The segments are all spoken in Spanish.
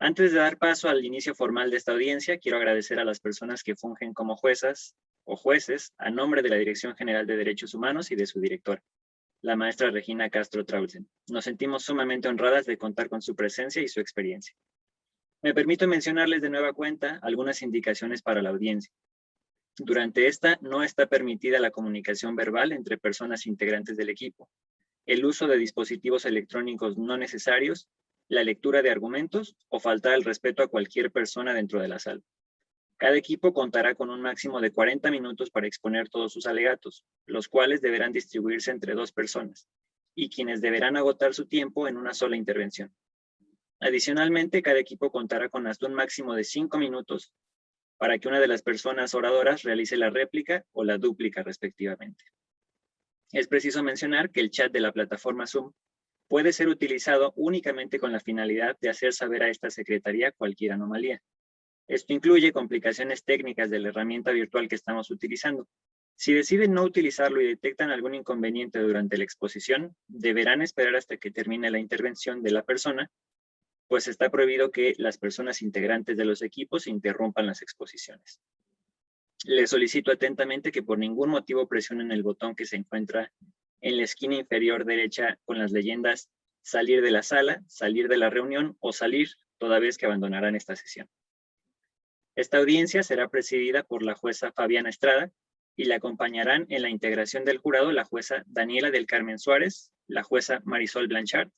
Antes de dar paso al inicio formal de esta audiencia, quiero agradecer a las personas que fungen como juezas o jueces a nombre de la Dirección General de Derechos Humanos y de su directora, la maestra Regina Castro Traulsen. Nos sentimos sumamente honradas de contar con su presencia y su experiencia. Me permito mencionarles de nueva cuenta algunas indicaciones para la audiencia. Durante esta no está permitida la comunicación verbal entre personas integrantes del equipo, el uso de dispositivos electrónicos no necesarios, la lectura de argumentos o faltar al respeto a cualquier persona dentro de la sala. Cada equipo contará con un máximo de 40 minutos para exponer todos sus alegatos, los cuales deberán distribuirse entre 2 personas, y quienes deberán agotar su tiempo en una sola intervención. Adicionalmente, cada equipo contará con hasta un máximo de 5 minutos para que una de las personas oradoras realice la réplica o la dúplica respectivamente. Es preciso mencionar que el chat de la plataforma Zoom puede ser utilizado únicamente con la finalidad de hacer saber a esta secretaría cualquier anomalía. Esto incluye complicaciones técnicas de la herramienta virtual que estamos utilizando. Si deciden no utilizarlo y detectan algún inconveniente durante la exposición, deberán esperar hasta que termine la intervención de la persona, pues está prohibido que las personas integrantes de los equipos interrumpan las exposiciones. Les solicito atentamente que por ningún motivo presionen el botón que se encuentra en la esquina inferior derecha con las leyendas salir de la sala, salir de la reunión o salir toda vez que abandonarán esta sesión. Esta audiencia será presidida por la jueza Fabiana Estrada y la acompañarán en la integración del jurado la jueza Daniela del Carmen Suárez, la jueza Marisol Blanchard,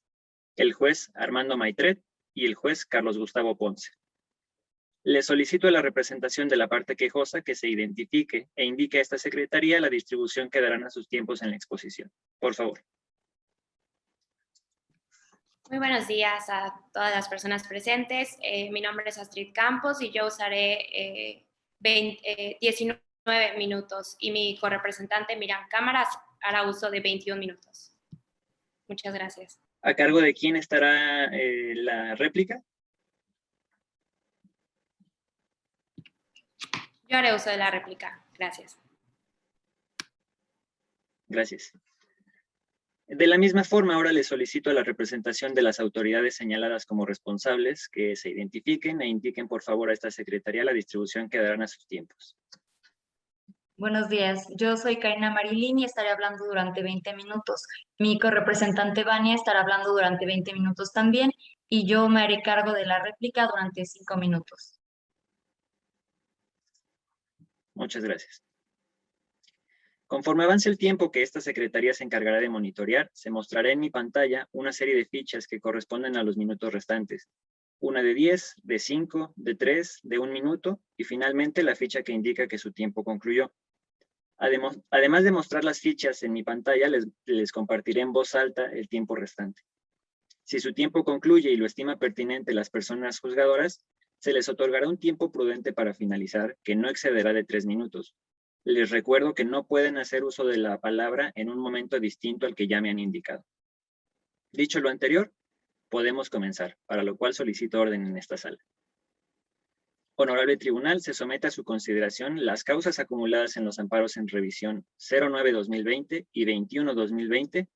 el juez Armando Maitret y el juez Carlos Gustavo Ponce. Le solicito a la representación de la parte quejosa que se identifique e indique a esta secretaría la distribución que darán a sus tiempos en la exposición. Por favor. Muy buenos días a todas las personas presentes. Mi nombre es Astrid Campos y yo usaré 19 minutos y mi correpresentante Miriam Cámaras hará uso de 21 minutos. Muchas gracias. ¿A cargo de quién estará la réplica? Yo haré uso de la réplica. Gracias. Gracias. De la misma forma, ahora le solicito a la representación de las autoridades señaladas como responsables que se identifiquen e indiquen por favor a esta secretaría la distribución que darán a sus tiempos. Buenos días, yo soy Karina Marilín y estaré hablando durante 20 minutos. Mi correpresentante Vania estará hablando durante 20 minutos también y yo me haré cargo de la réplica durante 5 minutos. Muchas gracias. Conforme avance el tiempo que esta secretaría se encargará de monitorear, se mostrará en mi pantalla una serie de fichas que corresponden a los minutos restantes. Una de 10, de 5, de 3, de 1 minuto y finalmente la ficha que indica que su tiempo concluyó. Además de mostrar las fichas en mi pantalla, les compartiré en voz alta el tiempo restante. Si su tiempo concluye y lo estima pertinente las personas juzgadoras, se les otorgará un tiempo prudente para finalizar, que no excederá de 3 minutos. Les recuerdo que no pueden hacer uso de la palabra en un momento distinto al que ya me han indicado. Dicho lo anterior, podemos comenzar, para lo cual solicito orden en esta sala. Honorable Tribunal, se somete a su consideración las causas acumuladas en los amparos en revisión 09-2020 y 21-2020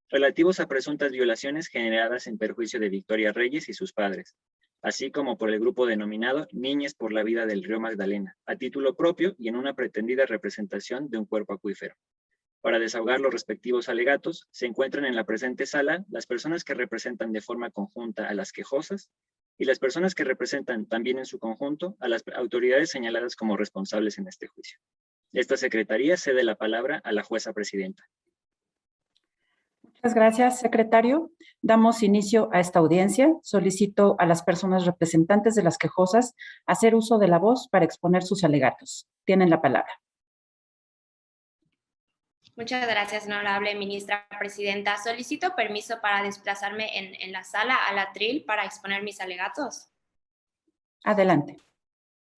relativos a presuntas violaciones generadas en perjuicio de Victoria Reyes y sus padres, así como por el grupo denominado Niñas por la Vida del Río Magdalena, a título propio y en una pretendida representación de un cuerpo acuífero. Para desahogar los respectivos alegatos, se encuentran en la presente sala las personas que representan de forma conjunta a las quejosas y las personas que representan también en su conjunto a las autoridades señaladas como responsables en este juicio. Esta secretaría cede la palabra a la jueza presidenta. Muchas gracias, secretario. Damos inicio a esta audiencia. Solicito a las personas representantes de las quejosas hacer uso de la voz para exponer sus alegatos. Tienen la palabra. Muchas gracias, honorable ministra presidenta. Solicito permiso para desplazarme en la sala al atril para exponer mis alegatos. Adelante.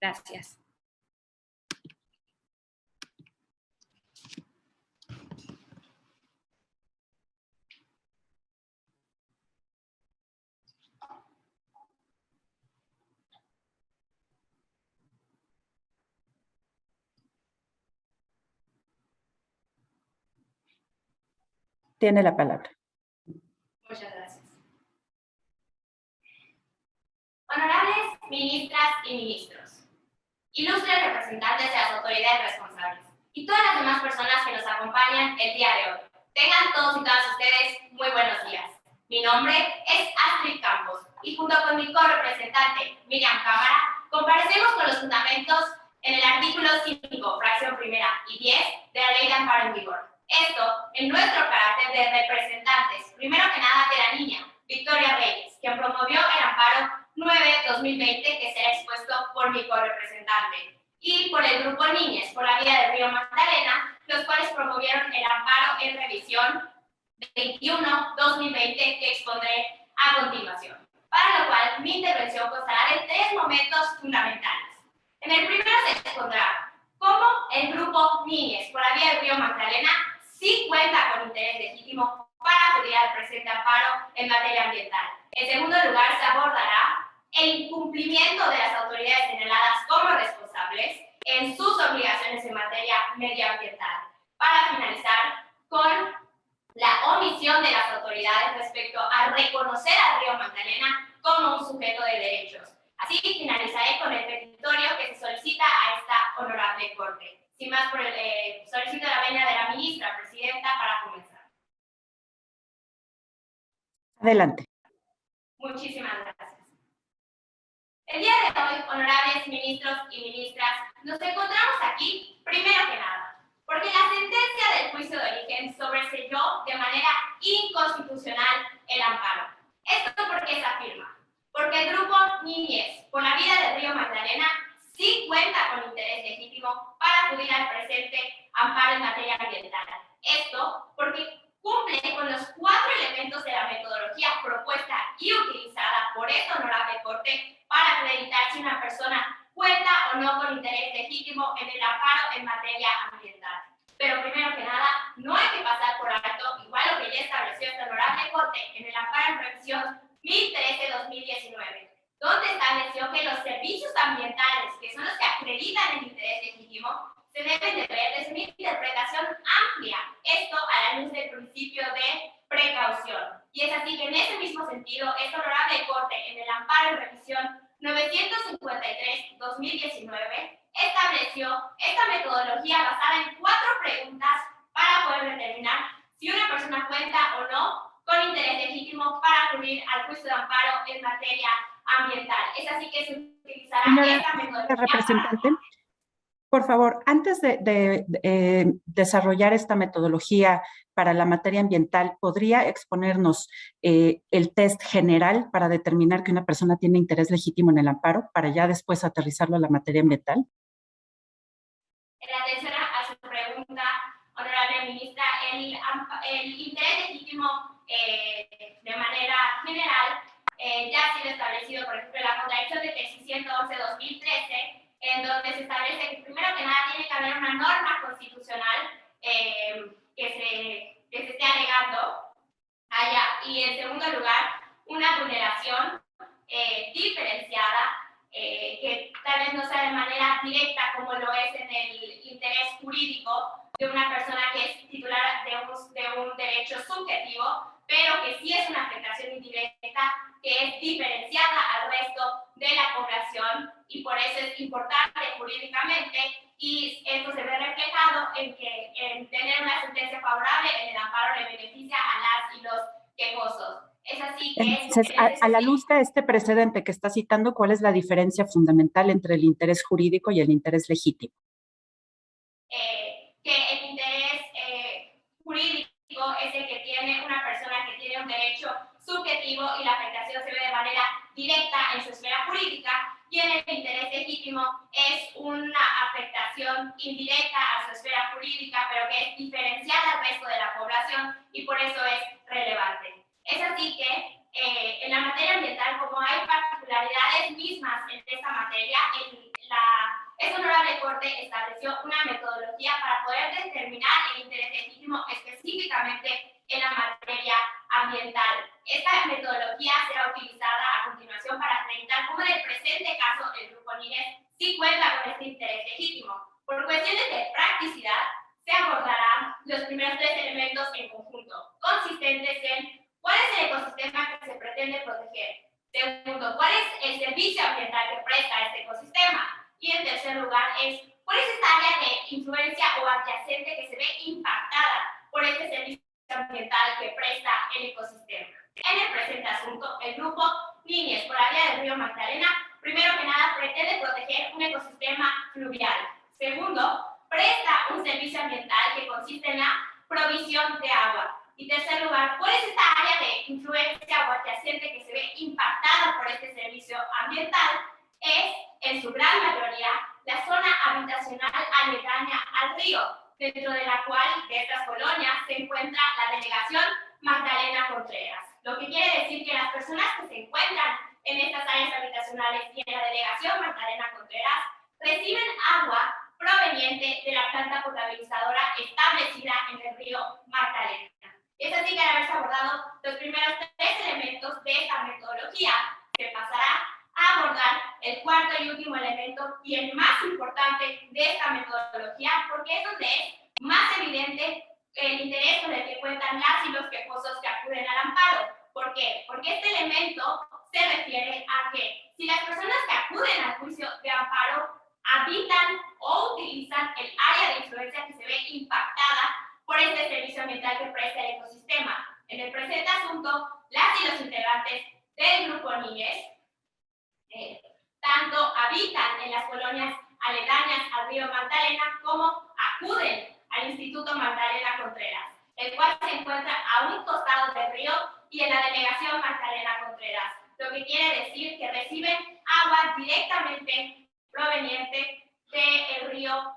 Gracias. Tiene la palabra. Muchas gracias. honorables ministras y ministros, ilustres representantes de las autoridades responsables y todas las demás personas que nos acompañan el día de hoy. Tengan todos y todas ustedes muy buenos días. Mi nombre es Astrid Campos y junto con mi correpresentante Miriam Cámara comparecemos con los fundamentos en el artículo 5, fracción primera y 10 de la Ley de Amparo en vigor. Esto en nuestro carácter de representantes, primero que nada de la niña Victoria Reyes, quien promovió el amparo 9-2020 que será expuesto por mi correpresentante, y por el grupo Niñes por la Vida del Río Magdalena, los cuales promovieron el amparo en revisión 21-2020 que expondré a continuación, para lo cual mi intervención constará de 3 momentos fundamentales. En el primero se expondrá cómo el grupo Niñes por la Vía del Río Magdalena sí cuenta con interés legítimo para acudir al presente amparo en materia ambiental. En segundo lugar, se abordará el incumplimiento de las autoridades señaladas como responsables en sus obligaciones en materia medioambiental. Para finalizar, con la omisión de las autoridades respecto a reconocer al Río Magdalena como un sujeto de derechos. Así finalizaré con el petitorio que se solicita a esta honorable Corte. Sin más, solicito la venia de la ministra presidenta para comenzar. Adelante. Muchísimas gracias. El día de hoy, honorables ministros y ministras, nos encontramos aquí, primero que nada, porque la sentencia del juicio de origen sobreseyó de manera inconstitucional el amparo. ¿Esto por qué se afirma? Porque el grupo Niñez por la Vida del Río Magdalena sí cuenta con interés legítimo para acudir al presente amparo en materia ambiental. Esto porque cumple con los 4 elementos de la metodología propuesta y utilizada por esta honorable Corte para acreditar si una persona cuenta o no con interés legítimo en el amparo en materia ambiental. Pero primero que nada, no hay que pasar por alto, igual lo que ya estableció esta honorable Corte en el amparo en revisión 1013-2019, donde estableció que los servicios ambientales, que son los que acreditan el interés legítimo, se deben de ver desde una interpretación amplia, esto a la luz del principio de precaución. Y es así que en ese mismo sentido, esta honorable Corte, en el amparo en revisión 953-2019, estableció esta metodología basada en 4 preguntas para poder determinar si una persona cuenta o no con interés legítimo para acudir al juicio de amparo en materia ambiental. Es así que se utilizará esta metodología. Representante, por favor, antes de desarrollar esta metodología para la materia ambiental, ¿podría exponernos el test general para determinar que una persona tiene interés legítimo en el amparo, para ya después aterrizarlo a la materia ambiental? En atención a su pregunta, honorable ministra, el interés legítimo de manera general ya ha sido establecido, por ejemplo, en la contradicción de tesis 111-2013, en donde se establece que primero que nada tiene que haber una norma constitucional que se esté alegando allá, y en segundo lugar, una vulneración diferenciada que tal vez no sea de manera directa como lo es en el interés jurídico de una persona que es titular de un derecho subjetivo, pero que sí es una afectación indirecta que es diferenciada al resto de la población, y por eso es importante jurídicamente, y esto se ve reflejado en que en tener una sentencia favorable en el amparo le beneficia a las y los quejosos. Es así que entonces, a la luz de este precedente que está citando, ¿cuál es la diferencia fundamental entre el interés jurídico y el interés legítimo? Que el interés jurídico es el que tiene una persona que tiene un derecho subjetivo y la afectación se ve de manera directa en su esfera jurídica, y en el interés legítimo es una afectación indirecta a su esfera jurídica, pero que es diferenciada al resto de la población y por eso es relevante. Es así que en la materia ambiental, como hay particularidades mismas en esta materia, esta honorable Corte estableció una metodología para poder determinar el interés legítimo específicamente en la materia ambiental. Esta metodología será utilizada a continuación para acreditar cómo en el presente caso el grupo Niñez sí cuenta con este interés legítimo. Por cuestiones de practicidad, se abordarán los primeros 3 elementos en conjunto, consistentes en cuál es el ecosistema que se pretende proteger, Segundo, ¿cuál es el servicio ambiental que presta este ecosistema? Y en tercer lugar es, ¿cuál es esta área de influencia o adyacente que se ve impactada por este servicio ambiental que presta el ecosistema? En el presente asunto, el grupo Niñez por la vía del río Magdalena, primero que nada, pretende proteger un ecosistema fluvial. Segundo, presta un servicio ambiental que consiste en la provisión de agua. Y tercer lugar, ¿cuál es esta área de influencia o adyacente que se ve impactada por este servicio ambiental? Es, en su gran mayoría, la zona habitacional aledaña al río, dentro de la cual, de estas colonias, se encuentra la delegación Magdalena Contreras. Lo que quiere decir que las personas que se encuentran en estas áreas habitacionales y en la delegación Magdalena Contreras reciben agua proveniente de la planta potabilizadora establecida en el río Magdalena. Es así que al haberse abordado los primeros tres elementos de esta metodología, se pasará a abordar el cuarto y último elemento y el más importante de esta metodología, porque es donde es más evidente el interés con el que cuentan las y los quejosos que acuden al amparo. ¿Por qué? Porque este elemento se refiere a que si las personas que acuden al juicio de amparo habitan o utilizan el área de influencia que se ve impactada por este servicio ambiental que presta el ecosistema. En el presente asunto, las y los integrantes del grupo Niñez tanto habitan en las colonias aledañas al río Magdalena como acuden al Instituto Magdalena Contreras, el cual se encuentra a un costado del río y en la delegación Magdalena Contreras, lo que quiere decir que reciben agua directamente proveniente del río,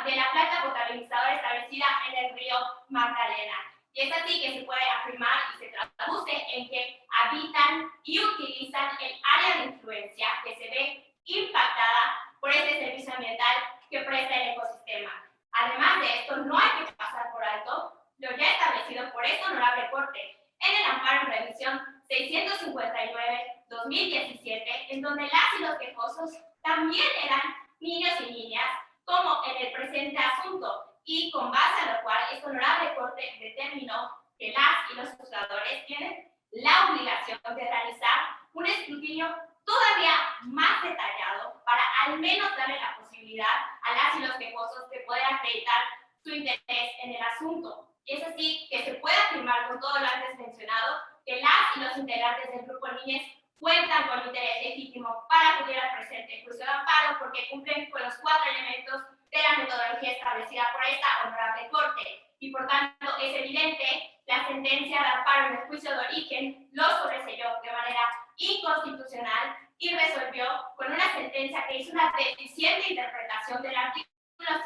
de la planta potabilizadora establecida en el río Magdalena. Y es así que se puede afirmar y se traduce en que habitan y utilizan el área de influencia que se ve impactada por este servicio ambiental que presta el ecosistema. Además de esto, no hay que pasar por alto lo ya establecido por esta honorable Corte en el amparo en revisión 659-2017, en donde las y los quejosos también eran niños y niñas, como en el presente asunto, y con base a lo cual esta honorable Corte determinó que las y los juzgadores tienen la obligación de realizar un escrutinio todavía más detallado para al menos darle la posibilidad a las y los quejosos de poder acreditar su interés en el asunto. Y es así que se puede afirmar con todo lo antes mencionado que las y los integrantes del grupo Niñez cuentan con interés legítimo para acudir al presente juicio de amparo porque cumplen con los 4 elementos de la metodología establecida por esta honorable Corte. Y por tanto es evidente la sentencia de amparo en el juicio de origen lo sobreseyó de manera inconstitucional y resolvió con una sentencia que hizo una deficiente interpretación del artículo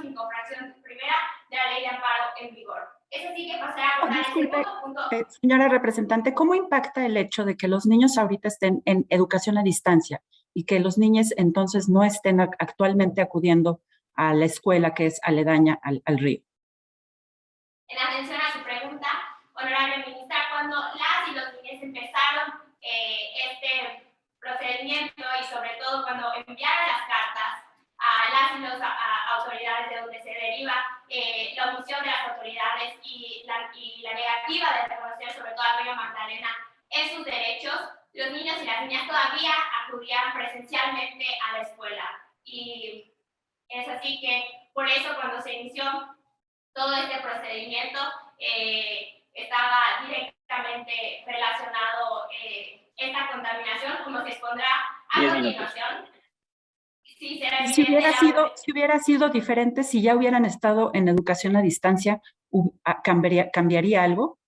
5, fracción primera de la ley de amparo en vigor. Es así que pasará a abordar el segundo punto. Señora representante, ¿cómo impacta el hecho de que los niños ahorita estén en educación a distancia y que los niños entonces no estén actualmente acudiendo a la escuela que es aledaña al río? En atención a su pregunta, honorable ministra, cuando las y los niños empezaron este procedimiento y sobre todo cuando enviaron las cartas a las y las autoridades de donde se deriva la omisión de las autoridades y la negativa de reconocer sobre todo al río Magdalena en sus derechos, los niños y las niñas todavía acudían presencialmente a la escuela. Y es así que por eso cuando se inició todo este procedimiento estaba directamente relacionado esta contaminación, como se expondrá a continuación. Si hubiera sido diferente, si ya hubieran estado en educación a distancia, ¿cambiaría algo?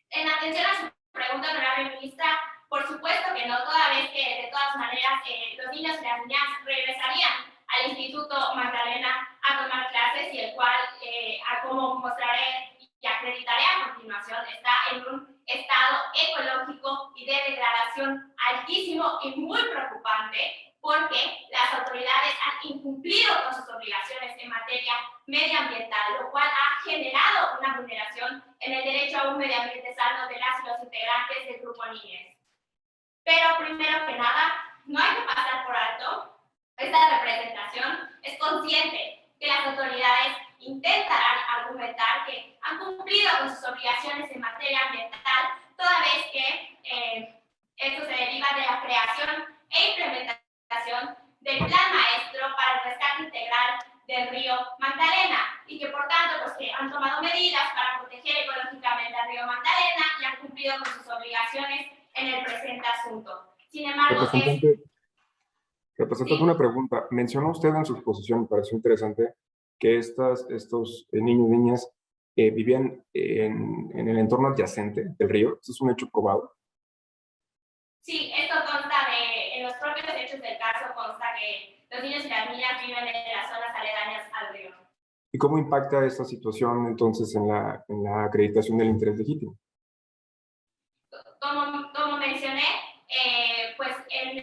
En atención a su pregunta, honorable ministra, por supuesto que no, toda vez que de todas maneras los niños y las niñas regresarían al Instituto Magdalena a tomar clases y el cual, como mostraré y acreditaré a continuación, está en un estado ecológico y de degradación altísimo y muy preocupante porque las autoridades han incumplido con sus obligaciones en materia medioambiental, lo cual ha generado una vulneración en el derecho a un medio ambiente sano de las y los integrantes del grupo Niñez. Pero primero que nada, no hay que pasar por alto. Esta representación es consciente que las autoridades intentarán argumentar que han cumplido con sus obligaciones en materia ambiental, toda vez que Esto se deriva de la creación e implementación del Plan Maestro para el Rescate Integral del río Magdalena y que por tanto pues, que han tomado medidas para proteger ecológicamente al río Magdalena y han cumplido con sus obligaciones en el presente asunto. Sin embargo, Representante, ¿sí? una pregunta. Mencionó usted en su exposición, me pareció interesante, que estos niños y niñas vivían en el entorno adyacente del río. ¿Eso es un hecho probado? Sí, esto consta en los propios hechos del caso consta que los niños y las niñas viven en las zonas aledañas al río. ¿Y cómo impacta esta situación entonces en la acreditación del interés legítimo? Como mencioné, pues el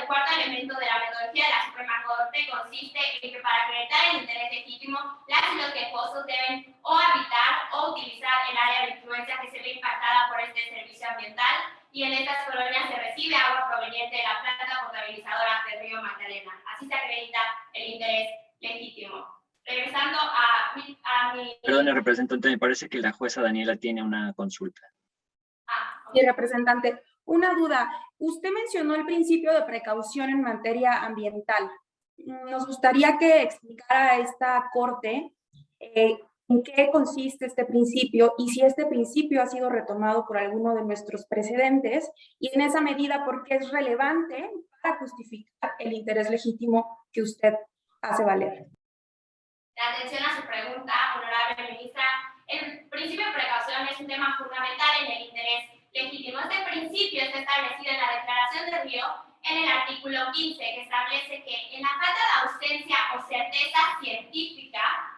cuarto elemento de la metodología de la Suprema Corte consiste en que para acreditar el interés legítimo, las y los quejosos deben o habitar o utilizar el área de influencia que se ve impactada por este servicio ambiental y en estas colonias se recibe agua proveniente de la planta potabilizadora del río Magdalena. Así se acredita el interés legítimo. Regresando a mi... Perdón, representante, me parece que la jueza Daniela tiene una consulta. Sí, representante. Una duda. Usted mencionó el principio de precaución en materia ambiental. Nos gustaría que explicara a esta Corte en qué consiste este principio y si este principio ha sido retomado por alguno de nuestros precedentes y en esa medida por qué es relevante para justificar el interés legítimo que usted hace valer. La atención a su pregunta, honorable ministra. El principio de precaución es un tema fundamental en el interés legítimo. Este principio está establecido en la Declaración del Río en el artículo 15, que establece que en la falta de ausencia o certeza científica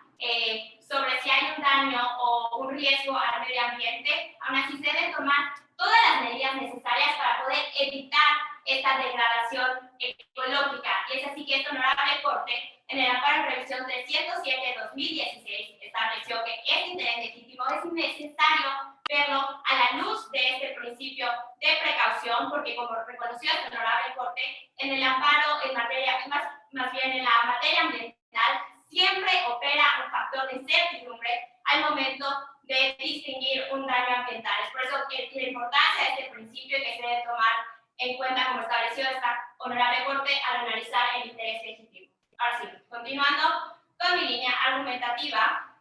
sobre si hay un daño o un riesgo al medio ambiente, aún así se deben tomar todas las medidas necesarias para poder evitar esta degradación ecológica. Y es así que esta honorable Corte, en el amparo de revisión 307/2016, estableció que este interés legítimo es necesario verlo a la luz de este principio de precaución, porque como reconoció esta honorable Corte, en el amparo en materia, más bien en la materia ambiental, siempre opera un factor de incertidumbre al momento de distinguir un daño ambiental. Es por eso que la importancia de este principio que se debe tomar en cuenta, como estableció esta honorable Corte, al analizar el interés legítimo. Ahora sí, continuando con mi línea argumentativa,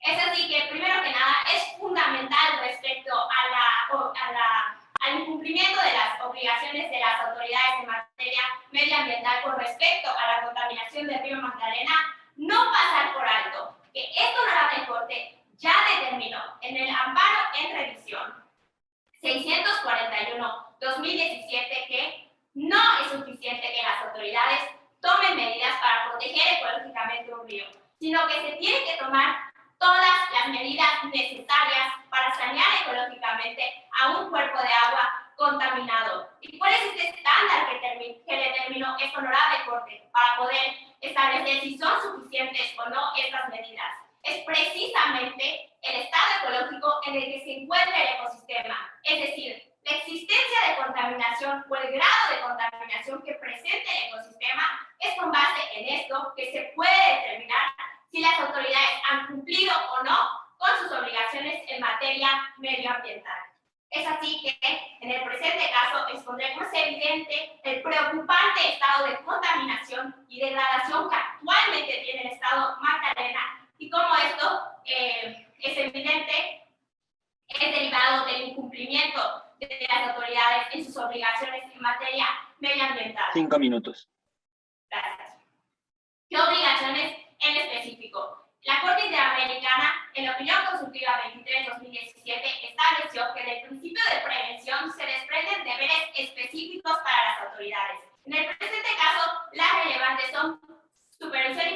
es así que, primero que nada, es fundamental respecto al incumplimiento de las obligaciones de las autoridades en materia medioambiental con respecto a la contaminación del río Magdalena, no pasar por alto que esta honorable Corte ya determinó en el amparo en revisión 641/2017 que no es suficiente que las autoridades tomen medidas para proteger ecológicamente un río, sino que se tienen que tomar todas las medidas necesarias para sanear ecológicamente a un cuerpo de agua contaminado. ¿Y cuál es este estándar que determinó esta honorable Corte para poder establecer si son suficientes o no estas medidas? Es precisamente el estado ecológico en el que se encuentra el ecosistema, es decir, la existencia de contaminación o el grado de contaminación que presenta el ecosistema. Es con base en esto que se puede determinar si las autoridades han cumplido o no con sus obligaciones en materia medioambiental. Es así que en el presente caso expondremos evidente el preocupante estado de contaminación y degradación que actualmente tiene el estado Magdalena y cómo esto es evidente, es derivado del incumplimiento de las autoridades en sus obligaciones en materia medioambiental. 5 minutos. Gracias. ¿Qué obligaciones en específico? La Corte Interamericana, en la opinión consultiva 23/2017, estableció que del principio de prevención se desprenden deberes específicos para las autoridades. En el presente caso, las relevantes son supervisión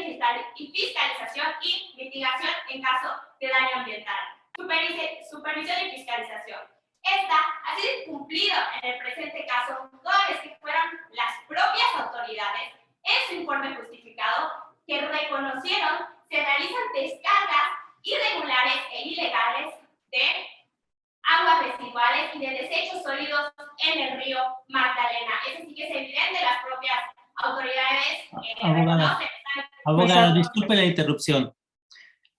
y fiscalización y mitigación en caso de daño ambiental. Supervisión y fiscalización. Esta ha sido cumplida en el presente caso toda vez que fueron las propias autoridades en su informe justificado que reconocieron se realizan descargas irregulares e ilegales de aguas residuales y de desechos sólidos en el río Magdalena. Eso sí que es evidente, las propias autoridades reconocen. Abogada, disculpe la interrupción.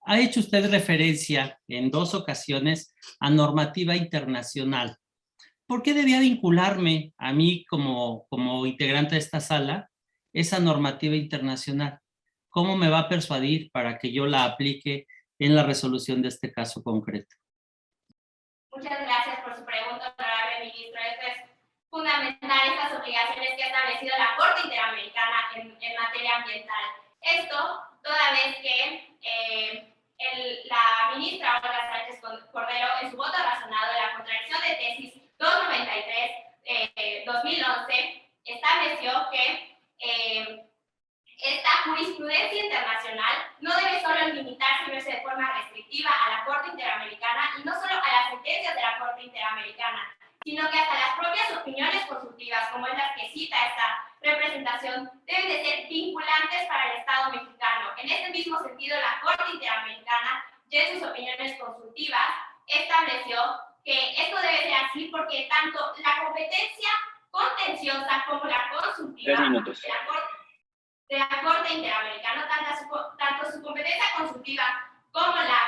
Ha hecho usted referencia en 2 ocasiones a normativa internacional. ¿por qué debía vincularme a mí como integrante de esta sala esa normativa internacional? ¿Cómo me va a persuadir para que yo la aplique en la resolución de este caso concreto? Muchas gracias por su pregunta, honorable ministro. Esto es fundamental, estas obligaciones que ha establecido la Corte Interamericana en materia ambiental. Esto, toda vez que la ministra Olga Sánchez Cordero, en su voto razonado de la contradicción de tesis 293-2011, estableció que esta jurisprudencia internacional no debe solo limitarse y verse de forma restrictiva a la Corte Interamericana y no solo a las sentencias de la Corte Interamericana, sino que hasta las propias opiniones consultivas, como es las que cita esta representación, deben de ser vinculantes para el Estado mexicano. En este mismo sentido, la Corte Interamericana, ya en sus opiniones consultivas, estableció que esto debe ser así porque tanto la competencia contenciosa como la consultiva de la Corte Interamericana, tanto su competencia consultiva como la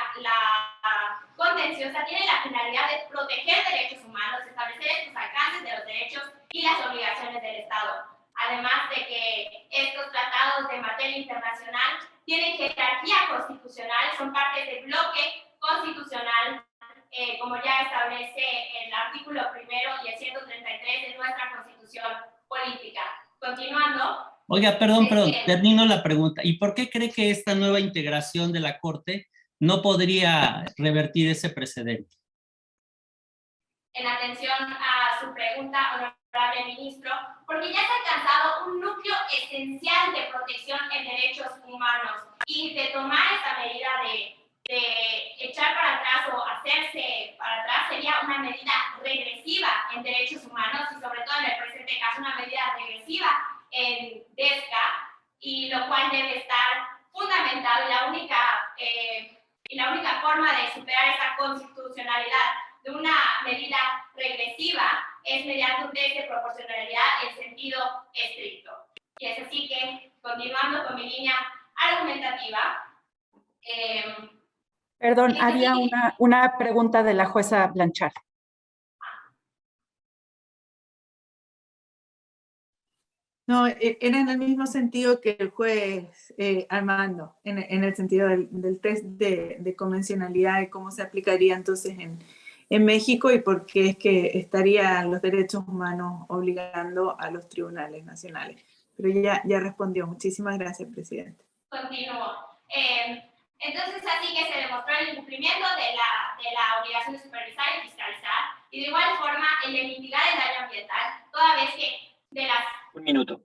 contenciosa tiene la finalidad de proteger derechos humanos, establecer estos alcances de los derechos y las obligaciones del Estado. Además de que estos tratados de materia internacional tienen jerarquía constitucional, son parte del bloque constitucional, como ya establece el artículo 1 y el 133 de nuestra Constitución Política. Continuando. Oiga, perdón, termino la pregunta. ¿Y por qué cree que esta nueva integración de la Corte no podría revertir ese precedente? En atención a su pregunta, honorable ministro, porque ya se ha alcanzado un núcleo esencial de protección en derechos humanos y de tomar esta medida de echar para atrás o hacerse para atrás sería una medida regresiva en derechos humanos y sobre todo en el presente caso una medida regresiva en DESCA, y lo cual debe estar fundamentado y la única forma de superar esa constitucionalidad de una medida regresiva es mediante un test de proporcionalidad en sentido estricto. Y es así que, continuando con mi línea argumentativa, perdón, había una pregunta de la jueza Blanchard. No, era en el mismo sentido que el juez Armando, en el sentido del test de convencionalidad, de cómo se aplicaría entonces en México y por qué es que estarían los derechos humanos obligando a los tribunales nacionales. Pero ya respondió. Muchísimas gracias, presidente. Continúo. Entonces, así que se demostró el incumplimiento de la obligación de supervisar y fiscalizar, y de igual forma el de mitigar el daño ambiental, toda vez que Un minuto.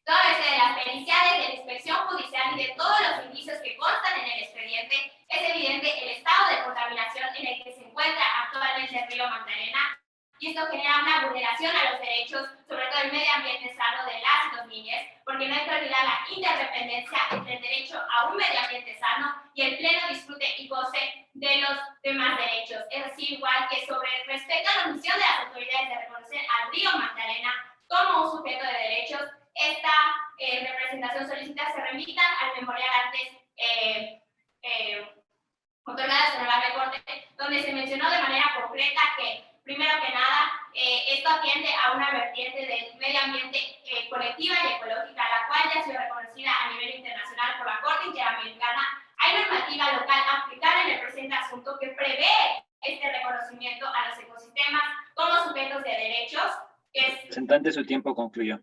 Toda vez que de las periciales, de la inspección judicial y de todos los indicios que constan en el expediente, es evidente el estado de contaminación en el que se encuentra actualmente el río Magdalena, y esto genera una vulneración a los derechos, sobre todo el medio ambiente sano de las y los niños, porque no hay que olvidar la interdependencia entre el derecho a un medio ambiente sano y el pleno disfrute y goce de los demás derechos. Es así, igual que sobre respecto a la omisión de las autoridades de reconocer al río Magdalena como un sujeto de derechos, esta representación solicita se remitan al memorial antes otorgada a la Honorable Corte, donde se mencionó de manera concreta que, primero que nada, esto atiende a una vertiente del medio ambiente colectiva y ecológica, la cual ya ha sido reconocida a nivel internacional por la Corte Interamericana. Hay normativa local aplicable en el presente asunto que prevé este reconocimiento a los ecosistemas como sujetos de derechos. Representante, su tiempo concluyó.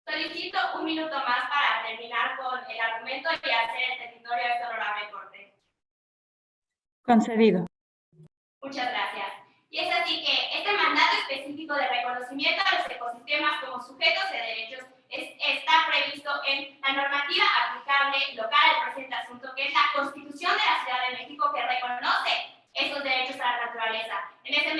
Solicito un minuto más para terminar con el argumento y hacer el territorio de esta Honorable Corte. Concedido. Muchas gracias. Y es así que este mandato específico de reconocimiento a los ecosistemas como sujetos de derechos está previsto en la normativa aplicable local al presente asunto, que es la Constitución de la Ciudad de México, que reconoce esos derechos a la naturaleza. En ese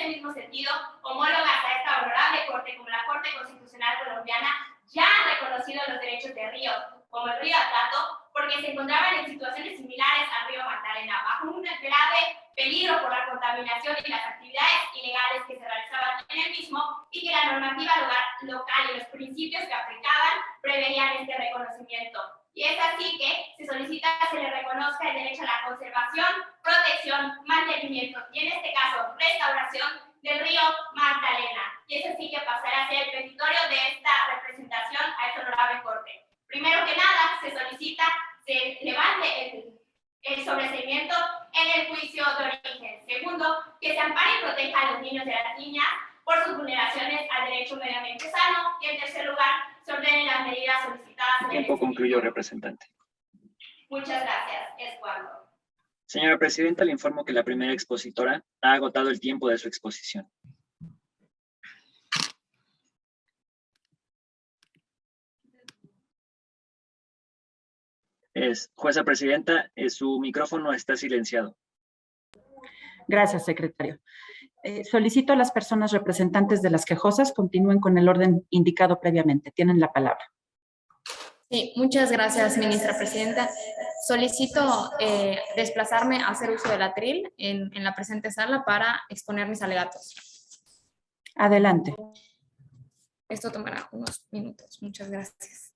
mismo sentido, homólogas a esta honorable Corte, como la Corte Constitucional Colombiana, ya han reconocido los derechos de río, como el río Atrato, porque se encontraban en situaciones similares al río Magdalena, bajo un grave peligro por la contaminación y las actividades ilegales que se realizaban en el mismo, y que la normativa local y los principios que aplicaban preveían este reconocimiento. y es así que se solicita que se le reconozca el derecho a la conservación, protección, mantenimiento y en este caso restauración del río Magdalena. Y es así que pasará a ser el petitorio de esta representación a esta honorable corte. Primero que nada, se solicita se levante el sobreseimiento en el juicio de origen. Segundo, que se ampare y proteja a los niños y a las niñas por sus vulneraciones al derecho medioambiente sano. Y en tercer lugar, se ordenen las medidas solicitadas. Tiempo concluyó, representante. Muchas gracias. Es cuando. Señora presidenta, le informo que la primera expositora ha agotado el tiempo de su exposición. Jueza presidenta, su micrófono está silenciado. Gracias, secretario. Solicito a las personas representantes de las quejosas continúen con el orden indicado previamente. Tienen la palabra. Sí, muchas gracias, ministra presidenta. Solicito desplazarme a hacer uso del atril en la presente sala para exponer mis alegatos. Adelante. Esto tomará unos minutos. Muchas gracias.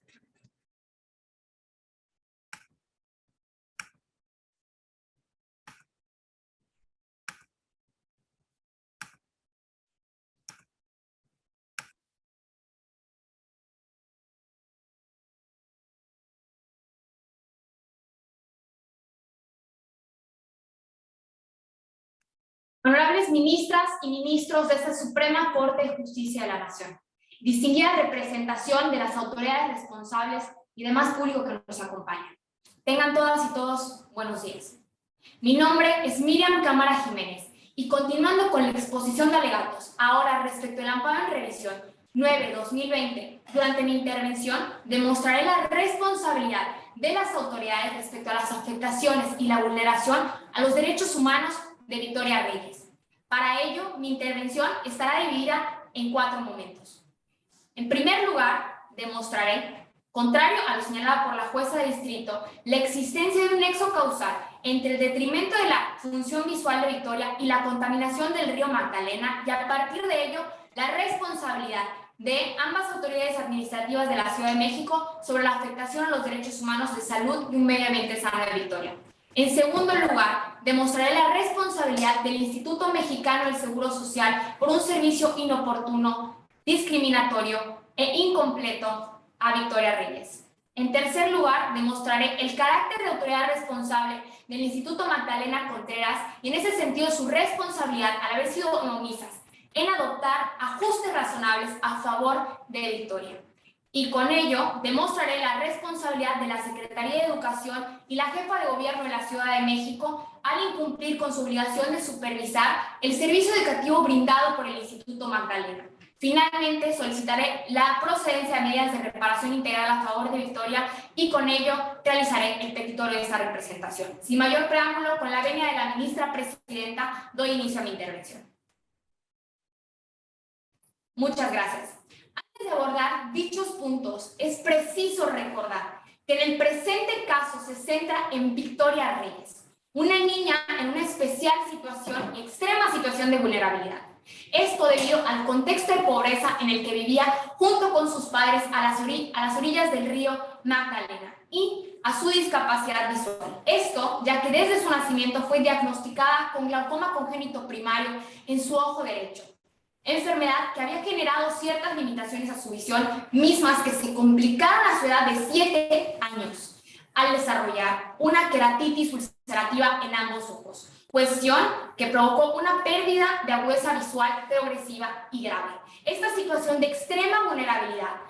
Honorables ministras y ministros de esta Suprema Corte de Justicia de la Nación, distinguida representación de las autoridades responsables y demás público que nos acompaña. Tengan todas y todos buenos días. Mi nombre es Miriam Cámara Jiménez y continuando con la exposición de alegatos, ahora respecto al amparo en revisión 9/2020, durante mi intervención demostraré la responsabilidad de las autoridades respecto a las afectaciones y la vulneración a los derechos humanos de Victoria Reyes. Para ello, mi intervención estará dividida en 4 momentos. En primer lugar, demostraré, contrario a lo señalado por la jueza de distrito, la existencia de un nexo causal entre el detrimento de la función visual de Victoria y la contaminación del río Magdalena y a partir de ello, la responsabilidad de ambas autoridades administrativas de la Ciudad de México sobre la afectación a los derechos humanos de salud y un medio ambiente sano de Victoria. En segundo lugar, demostraré la responsabilidad del Instituto Mexicano del Seguro Social por un servicio inoportuno, discriminatorio e incompleto a Victoria Reyes. En tercer lugar, demostraré el carácter de autoridad responsable del Instituto Magdalena Contreras y en ese sentido su responsabilidad al haber sido omisas en adoptar ajustes razonables a favor de Victoria. Y con ello demostraré la responsabilidad de la Secretaría de Educación y la jefa de gobierno de la Ciudad de México al incumplir con su obligación de supervisar el servicio educativo brindado por el Instituto Magdalena. Finalmente, solicitaré la procedencia de medidas de reparación integral a favor de Victoria y con ello realizaré el petitorio de esta representación. Sin mayor preámbulo, con la venia de la ministra presidenta, doy inicio a mi intervención. Muchas gracias. Antes de abordar dichos puntos, es preciso recordar que en el presente caso se centra en Victoria Reyes, una niña en una especial situación, extrema situación de vulnerabilidad. Esto debido al contexto de pobreza en el que vivía junto con sus padres a las orillas del río Magdalena y a su discapacidad visual. Esto ya que desde su nacimiento fue diagnosticada con glaucoma congénito primario en su ojo derecho. Enfermedad que había generado ciertas limitaciones a su visión, mismas que se complicaron a su edad de 7 años al desarrollar una queratitis ulcerativa en ambos ojos, cuestión que provocó una pérdida de agudeza visual progresiva y grave. Esta situación de extrema vulnerabilidad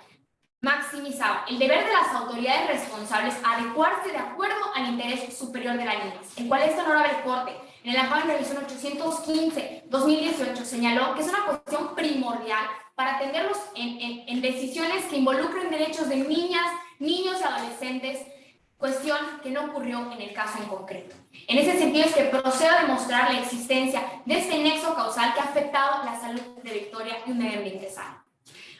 maximizaba el deber de las autoridades responsables a adecuarse de acuerdo al interés superior de la niña, el cual esta honorable corte en el amparo en revisión 815/2018 señaló que es una cuestión primordial para atenderlos en decisiones que involucren derechos de niñas, niños y adolescentes, cuestión que no ocurrió en el caso en concreto. En ese sentido es que procedo a demostrar la existencia de este nexo causal que ha afectado la salud de Victoria y un medio ambiente sano.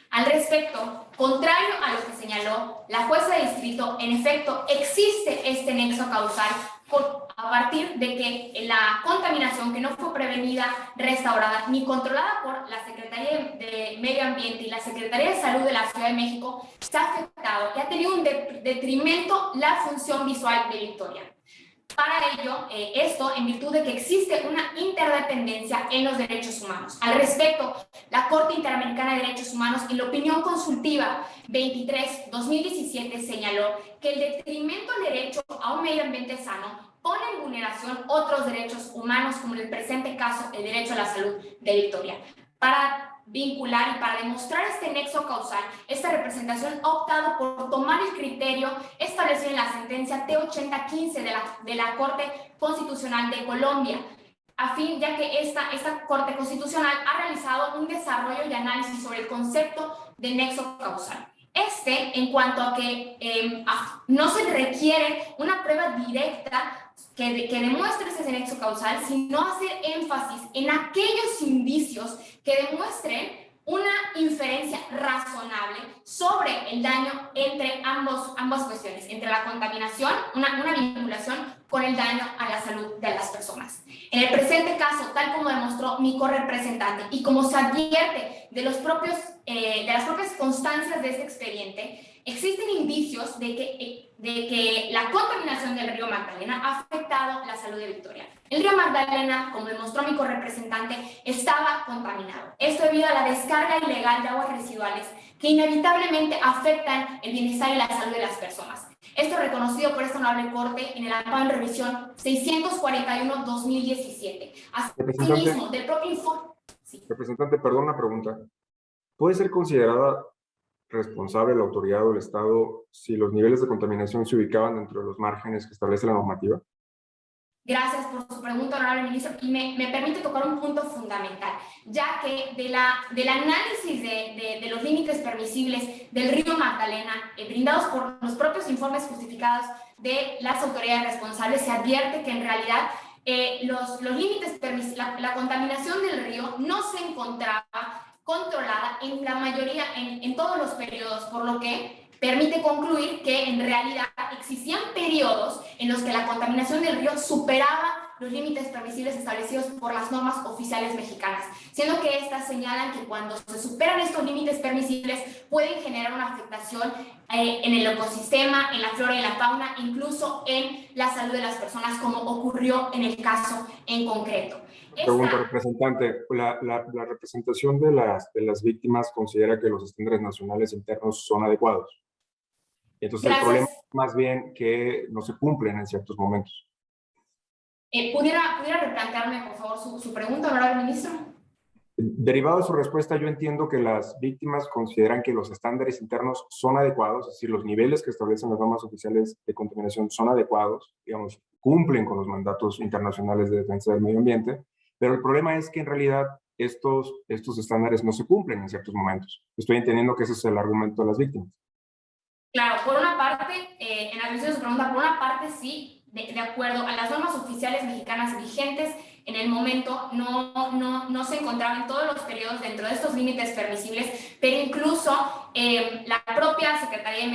Al respecto, contrario a lo que señaló la jueza de distrito, en efecto existe este nexo causal a partir de que la contaminación que no fue prevenida, restaurada ni controlada por la Secretaría de Medio Ambiente y la Secretaría de Salud de la Ciudad de México se ha afectado y ha tenido un detrimento la función visual de Victoria. Para ello, esto en virtud de que existe una interdependencia en los derechos humanos. Al respecto, la Corte Interamericana de Derechos Humanos, en la opinión consultiva 23/2017, señaló que el detrimento al derecho a un medio ambiente sano pone en vulneración otros derechos humanos, como en el presente caso el derecho a la salud de Victoria. Para vincular y para demostrar este nexo causal, esta representación ha optado por tomar el criterio establecido en la sentencia T8015 de la Corte Constitucional de Colombia, a fin ya que esta Corte Constitucional ha realizado un desarrollo y análisis sobre el concepto de nexo causal. En cuanto a que no se requiere una prueba directa que demuestre ese nexo causal, sino hacer énfasis en aquellos indicios que demuestren una inferencia razonable sobre el daño entre ambas cuestiones, entre la contaminación, una vinculación con el daño a la salud de las personas. En el presente caso, tal como demostró mi correpresentante y como se advierte de las propias constancias de este expediente, existen indicios de que la contaminación del río Magdalena ha afectado la salud de Victoria. El río Magdalena, como demostró mi correpresentante, estaba contaminado. Esto debido a la descarga ilegal de aguas residuales que inevitablemente afectan el bienestar y la salud de las personas. Esto reconocido por esta honorable Corte en el amparo en revisión 641/2017. Asimismo, del propio informe... Sí. Representante, perdón, una pregunta. ¿Puede ser considerada responsable la autoridad o el Estado si los niveles de contaminación se ubicaban dentro de los márgenes que establece la normativa? Gracias por su pregunta, honorable ministro, y me permite tocar un punto fundamental, ya que del análisis de los límites permisibles del río Magdalena, brindados por los propios informes justificados de las autoridades responsables, se advierte que en realidad los límites permisibles, la contaminación del río no se encontraba controlada en la mayoría, en todos los periodos, por lo que permite concluir que en realidad existían periodos en los que la contaminación del río superaba los límites permisibles establecidos por las normas oficiales mexicanas, siendo que estas señalan que cuando se superan estos límites permisibles pueden generar una afectación en el ecosistema, en la flora y la fauna, incluso en la salud de las personas, como ocurrió en el caso en concreto. Pregunta, representante, la representación de las víctimas considera que los estándares nacionales internos son adecuados. Entonces, gracias. El problema es más bien que no se cumplen en ciertos momentos. ¿Pudiera replantearme, por favor, su pregunta, honorable ministro? Derivado de su respuesta, yo entiendo que las víctimas consideran que los estándares internos son adecuados, es decir, los niveles que establecen las normas oficiales de contaminación son adecuados, digamos, cumplen con los mandatos internacionales de defensa del medio ambiente, pero el problema es que en realidad estos estándares no se cumplen en ciertos momentos. Estoy entendiendo que ese es el argumento de las víctimas. Claro, por una parte, en la revisión de su pregunta, por una parte sí, de acuerdo a las normas oficiales mexicanas vigentes, en el momento no se encontraban en todos los periodos dentro de estos límites permisibles, pero incluso la propia Secretaría de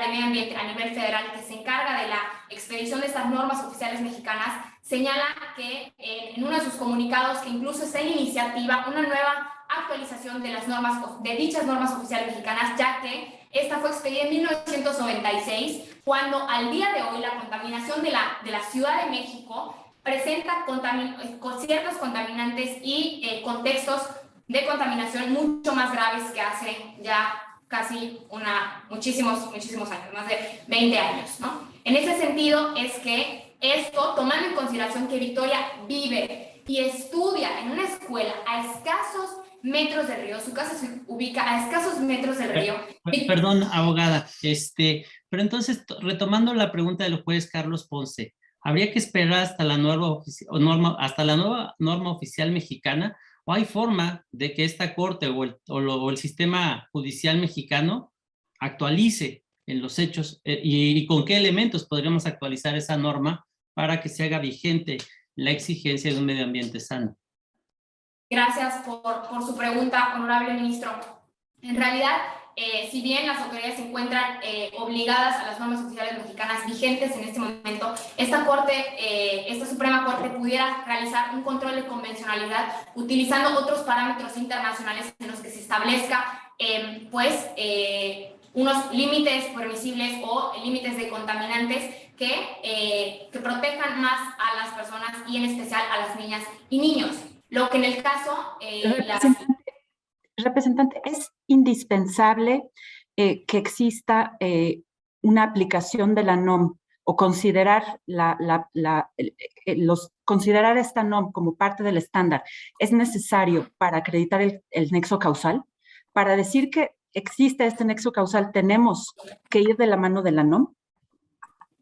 Medio Ambiente a nivel federal, que se encarga de la expedición de estas normas oficiales mexicanas, señala que en uno de sus comunicados que incluso está en iniciativa una nueva actualización de dichas normas oficiales mexicanas, ya que esta fue expedida en 1996, cuando al día de hoy la contaminación de la Ciudad de México presenta ciertos contaminantes y contextos de contaminación mucho más graves que hace ya casi muchísimos años, más de 20 años, ¿no? En ese sentido es que esto, tomando en consideración que Victoria vive y estudia en una escuela a escasos metros del río, su casa se ubica a escasos metros del río. Perdón, abogada, pero entonces, retomando la pregunta del juez Carlos Ponce, ¿habría que esperar hasta la nueva norma oficial mexicana? ¿O hay forma de que esta corte o el sistema judicial mexicano actualice en los hechos y con qué elementos podríamos actualizar esa norma para que se haga vigente la exigencia de un medio ambiente sano? Gracias por su pregunta, honorable ministro. En realidad, si bien las autoridades se encuentran obligadas a las normas oficiales mexicanas vigentes en este momento, esta Suprema Corte pudiera realizar un control de convencionalidad utilizando otros parámetros internacionales en los que se establezca unos límites permisibles o límites de contaminantes que protejan más a las personas y en especial a las niñas y niños. Lo que en el caso... Representante, ¿es indispensable que exista una aplicación de la NOM o considerar, considerar esta NOM como parte del estándar? ¿Es necesario para acreditar el nexo causal? Para decir que existe este nexo causal, ¿tenemos que ir de la mano de la NOM?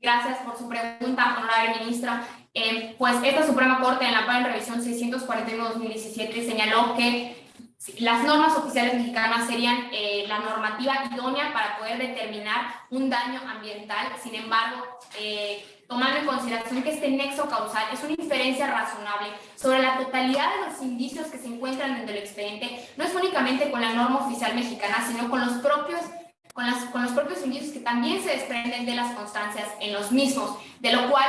Gracias por su pregunta, honorable ministra. Pues esta Suprema Corte, en la amparo en revisión 641-2017, señaló que las normas oficiales mexicanas serían la normativa idónea para poder determinar un daño ambiental. Sin embargo, tomando en consideración que este nexo causal es una inferencia razonable sobre la totalidad de los indicios que se encuentran dentro del expediente, no es únicamente con la norma oficial mexicana, sino con los propios indicios que también se desprenden de las constancias en los mismos, de lo cual,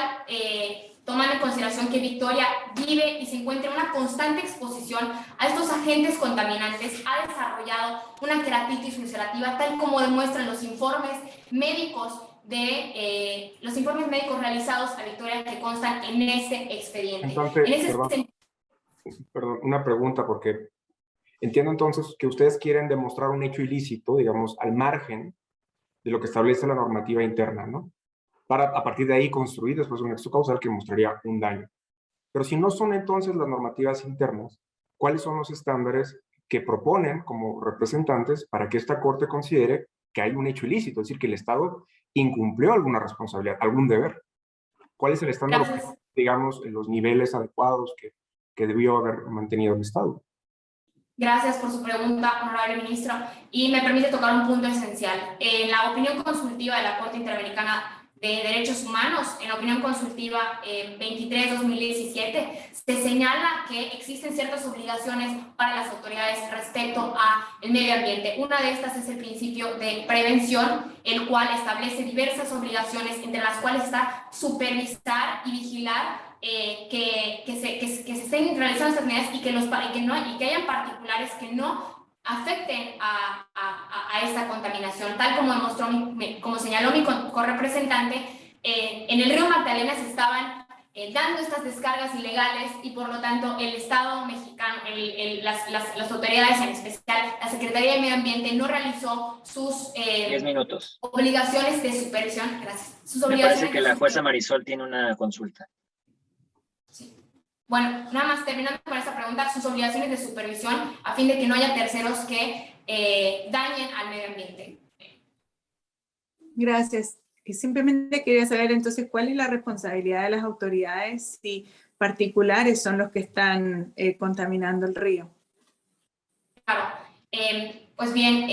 tomando en consideración que Victoria vive y se encuentra en una constante exposición a estos agentes contaminantes, ha desarrollado una queratitis ulcerativa, tal como demuestran los informes médicos realizados a Victoria que constan en ese expediente. Entonces, perdón, una pregunta, porque entiendo entonces que ustedes quieren demostrar un hecho ilícito, digamos, al margen de lo que establece la normativa interna, ¿no? Para a partir de ahí construir después un nexo causal que mostraría un daño. Pero si no son entonces las normativas internas, ¿cuáles son los estándares que proponen como representantes para que esta Corte considere que hay un hecho ilícito? Es decir, que el Estado incumplió alguna responsabilidad, algún deber. ¿Cuál es el estándar, digamos, en los niveles adecuados que debió haber mantenido el Estado? Gracias por su pregunta, honorable ministro. Y me permite tocar un punto esencial. En la opinión consultiva de la Corte Interamericana de Derechos Humanos, en la opinión consultiva 23-2017, se señala que existen ciertas obligaciones para las autoridades respecto al medio ambiente. Una de estas es el principio de prevención, el cual establece diversas obligaciones, entre las cuales está supervisar y vigilar que se estén realizando estas medidas y que hayan particulares que no afecten a esta contaminación, tal como señaló mi correpresentante. En el río Magdalena se estaban dando estas descargas ilegales y por lo tanto el Estado mexicano, las autoridades, en especial la Secretaría de Medio Ambiente, no realizó sus 10 minutos. Obligaciones de supervisión. Gracias. Me parece que la jueza Marisol tiene una consulta. Bueno, nada más terminando con esta pregunta, sus obligaciones de supervisión a fin de que no haya terceros que dañen al medio ambiente. Gracias. Y simplemente quería saber entonces cuál es la responsabilidad de las autoridades si particulares son los que están contaminando el río. Claro. Pues bien,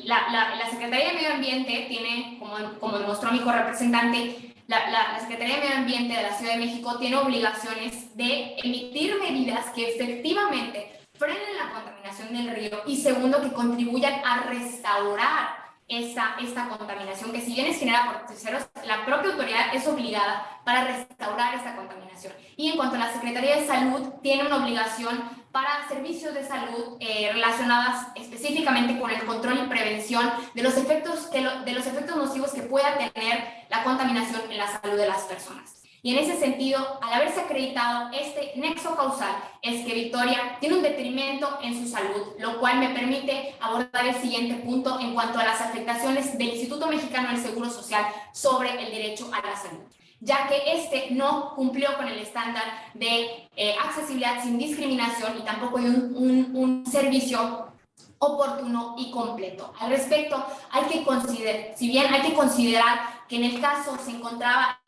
la Secretaría de Medio Ambiente tiene, como demostró mi correpresentante, la Secretaría de Medio Ambiente de la Ciudad de México tiene obligaciones de emitir medidas que efectivamente frenen la contaminación del río y segundo, que contribuyan a restaurar esta contaminación, que si bien es generada por terceros, la propia autoridad es obligada para restaurar esta contaminación. Y en cuanto a la Secretaría de Salud, tiene una obligación para servicios de salud relacionadas específicamente con el control y prevención de los efectos nocivos que pueda tener la contaminación en la salud de las personas. Y en ese sentido, al haberse acreditado este nexo causal, es que Victoria tiene un detrimento en su salud, lo cual me permite abordar el siguiente punto en cuanto a las afectaciones del Instituto Mexicano del Seguro Social sobre el derecho a la salud, ya que este no cumplió con el estándar de accesibilidad sin discriminación y tampoco de un servicio oportuno y completo. Al respecto, si bien hay que considerar que en el caso se encontraba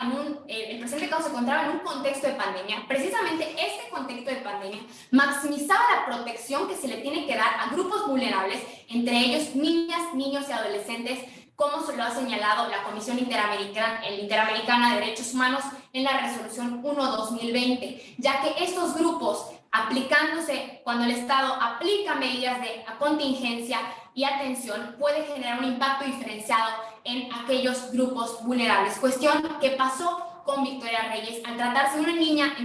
el presente caso se encontraba en un contexto de pandemia, precisamente este contexto de pandemia maximizaba la protección que se le tiene que dar a grupos vulnerables, entre ellos niñas, niños y adolescentes, como se lo ha señalado la Comisión Interamericana de Derechos Humanos en la Resolución 1/2020, ya que estos grupos, aplicándose cuando el Estado aplica medidas de contingencia, y atención puede generar un impacto diferenciado en aquellos grupos vulnerables. Cuestión que pasó con Victoria Reyes al tratarse de una niña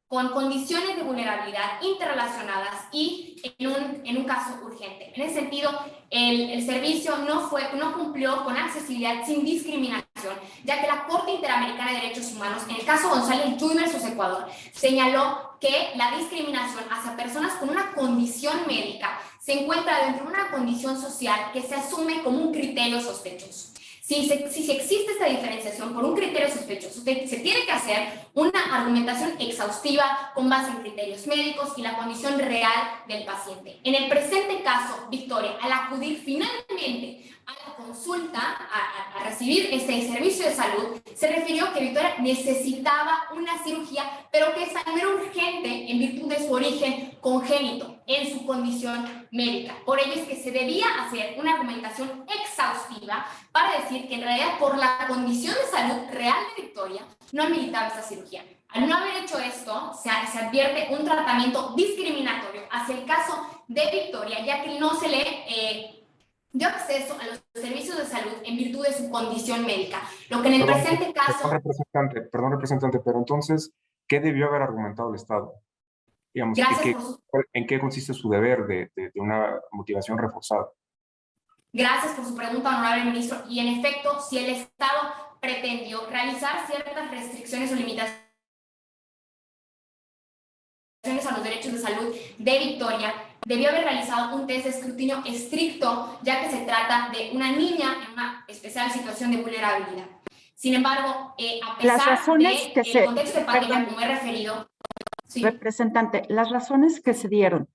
con condiciones de vulnerabilidad interrelacionadas y en un caso urgente. En ese sentido, el servicio no cumplió con accesibilidad sin discriminación, ya que la Corte Interamericana de Derechos Humanos, en el caso González Chuy versus Ecuador, señaló que la discriminación hacia personas con una condición médica se encuentra dentro de una condición social que se asume como un criterio sospechoso. Si existe esta diferenciación por un criterio sospechoso, se tiene que hacer una argumentación exhaustiva con base en criterios médicos y la condición real del paciente. En el presente caso, Victoria, al acudir finalmente a la consulta, a recibir este servicio de salud, se refirió que Victoria necesitaba una cirugía, pero que esa no era urgente en virtud de su origen congénito, en su condición médica. Por ello es que se debía hacer una argumentación exhaustiva para decir que en realidad por la condición de salud real de Victoria no ameritaba esta cirugía. Al no haber hecho esto, se advierte un tratamiento discriminatorio hacia el caso de Victoria, ya que no se le dio acceso a los servicios de salud en virtud de su condición médica. Lo que en el presente caso... Perdón, representante, pero entonces, ¿qué debió haber argumentado el Estado? Digamos, ¿en qué consiste su deber de una motivación reforzada? Gracias por su pregunta, honorable ministro. Y en efecto, si el Estado pretendió realizar ciertas restricciones o limitaciones a los derechos de salud de Victoria, debió haber realizado un test de escrutinio estricto, ya que se trata de una niña en una especial situación de vulnerabilidad. Sin embargo, a pesar del contexto de pandemia, como he referido... Sí. Representante, las razones que se dieron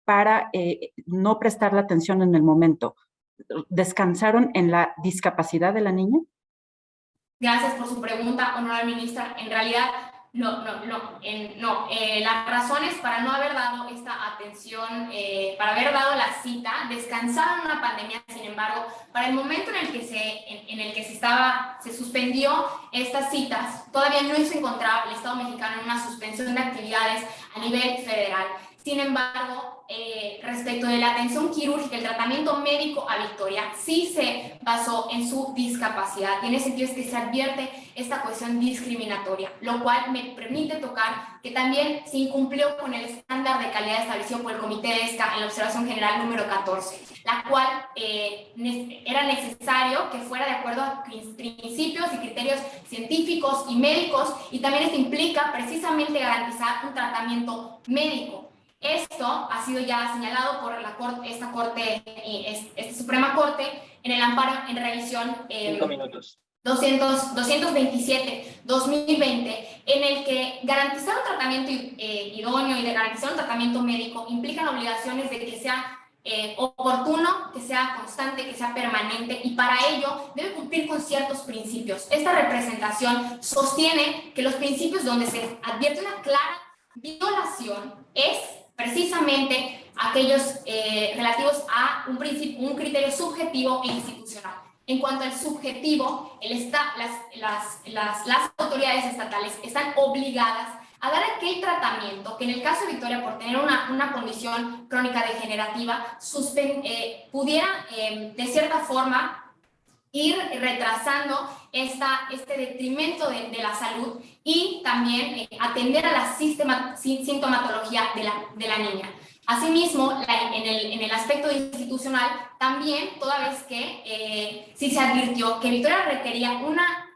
para no prestar la atención en el momento, ¿descansaron en la discapacidad de la niña? Gracias por su pregunta, honorable ministra. En realidad, no. Las razones para no haber dado esta atención, para haber dado la cita, descansaron en una pandemia. Sin embargo, para el momento en el que se suspendió estas citas, todavía no se encontraba el Estado mexicano en una suspensión de actividades a nivel federal. Sin embargo, respecto de la atención quirúrgica, el tratamiento médico a Victoria sí se basó en su discapacidad, y en ese sentido es que se advierte esta cuestión discriminatoria, lo cual me permite tocar que también se incumplió con el estándar de calidad establecido por el Comité de ESCA en la observación general número 14, la cual era necesario que fuera de acuerdo a principios y criterios científicos y médicos, y también esto implica precisamente garantizar un tratamiento médico. Esto ha sido ya señalado por esta Suprema Corte en el amparo en revisión 227-2020, en el que garantizar un tratamiento idóneo y de garantizar un tratamiento médico implican obligaciones de que sea oportuno, que sea constante, que sea permanente, y para ello debe cumplir con ciertos principios. Esta representación sostiene que los principios donde se advierte una clara violación es precisamente aquellos relativos a un criterio subjetivo e institucional. En cuanto al subjetivo, las autoridades estatales están obligadas a dar aquel tratamiento que en el caso de Victoria, por tener una condición crónica degenerativa, pudiera de cierta forma ir retrasando este detrimento de la salud, y también atender a la sintomatología de la niña. Asimismo, en el aspecto institucional, también, toda vez que sí se advirtió que Victoria requería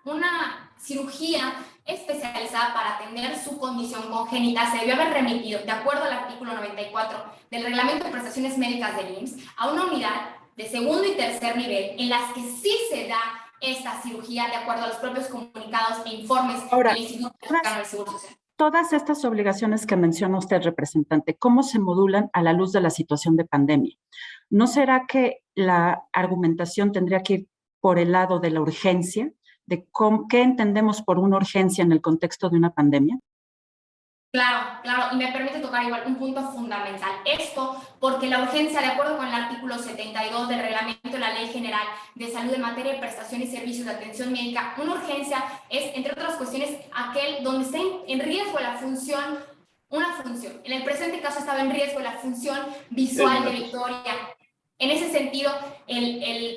una cirugía especializada para atender su condición congénita, se debió haber remitido, de acuerdo al artículo 94 del Reglamento de Prestaciones Médicas del IMSS, a una unidad de segundo y tercer nivel en las que sí se da esta cirugía de acuerdo a los propios comunicados e informes del Instituto Mexicano del Seguro Social. Todas estas obligaciones que menciona usted, representante, ¿cómo se modulan a la luz de la situación de pandemia? ¿No será que la argumentación tendría que ir por el lado de la urgencia, de qué entendemos por una urgencia en el contexto de una pandemia? Claro, y me permite tocar igual un punto fundamental. Esto porque la urgencia, de acuerdo con el artículo 72 del Reglamento de la Ley General de Salud en materia de prestaciones y servicios de atención médica, una urgencia es, entre otras cuestiones, aquel donde está en riesgo una función. En el presente caso estaba en riesgo la función visual de Victoria. En ese sentido,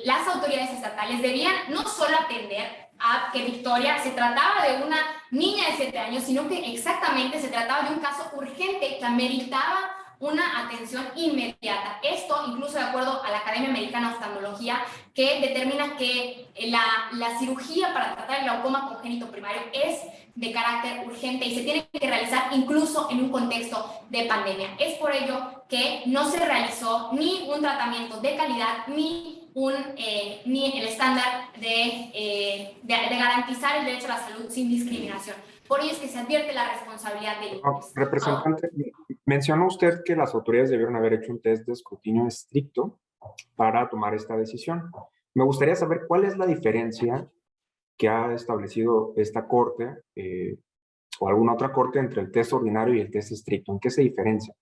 las autoridades estatales debían no solo atender a que Victoria se trataba de una niña de 7 años, sino que exactamente se trataba de un caso urgente que ameritaba una atención inmediata. Esto incluso de acuerdo a la Academia Americana de Oftalmología, que determina que la cirugía para tratar el glaucoma congénito primario es de carácter urgente y se tiene que realizar incluso en un contexto de pandemia. Es por ello que no se realizó ni un tratamiento de calidad ni el estándar de garantizar el derecho a la salud sin discriminación. Por ello es que se advierte la responsabilidad del juez. Representante, mencionó usted que las autoridades debieron haber hecho un test de escrutinio estricto para tomar esta decisión. Me gustaría saber cuál es la diferencia que ha establecido esta corte o alguna otra corte entre el test ordinario y el test estricto. ¿En qué se diferencia?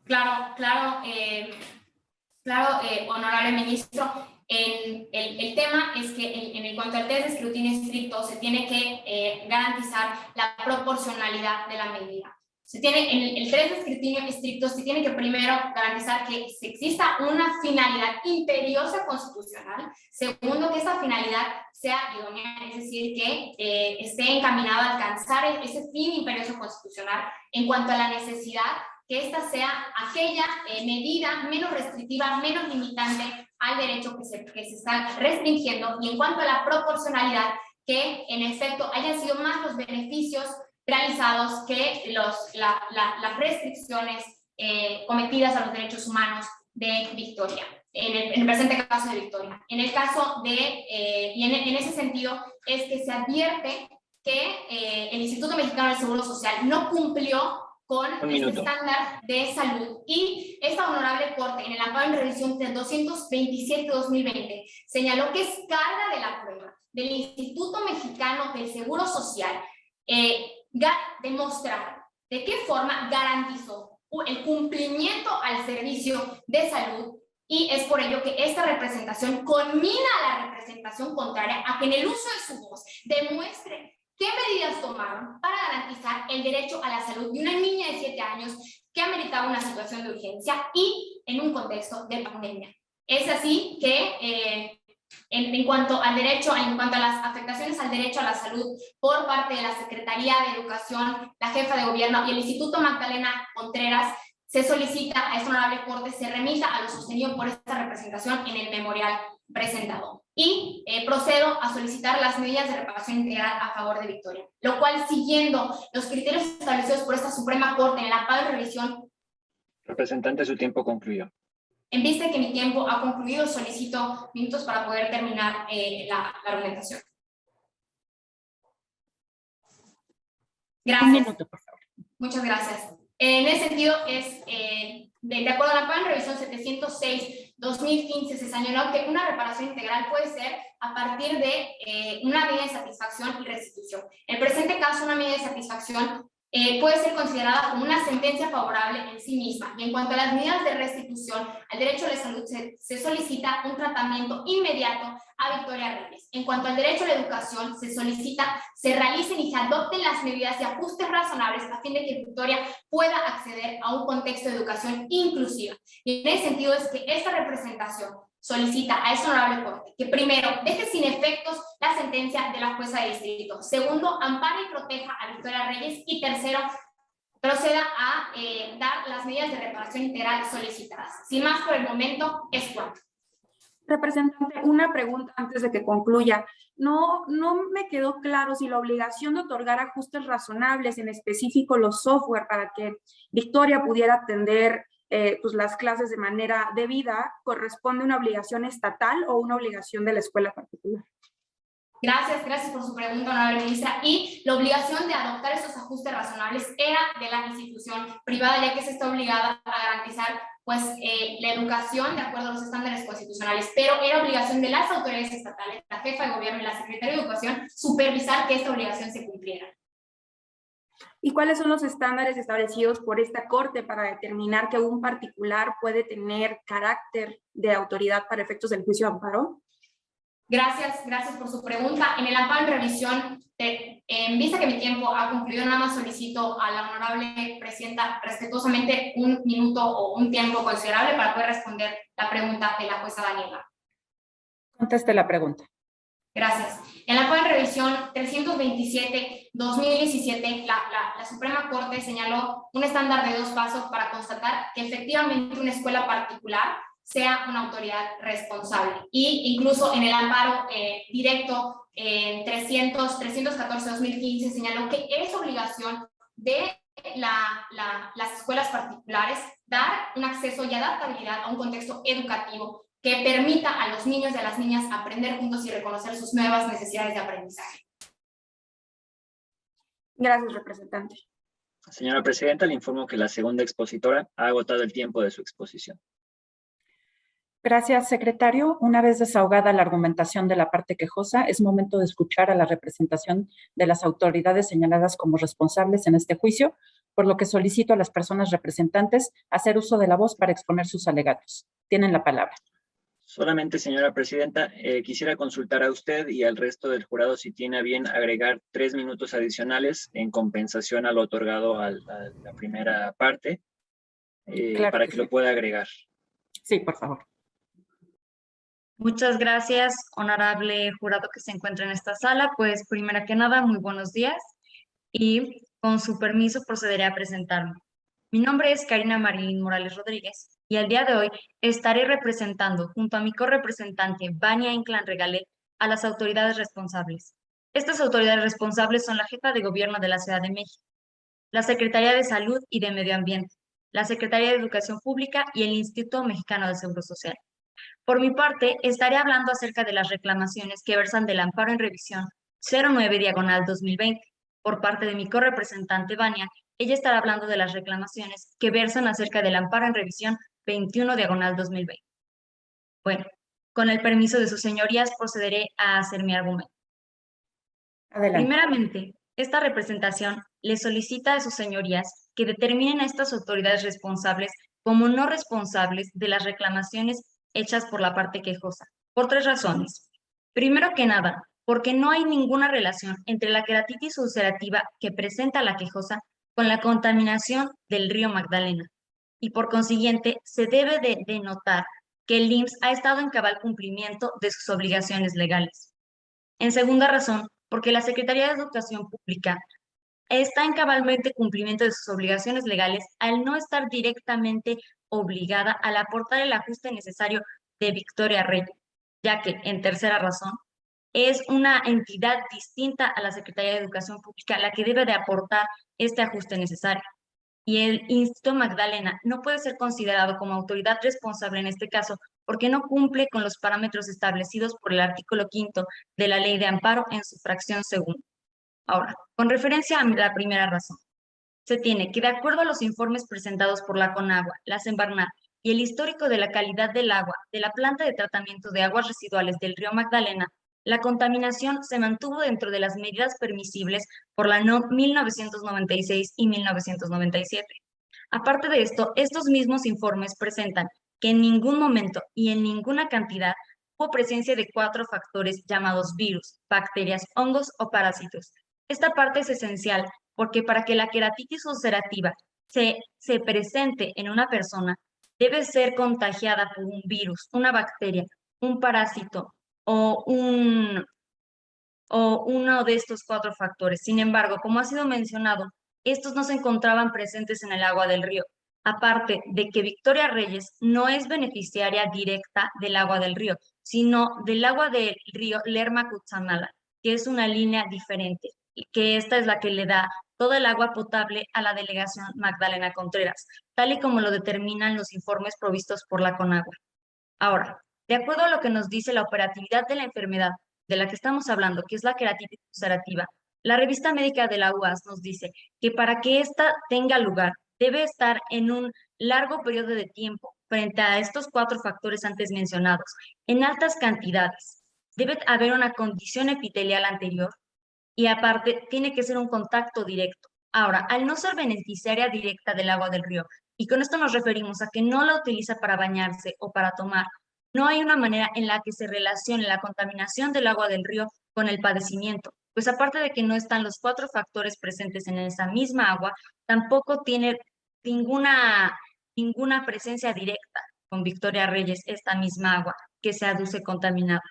Claro, honorable ministro. El tema es que en cuanto al test de escrutinio estricto se tiene que garantizar la proporcionalidad de la medida. En el test de escrutinio estricto se tiene que primero garantizar que exista una finalidad imperiosa constitucional. Segundo, que esa finalidad sea idónea, es decir, que esté encaminada a alcanzar ese fin imperioso constitucional. En cuanto a la necesidad, que esta sea aquella medida menos restrictiva, menos limitante al derecho que se está restringiendo. Y en cuanto a la proporcionalidad, que en efecto hayan sido más los beneficios realizados que las restricciones cometidas a los derechos humanos de Victoria, en el presente caso de Victoria. En el caso y en ese sentido es que se advierte que el Instituto Mexicano del Seguro Social no cumplió con este estándar de salud. Y esta honorable corte, en el amparo en revisión del 227-2020, señaló que es carga de la prueba del Instituto Mexicano del Seguro Social demostrar de qué forma garantizó el cumplimiento al servicio de salud, y es por ello que esta representación conmina a la representación contraria a que en el uso de su voz demuestre qué medidas tomaron para garantizar el derecho a la salud de una niña de 7 años que ameritaba una situación de urgencia y en un contexto de pandemia. Es así que en cuanto a las afectaciones al derecho a la salud por parte de la Secretaría de Educación, la jefa de gobierno y el Instituto Magdalena Contreras, se solicita a esta honorable corte se remita a lo sostenido por esta representación en el memorial presentado. Y procedo a solicitar las medidas de reparación integral a favor de Victoria, lo cual, siguiendo los criterios establecidos por esta Suprema Corte en el amparo de revisión. Representante, su tiempo concluyó. En vista de que mi tiempo ha concluido, solicito minutos para poder terminar la argumentación. Gracias. Un minuto, por favor. Muchas gracias. En ese sentido, de acuerdo a la plan revisión 706-2015, se señaló que una reparación integral puede ser a partir de una medida de satisfacción y restitución. En el presente caso, una medida de satisfacción puede ser considerada como una sentencia favorable en sí misma. Y en cuanto a las medidas de restitución al derecho a la salud, se solicita un tratamiento inmediato a Victoria Reyes. En cuanto al derecho a la educación, se solicita se realicen y se adopten las medidas y ajustes razonables a fin de que Victoria pueda acceder a un contexto de educación inclusiva. Y en ese sentido es que esta representación solicita a esta honorable corte que primero deje sin efectos la sentencia de la jueza de distrito, segundo ampare y proteja a Victoria Reyes, y tercero proceda a dar las medidas de reparación integral solicitadas. Sin más por el momento, es cuanto. Representante, una pregunta antes de que concluya. No me quedó claro si la obligación de otorgar ajustes razonables, en específico los software, para que Victoria pudiera atender pues las clases de manera debida, corresponde a una obligación estatal o una obligación de la escuela particular. Gracias por su pregunta, honorable ministra. Y la obligación de adoptar esos ajustes razonables era de la institución privada, ya que se está obligada a garantizar pues, la educación de acuerdo a los estándares constitucionales, pero era obligación de las autoridades estatales, la jefa de gobierno y la secretaria de Educación, supervisar que esta obligación se cumpliera. ¿Y cuáles son los estándares establecidos por esta corte para determinar que un particular puede tener carácter de autoridad para efectos del juicio de amparo? Gracias por su pregunta. En el amparo en revisión, en vista que mi tiempo ha concluido, nada más solicito a la honorable presidenta respetuosamente un minuto o un tiempo considerable para poder responder la pregunta de la jueza Daniela. Conteste la pregunta. Gracias. En la amparo en revisión 327-2017, la Suprema Corte señaló un estándar de 2 pasos para constatar que efectivamente una escuela particular sea una autoridad responsable. Y incluso en el amparo directo en 314-2015 señaló que es obligación de las escuelas particulares dar un acceso y adaptabilidad a un contexto educativo que permita a los niños y a las niñas aprender juntos y reconocer sus nuevas necesidades de aprendizaje. Gracias, representante. Señora presidenta, le informo que la segunda expositora ha agotado el tiempo de su exposición. Gracias, secretario. Una vez desahogada la argumentación de la parte quejosa, es momento de escuchar a la representación de las autoridades señaladas como responsables en este juicio, por lo que solicito a las personas representantes hacer uso de la voz para exponer sus alegatos. Tienen la palabra. Solamente, señora presidenta, quisiera consultar a usted y al resto del jurado si tiene a bien agregar 3 minutos adicionales en compensación a lo otorgado a la primera parte, Claro para que que sí. lo pueda agregar. Sí, por favor. Muchas gracias, honorable jurado que se encuentra en esta sala. Pues primero que nada, muy buenos días y con su permiso procederé a presentarme. Mi nombre es Karina Marilyn Morales Rodríguez y el día de hoy estaré representando junto a mi correpresentante Vania Inclán Regalé a las autoridades responsables. Estas autoridades responsables son la jefa de gobierno de la Ciudad de México, la Secretaría de Salud y de Medio Ambiente, la Secretaría de Educación Pública y el Instituto Mexicano de Seguro Social. Por mi parte, estaré hablando acerca de las reclamaciones que versan del amparo en revisión 09/2020 por parte de mi correpresentante Vania. Ella estará hablando de las reclamaciones que versan acerca del amparo en revisión 21/2020. Bueno, con el permiso de sus señorías procederé a hacer mi argumento. Adelante. Primeramente, esta representación le solicita a sus señorías que determinen a estas autoridades responsables como no responsables de las reclamaciones hechas por la parte quejosa, por 3 razones. Primero que nada, porque no hay ninguna relación entre la queratitis ulcerativa que presenta la quejosa con la contaminación del río Magdalena, y por consiguiente se debe de denotar que el IMSS ha estado en cabal cumplimiento de sus obligaciones legales. En segunda razón, porque la Secretaría de Educación Pública está en cabalmente cumplimiento de sus obligaciones legales al no estar directamente obligada al aportar el ajuste necesario de Victoria Reyes, ya que, en tercera razón, es una entidad distinta a la Secretaría de Educación Pública la que debe de aportar este ajuste necesario. Y el Instituto Magdalena no puede ser considerado como autoridad responsable en este caso porque no cumple con los parámetros establecidos por el artículo 5º de la Ley de Amparo en su fracción segunda. Ahora, con referencia a la primera razón, se tiene que, de acuerdo a los informes presentados por la Conagua, la Semarnat y el histórico de la calidad del agua de la planta de tratamiento de aguas residuales del río Magdalena, la contaminación se mantuvo dentro de las medidas permisibles por la NOM 1996 y 1997. Aparte de esto, estos mismos informes presentan que en ningún momento y en ninguna cantidad hubo presencia de 4 factores llamados virus, bacterias, hongos o parásitos. Esta parte es esencial porque para que la queratitis ulcerativa se presente en una persona, debe ser contagiada por un virus, una bacteria, un parásito o uno de estos 4 factores. Sin embargo, como ha sido mencionado, estos no se encontraban presentes en el agua del río. Aparte de que Victoria Reyes no es beneficiaria directa del agua del río, sino del agua del río Lerma-Cutzamala, que es una línea diferente, y que esta es la que le da todo el agua potable a la delegación Magdalena Contreras, tal y como lo determinan los informes provistos por la Conagua. Ahora, de acuerdo a lo que nos dice la operatividad de la enfermedad de la que estamos hablando, que es la queratitis ulcerativa, la revista médica de la UAS nos dice que para que ésta tenga lugar, debe estar en un largo periodo de tiempo frente a estos 4 factores antes mencionados, en altas cantidades. Debe haber una condición epitelial anterior y aparte tiene que ser un contacto directo. Ahora, al no ser beneficiaria directa del agua del río, y con esto nos referimos a que no la utiliza para bañarse o para tomar, No hay una manera en la que se relacione la contaminación del agua del río con el padecimiento, pues aparte de que no están los 4 factores presentes en esa misma agua, tampoco tiene ninguna, ninguna presencia directa con Victoria Reyes, esta misma agua que se aduce contaminada.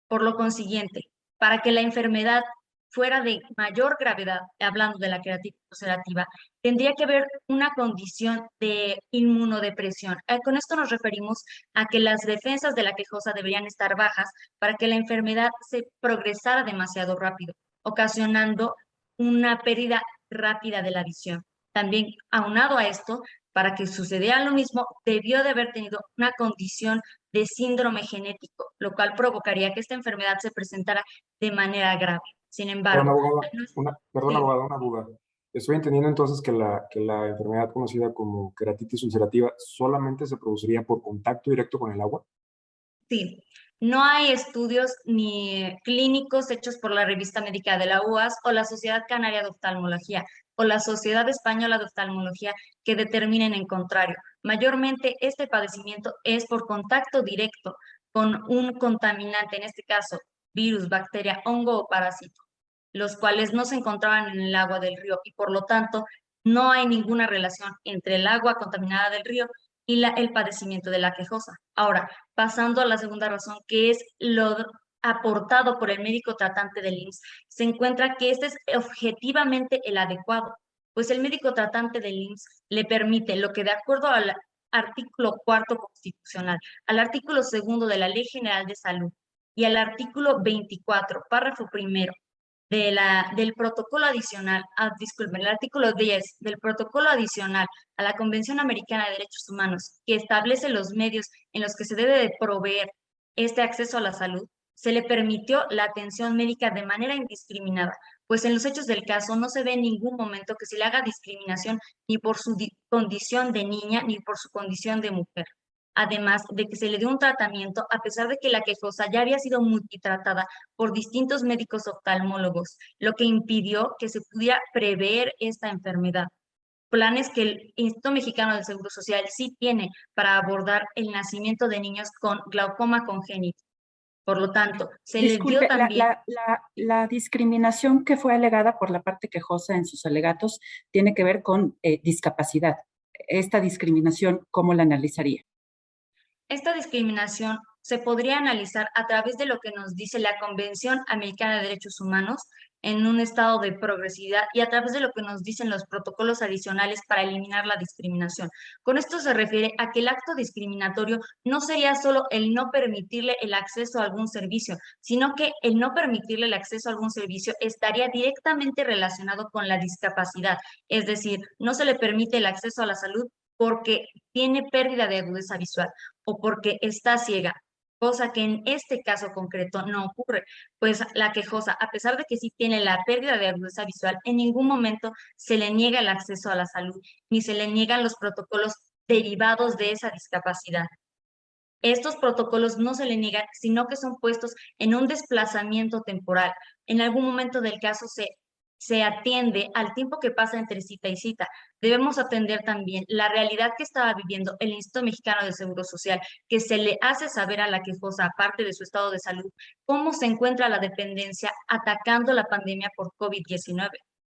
Por lo consiguiente, para que la enfermedad fuera de mayor gravedad, hablando de la queratitis ulcerativa, tendría que haber una condición de inmunodepresión. Con esto nos referimos a que las defensas de la quejosa deberían estar bajas para que la enfermedad se progresara demasiado rápido, ocasionando una pérdida rápida de la visión. También, aunado a esto, para que sucediera lo mismo, debió de haber tenido una condición de síndrome genético, lo cual provocaría que esta enfermedad se presentara de manera grave. Sin Perdón, embargo, abogada, sí. abogada, una duda. Estoy entendiendo entonces que la enfermedad conocida como queratitis ulcerativa solamente se produciría por contacto directo con el agua. Sí, no hay estudios ni clínicos hechos por la Revista Médica de la UAS o la Sociedad Canaria de Oftalmología o la Sociedad Española de Oftalmología que determinen en contrario. Mayormente este padecimiento es por contacto directo con un contaminante, en este caso virus, bacteria, hongo o parásito, los cuales no se encontraban en el agua del río y por lo tanto no hay ninguna relación entre el agua contaminada del río y el padecimiento de la quejosa. Ahora, pasando a la segunda razón, que es lo aportado por el médico tratante del IMSS, se encuentra que este es objetivamente el adecuado, pues el médico tratante del IMSS le permite lo que de acuerdo al artículo 4 constitucional, al artículo 2 de la Ley General de Salud y al artículo 24, párrafo primero, del protocolo adicional, disculpen, el artículo 10 del protocolo adicional a la Convención Americana de Derechos Humanos, que establece los medios en los que se debe de proveer este acceso a la salud, se le permitió la atención médica de manera indiscriminada, pues en los hechos del caso no se ve en ningún momento que se le haga discriminación ni por su condición de niña ni por su condición de mujer. Además de que se le dio un tratamiento a pesar de que la quejosa ya había sido multitratada por distintos médicos oftalmólogos, lo que impidió que se pudiera prever esta enfermedad. Planes que el Instituto Mexicano del Seguro Social sí tiene para abordar el nacimiento de niños con glaucoma congénito. Por lo tanto, se les dio Disculpe, también... la discriminación que fue alegada por la parte quejosa en sus alegatos tiene que ver con discapacidad. Esta discriminación, ¿cómo la analizaría? Esta discriminación se podría analizar a través de lo que nos dice la Convención Americana de Derechos Humanos en un estado de progresividad y a través de lo que nos dicen los protocolos adicionales para eliminar la discriminación. Con esto se refiere a que el acto discriminatorio no sería solo el no permitirle el acceso a algún servicio, sino que el no permitirle el acceso a algún servicio estaría directamente relacionado con la discapacidad, es decir, no se le permite el acceso a la salud porque tiene pérdida de agudeza visual o porque está ciega, cosa que en este caso concreto no ocurre, pues la quejosa, a pesar de que sí tiene la pérdida de agudeza visual, en ningún momento se le niega el acceso a la salud, ni se le niegan los protocolos derivados de esa discapacidad. Estos protocolos no se le niegan, sino que son puestos en un desplazamiento temporal. En algún momento del caso se atiende al tiempo que pasa entre cita y cita. Debemos atender también la realidad que estaba viviendo el Instituto Mexicano del Seguro Social, que se le hace saber a la quejosa, aparte de su estado de salud, cómo se encuentra la dependencia atacando la pandemia por COVID-19.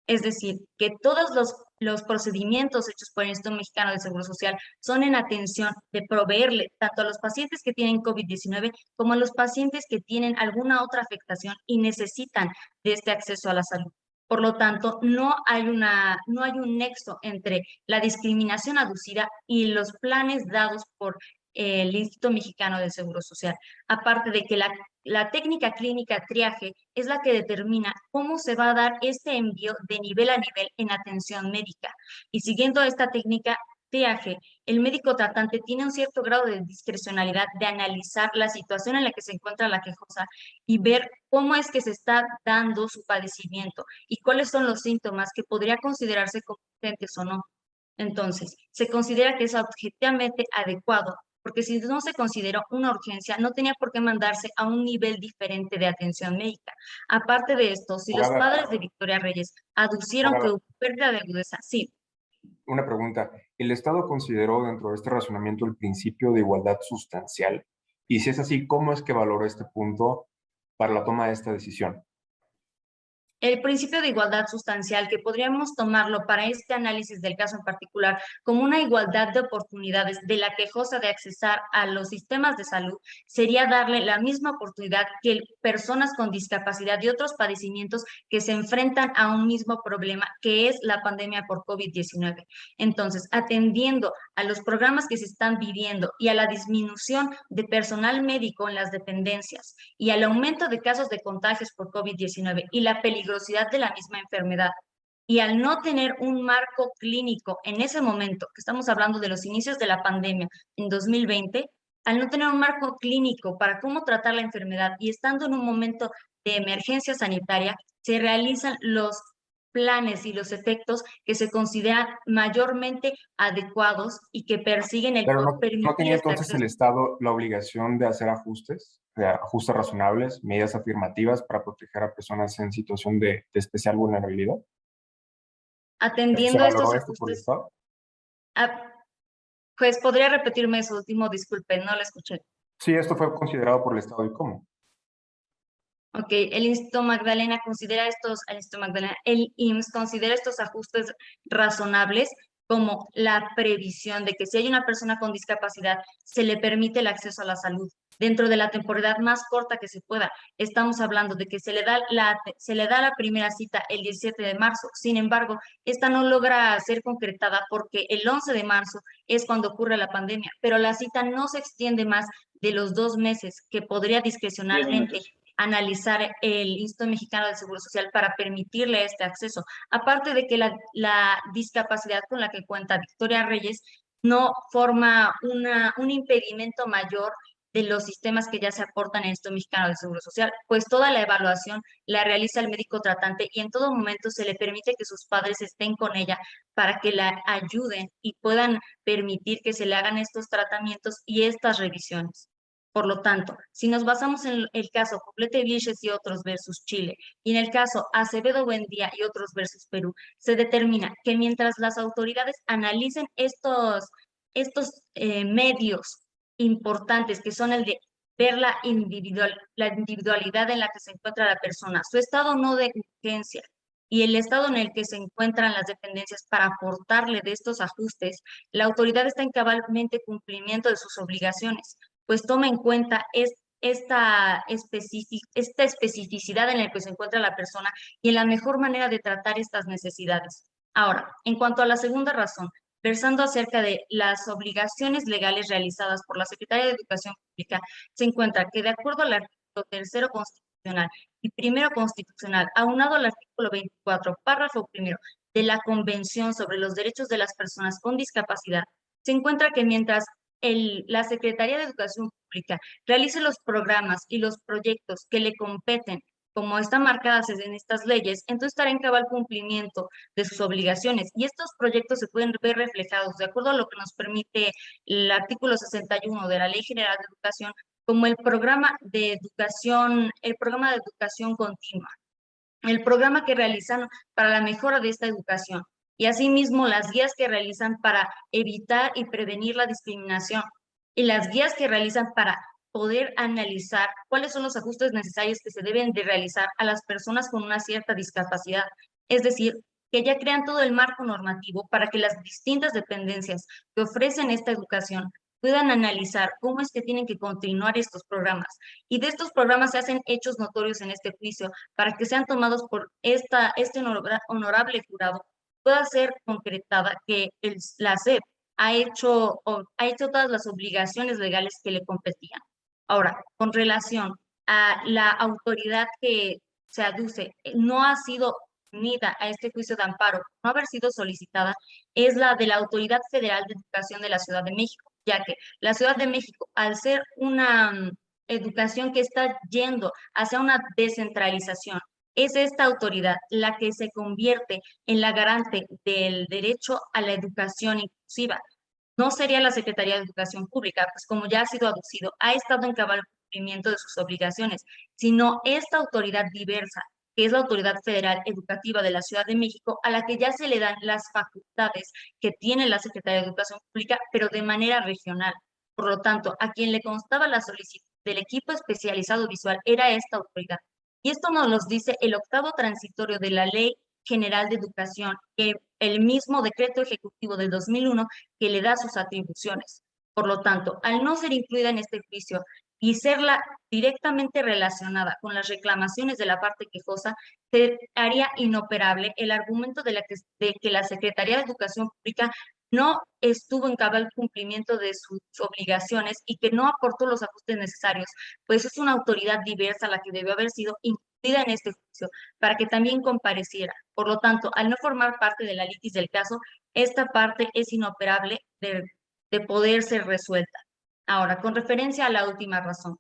Es decir, que todos los procedimientos hechos por el Instituto Mexicano del Seguro Social son en atención de proveerle tanto a los pacientes que tienen COVID-19 como a los pacientes que tienen alguna otra afectación y necesitan de este acceso a la salud. Por lo tanto, no hay un nexo entre la discriminación aducida y los planes dados por el Instituto Mexicano del Seguro Social. Aparte de que la técnica clínica triaje es la que determina cómo se va a dar este envío de nivel a nivel en atención médica. Y siguiendo esta técnica triaje, el médico tratante tiene un cierto grado de discrecionalidad de analizar la situación en la que se encuentra la quejosa y ver cómo es que se está dando su padecimiento y cuáles son los síntomas que podría considerarse competentes o no. Entonces, se considera que es objetivamente adecuado, porque si no se consideró una urgencia, no tenía por qué mandarse a un nivel diferente de atención médica. Aparte de esto, si los Abogada, padres de Victoria Reyes aducieron que abogada, hubo pérdida de agudeza, sí, una pregunta. ¿El Estado consideró dentro de este razonamiento el principio de igualdad sustancial? Y si es así, ¿cómo es que valoró este punto para la toma de esta decisión? El principio de igualdad sustancial, que podríamos tomarlo para este análisis del caso en particular como una igualdad de oportunidades de la quejosa de accesar a los sistemas de salud, sería darle la misma oportunidad que personas con discapacidad y otros padecimientos que se enfrentan a un mismo problema, que es la pandemia por COVID-19. Entonces, atendiendo a los programas que se están viviendo y a la disminución de personal médico en las dependencias y al aumento de casos de contagios por COVID-19 y la peligrosidad de la misma enfermedad, y al no tener un marco clínico en ese momento, que estamos hablando de los inicios de la pandemia en 2020, al no tener un marco clínico para cómo tratar la enfermedad y estando en un momento de emergencia sanitaria, se realizan los planes y los efectos que se consideran mayormente adecuados y que persiguen el Pero no permitir tenía este entonces acceso. el Estado la obligación de hacer ajustes, o sea, ajustes razonables, medidas afirmativas para proteger a personas en situación de especial vulnerabilidad. ¿Se Atendiendo a estos valoró esto por el ajustes, Estado? pues podría repetirme eso último, disculpe, no lo escuché. Sí, esto fue considerado por el Estado. ¿Y cómo? Ok, el Instituto Magdalena considera el IMSS considera estos ajustes razonables como la previsión de que si hay una persona con discapacidad, se le permite el acceso a la salud dentro de la temporalidad más corta que se pueda. Estamos hablando de que se le da la primera cita el 17 de marzo. Sin embargo, esta no logra ser concretada porque el 11 de marzo es cuando ocurre la pandemia, pero la cita no se extiende más de los 2 meses que podría 10 discrecionalmente minutos. analizar el Instituto Mexicano del Seguro Social para permitirle este acceso. Aparte de que la discapacidad con la que cuenta Victoria Reyes no forma un impedimento mayor de los sistemas que ya se aportan en el Instituto Mexicano del Seguro Social, pues toda la evaluación la realiza el médico tratante y en todo momento se le permite que sus padres estén con ella para que la ayuden y puedan permitir que se le hagan estos tratamientos y estas revisiones. Por lo tanto, si nos basamos en el caso Poblete Vilches y otros versus Chile, y en el caso Acevedo Buendía y otros versus Perú, se determina que mientras las autoridades analicen estos medios importantes, que son el de ver la individualidad en la que se encuentra la persona, su estado no de urgencia y el estado en el que se encuentran las dependencias para aportarle de estos ajustes, la autoridad está en cabalmente cumplimiento de sus obligaciones, pues toma en cuenta esta especificidad en la que se encuentra la persona y en la mejor manera de tratar estas necesidades. Ahora, en cuanto a la segunda razón, versando acerca de las obligaciones legales realizadas por la Secretaría de Educación Pública, se encuentra que de acuerdo al artículo 3 constitucional y 1 constitucional, aunado al artículo 24, párrafo 1 de la Convención sobre los Derechos de las Personas con Discapacidad, se encuentra que mientras la Secretaría de Educación Pública realice los programas y los proyectos que le competen, como están marcadas en estas leyes, entonces estará en cabal cumplimiento de sus obligaciones. Y estos proyectos se pueden ver reflejados, de acuerdo a lo que nos permite el artículo 61 de la Ley General de Educación, como el programa de educación continua, el programa que realizan para la mejora de esta educación y asimismo las guías que realizan para evitar y prevenir la discriminación y las guías que realizan para poder analizar cuáles son los ajustes necesarios que se deben de realizar a las personas con una cierta discapacidad. Es decir, que ya crean todo el marco normativo para que las distintas dependencias que ofrecen esta educación puedan analizar cómo es que tienen que continuar estos programas. Y de estos programas se hacen hechos notorios en este juicio para que sean tomados por este honorable jurado, pueda ser concretada que la SEP ha hecho todas las obligaciones legales que le competían. Ahora, con relación a la autoridad que se aduce, no ha sido unida a este juicio de amparo, no haber sido solicitada, es la de la Autoridad Federal de Educación de la Ciudad de México, ya que la Ciudad de México, al ser una educación que está yendo hacia una descentralización, es esta autoridad la que se convierte en la garante del derecho a la educación inclusiva. No sería la Secretaría de Educación Pública, pues como ya ha sido aducido, ha estado en cabal cumplimiento de sus obligaciones, sino esta autoridad diversa, que es la Autoridad Federal Educativa de la Ciudad de México, a la que ya se le dan las facultades que tiene la Secretaría de Educación Pública, pero de manera regional. Por lo tanto, a quien le constaba la solicitud del equipo especializado visual era esta autoridad. Y esto nos lo dice el octavo transitorio de la Ley General de Educación, que el mismo decreto ejecutivo del 2001 que le da sus atribuciones. Por lo tanto, al no ser incluida en este juicio y serla directamente relacionada con las reclamaciones de la parte quejosa, se haría inoperable el argumento de que la Secretaría de Educación Pública no estuvo en cabal cumplimiento de sus obligaciones y que no aportó los ajustes necesarios, pues es una autoridad diversa la que debió haber sido incluida en este juicio para que también compareciera. Por lo tanto, al no formar parte de la litis del caso, esta parte es inoperable de poder ser resuelta. Ahora, con referencia a la última razón,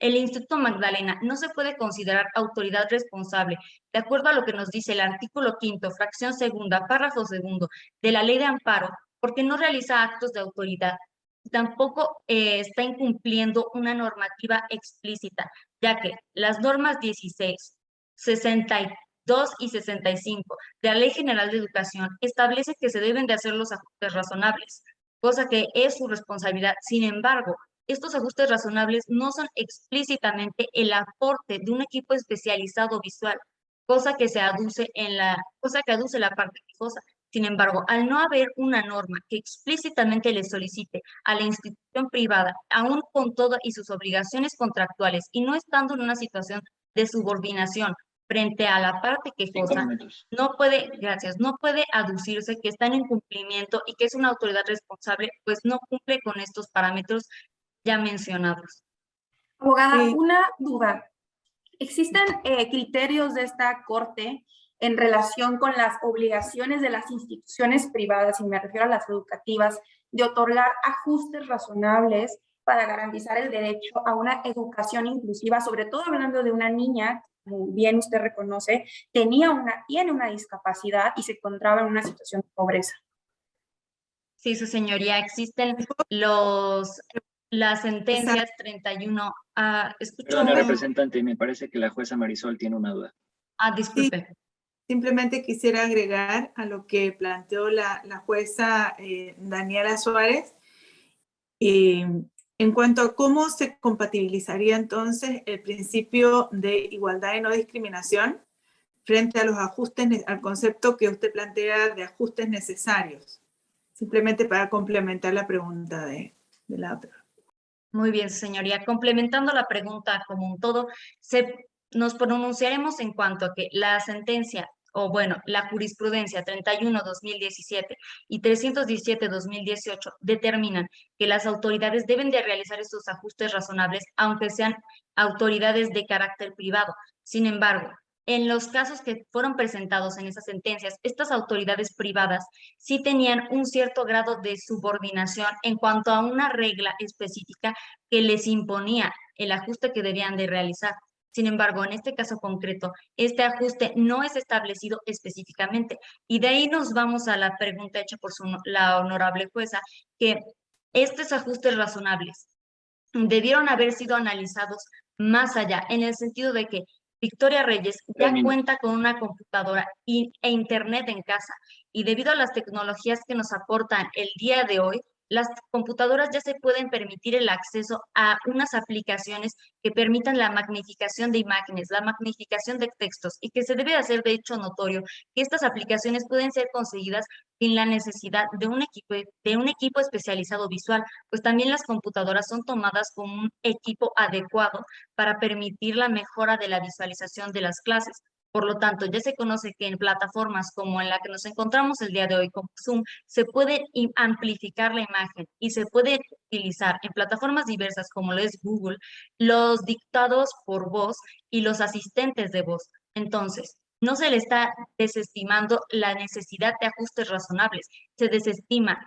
el Instituto Magdalena no se puede considerar autoridad responsable, de acuerdo a lo que nos dice el artículo 5º, fracción segunda, párrafo segundo de la Ley de Amparo, porque no realiza actos de autoridad. Tampoco está incumpliendo una normativa explícita, ya que las normas 16, 62 y 65 de la Ley General de Educación establece que se deben de hacer los ajustes razonables, cosa que es su responsabilidad. Sin embargo, estos ajustes razonables no son explícitamente el aporte de un equipo especializado visual, cosa que aduce la parte quejosa. Sin embargo, al no haber una norma que explícitamente le solicite a la institución privada, aún con todas y sus obligaciones contractuales y no estando en una situación de subordinación frente a la parte quejosa, no puede aducirse que está en incumplimiento y que es una autoridad responsable, pues no cumple con estos parámetros ya mencionados. Abogada, Sí. una duda. ¿Existen criterios de esta Corte en relación con las obligaciones de las instituciones privadas, y me refiero a las educativas, de otorgar ajustes razonables para garantizar el derecho a una educación inclusiva, sobre todo hablando de una niña, como bien usted reconoce, tiene una discapacidad y se encontraba en una situación de pobreza? Sí, su señoría, existen las sentencias 31. Perdón, representante, me parece que la jueza Marisol tiene una duda. Disculpe. Sí, simplemente quisiera agregar a lo que planteó la jueza Daniela Suárez, en cuanto a cómo se compatibilizaría entonces el principio de igualdad y no discriminación frente a los ajustes, al concepto que usted plantea de ajustes necesarios. Simplemente para complementar la pregunta de la otra. Muy bien, señoría. Complementando la pregunta como un todo, nos pronunciaremos en cuanto a que la sentencia, o bueno, la jurisprudencia 31/2017 y 317/2018 determinan que las autoridades deben de realizar estos ajustes razonables, aunque sean autoridades de carácter privado. Sin embargo, en los casos que fueron presentados en esas sentencias, estas autoridades privadas sí tenían un cierto grado de subordinación en cuanto a una regla específica que les imponía el ajuste que debían de realizar. Sin embargo, en este caso concreto, este ajuste no es establecido específicamente. Y de ahí nos vamos a la pregunta hecha por la honorable jueza, que estos ajustes razonables debieron haber sido analizados más allá, en el sentido de que Victoria Reyes ya cuenta con una computadora e internet en casa, y debido a las tecnologías que nos aportan el día de hoy, las computadoras ya se pueden permitir el acceso a unas aplicaciones que permitan la magnificación de imágenes, la magnificación de textos, y que se debe hacer de hecho notorio que estas aplicaciones pueden ser conseguidas sin la necesidad de un equipo especializado visual, pues también las computadoras son tomadas como un equipo adecuado para permitir la mejora de la visualización de las clases. Por lo tanto, ya se conoce que en plataformas como en la que nos encontramos el día de hoy, como Zoom, se puede amplificar la imagen y se puede utilizar en plataformas diversas como lo es Google, los dictados por voz y los asistentes de voz. Entonces, no se le está desestimando la necesidad de ajustes razonables, se desestima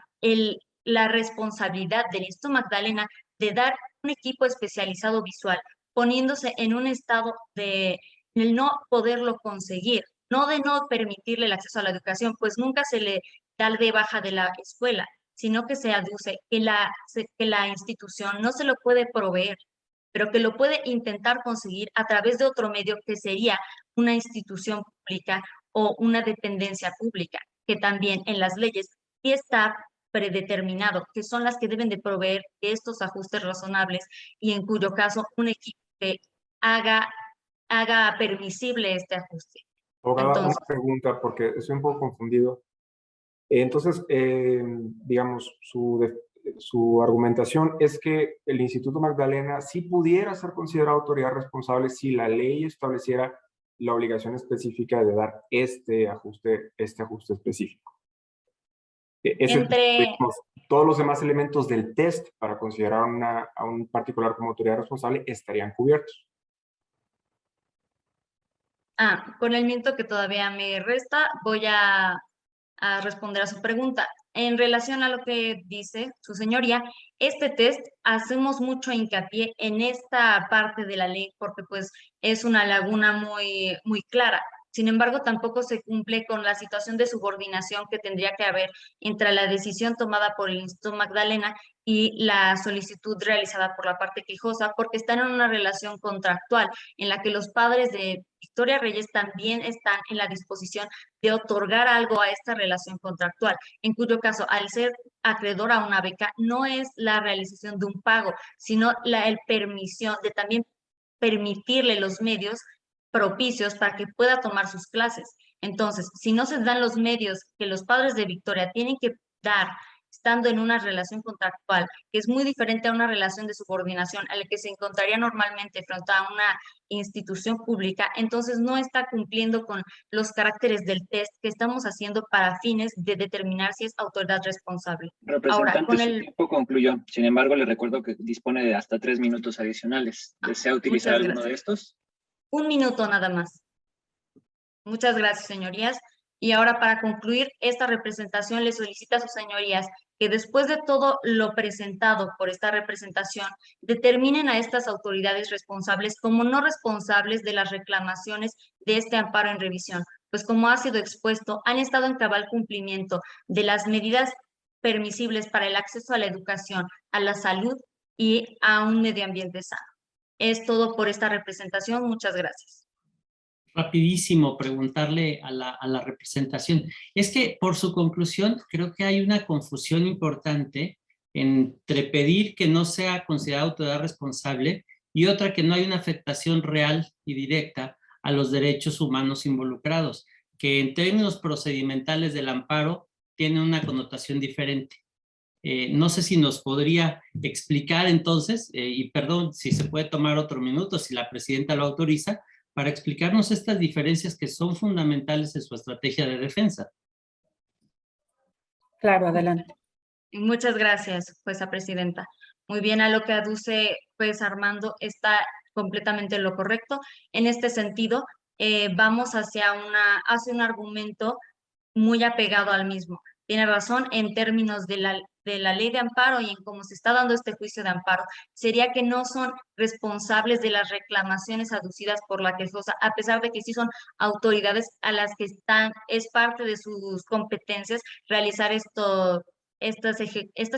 la responsabilidad del Instituto Magdalena de dar un equipo especializado visual, poniéndose en un estado de el no poderlo conseguir, no de no permitirle el acceso a la educación, pues nunca se le da de baja de la escuela, sino que se aduce que la institución no se lo puede proveer, pero que lo puede intentar conseguir a través de otro medio que sería una institución pública o una dependencia pública, que también en las leyes sí está predeterminado, que son las que deben de proveer estos ajustes razonables y en cuyo caso un equipo que haga permisible este ajuste. Abogada, Entonces, una pregunta porque estoy un poco confundido. Entonces, digamos, su argumentación es que el Instituto Magdalena sí pudiera ser considerado autoridad responsable si la ley estableciera la obligación específica de dar este ajuste específico. Digamos, todos los demás elementos del test para considerar a un particular como autoridad responsable estarían cubiertos. con el minuto que todavía me resta, voy a responder a su pregunta. En relación a lo que dice su señoría, este test hacemos mucho hincapié en esta parte de la ley porque pues es una laguna muy, muy clara. Sin embargo, tampoco se cumple con la situación de subordinación que tendría que haber entre la decisión tomada por el Instituto Magdalena y la solicitud realizada por la parte quejosa, porque están en una relación contractual en la que los padres de Victoria Reyes también están en la disposición de otorgar algo a esta relación contractual, en cuyo caso, al ser acreedor a una beca, no es la realización de un pago, sino el permisión de también permitirle los medios propicios para que pueda tomar sus clases. Entonces, si no se dan los medios que los padres de Victoria tienen que dar estando en una relación contractual, que es muy diferente a una relación de subordinación a la que se encontraría normalmente frente a una institución pública, entonces no está cumpliendo con los caracteres del test que estamos haciendo para fines de determinar si es autoridad responsable. Representante, Ahora, con su tiempo concluyó. Sin embargo, le recuerdo que dispone de hasta 3 minutos adicionales. ¿Desea utilizar muchas alguno de gracias. estos? Un minuto nada más. Muchas gracias, señorías. Y ahora, para concluir, esta representación le solicita a sus señorías que después de todo lo presentado por esta representación, determinen a estas autoridades responsables como no responsables de las reclamaciones de este amparo en revisión, pues como ha sido expuesto, han estado en cabal cumplimiento de las medidas permisibles para el acceso a la educación, a la salud y a un medio ambiente sano. Es todo por esta representación. Muchas gracias. Rapidísimo preguntarle a la representación. Es que por su conclusión creo que hay una confusión importante entre pedir que no sea considerada autoridad responsable y otra que no hay una afectación real y directa a los derechos humanos involucrados, que en términos procedimentales del amparo tiene una connotación diferente. No sé si nos podría explicar entonces, y perdón si se puede tomar otro minuto, si la presidenta lo autoriza, para explicarnos estas diferencias que son fundamentales en su estrategia de defensa. Claro, adelante. Muchas gracias, jueza presidenta. Muy bien, a lo que aduce pues Armando está completamente lo correcto. En este sentido, vamos hacia un argumento muy apegado al mismo. Tiene razón en términos de la ley de amparo y en cómo se está dando este juicio de amparo. Sería que no son responsables de las reclamaciones aducidas por la quejosa, a pesar de que sí son autoridades a las que es parte de sus competencias realizar estas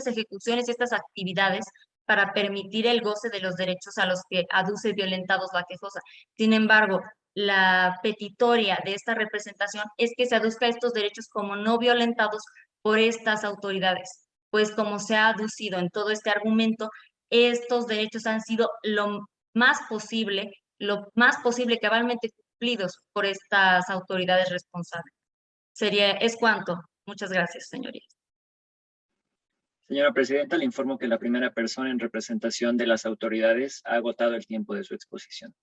ejecuciones y estas actividades para permitir el goce de los derechos a los que aduce violentados la quejosa. Sin embargo, la petitoria de esta representación es que se aduzca estos derechos como no violentados por estas autoridades, pues como se ha aducido en todo este argumento, estos derechos han sido lo más posible cabalmente cumplidos por estas autoridades responsables. Es cuanto. Muchas gracias, señorías. Señora presidenta, le informo que la primera persona en representación de las autoridades ha agotado el tiempo de su exposición.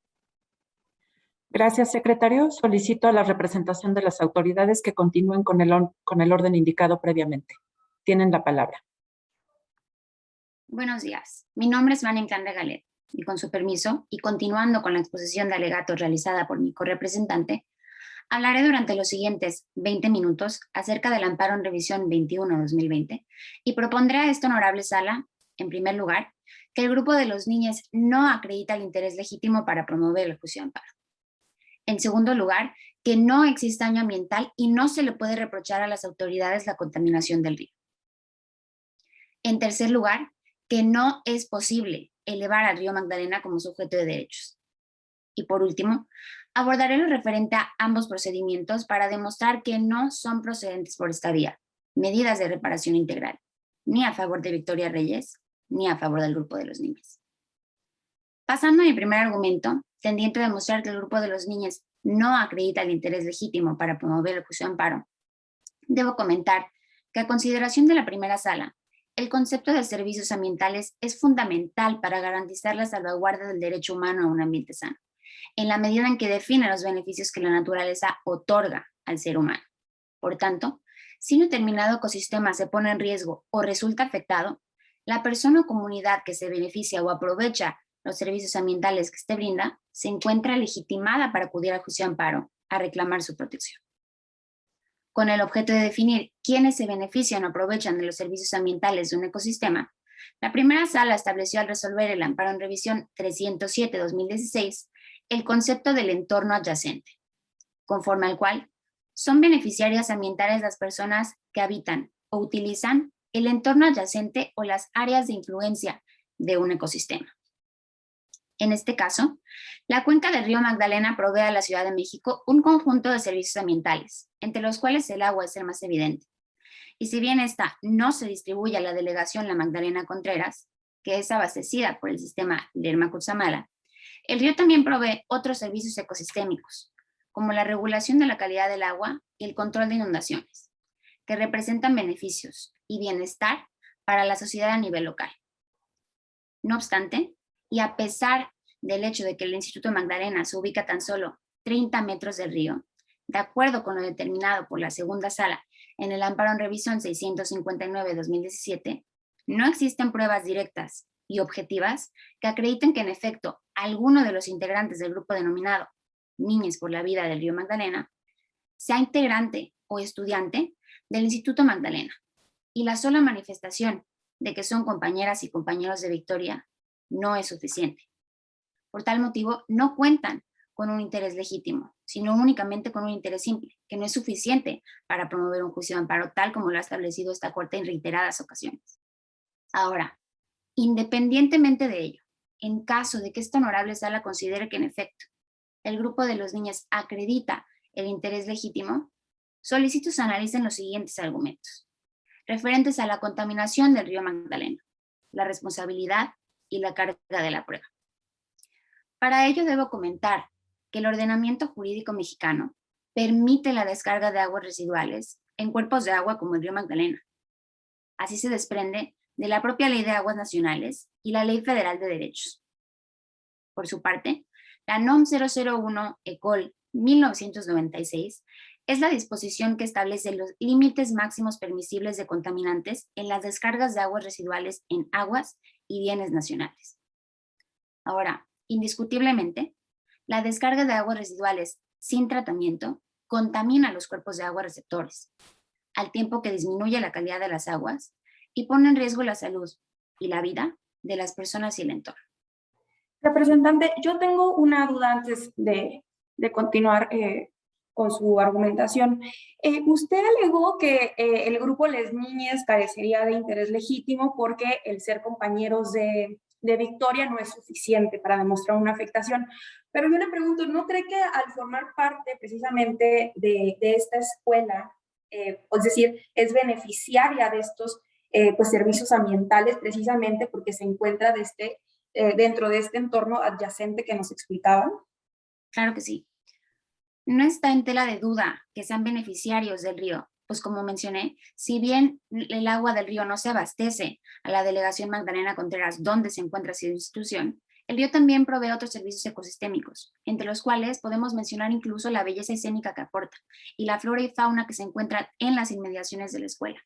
Gracias, secretario. Solicito a la representación de las autoridades que continúen con el orden indicado previamente. Tienen la palabra. Buenos días. Mi nombre es Vania Inclán Regalet y con su permiso, y continuando con la exposición de alegatos realizada por mi correpresentante, hablaré durante los siguientes 20 minutos acerca del amparo en revisión 21-2020 y propondré a esta honorable sala, en primer lugar, que el grupo de los niños no acredita el interés legítimo para promover el juicio de amparo. En segundo lugar, que no existe daño ambiental y no se le puede reprochar a las autoridades la contaminación del río. En tercer lugar, que no es posible elevar al río Magdalena como sujeto de derechos. Y por último, abordaré lo referente a ambos procedimientos para demostrar que no son procedentes por esta vía, medidas de reparación integral, ni a favor de Victoria Reyes, ni a favor del grupo de los niños. Pasando a mi primer argumento, tendiente a demostrar que el grupo de los niños no acredita el interés legítimo para promover el juicio de amparo, debo comentar que a consideración de la primera sala, el concepto de servicios ambientales es fundamental para garantizar la salvaguarda del derecho humano a un ambiente sano, en la medida en que define los beneficios que la naturaleza otorga al ser humano. Por tanto, si un determinado ecosistema se pone en riesgo o resulta afectado, la persona o comunidad que se beneficia o aprovecha los servicios ambientales que este brinda se encuentra legitimada para acudir al juicio de amparo a reclamar su protección. Con el objeto de definir quiénes se benefician o aprovechan de los servicios ambientales de un ecosistema, la primera sala estableció al resolver el amparo en revisión 307-2016 el concepto del entorno adyacente, conforme al cual son beneficiarias ambientales las personas que habitan o utilizan el entorno adyacente o las áreas de influencia de un ecosistema. En este caso, la cuenca del río Magdalena provee a la Ciudad de México un conjunto de servicios ambientales, entre los cuales el agua es el más evidente. Y si bien esta no se distribuye a la delegación La Magdalena Contreras, que es abastecida por el sistema Lerma-Cutzamala, el río también provee otros servicios ecosistémicos, como la regulación de la calidad del agua y el control de inundaciones, que representan beneficios y bienestar para la sociedad a nivel local. No obstante, y a pesar del hecho de que el Instituto Magdalena se ubica tan solo 30 metros del río, de acuerdo con lo determinado por la segunda sala en el amparo en revisión 659-2017, no existen pruebas directas y objetivas que acrediten que en efecto alguno de los integrantes del grupo denominado Niñas por la Vida del Río Magdalena sea integrante o estudiante del Instituto Magdalena, y la sola manifestación de que son compañeras y compañeros de Victoria no es suficiente. Por tal motivo, no cuentan con un interés legítimo, sino únicamente con un interés simple, que no es suficiente para promover un juicio de amparo, tal como lo ha establecido esta Corte en reiteradas ocasiones. Ahora, independientemente de ello, en caso de que esta honorable sala considere que en efecto el grupo de los niños acredita el interés legítimo, solicito se analicen los siguientes argumentos, referentes a la contaminación del río Magdalena, la responsabilidad y la carga de la prueba. Para ello debo comentar que el ordenamiento jurídico mexicano permite la descarga de aguas residuales en cuerpos de agua como el río Magdalena. Así se desprende de la propia Ley de Aguas Nacionales y la Ley Federal de Derechos. Por su parte, la NOM 001 ECOL 1996 es la disposición que establece los límites máximos permisibles de contaminantes en las descargas de aguas residuales en aguas y bienes nacionales. Ahora, indiscutiblemente, la descarga de aguas residuales sin tratamiento contamina los cuerpos de agua receptores, al tiempo que disminuye la calidad de las aguas y pone en riesgo la salud y la vida de las personas y el entorno. Representante, yo tengo una duda antes de continuar con su argumentación. Usted alegó que el grupo Les Niñes carecería de interés legítimo porque el ser compañeros de Victoria no es suficiente para demostrar una afectación. Pero yo le pregunto, ¿no cree que al formar parte precisamente de esta escuela, es decir, es beneficiaria de estos pues, servicios ambientales precisamente porque se encuentra dentro de este entorno adyacente que nos explicaban? Claro que sí. No está en tela de duda que sean beneficiarios del río, pues como mencioné, si bien el agua del río no se abastece a la delegación Magdalena Contreras, donde se encuentra su institución, el río también provee otros servicios ecosistémicos, entre los cuales podemos mencionar incluso la belleza escénica que aporta y la flora y fauna que se encuentran en las inmediaciones de la escuela.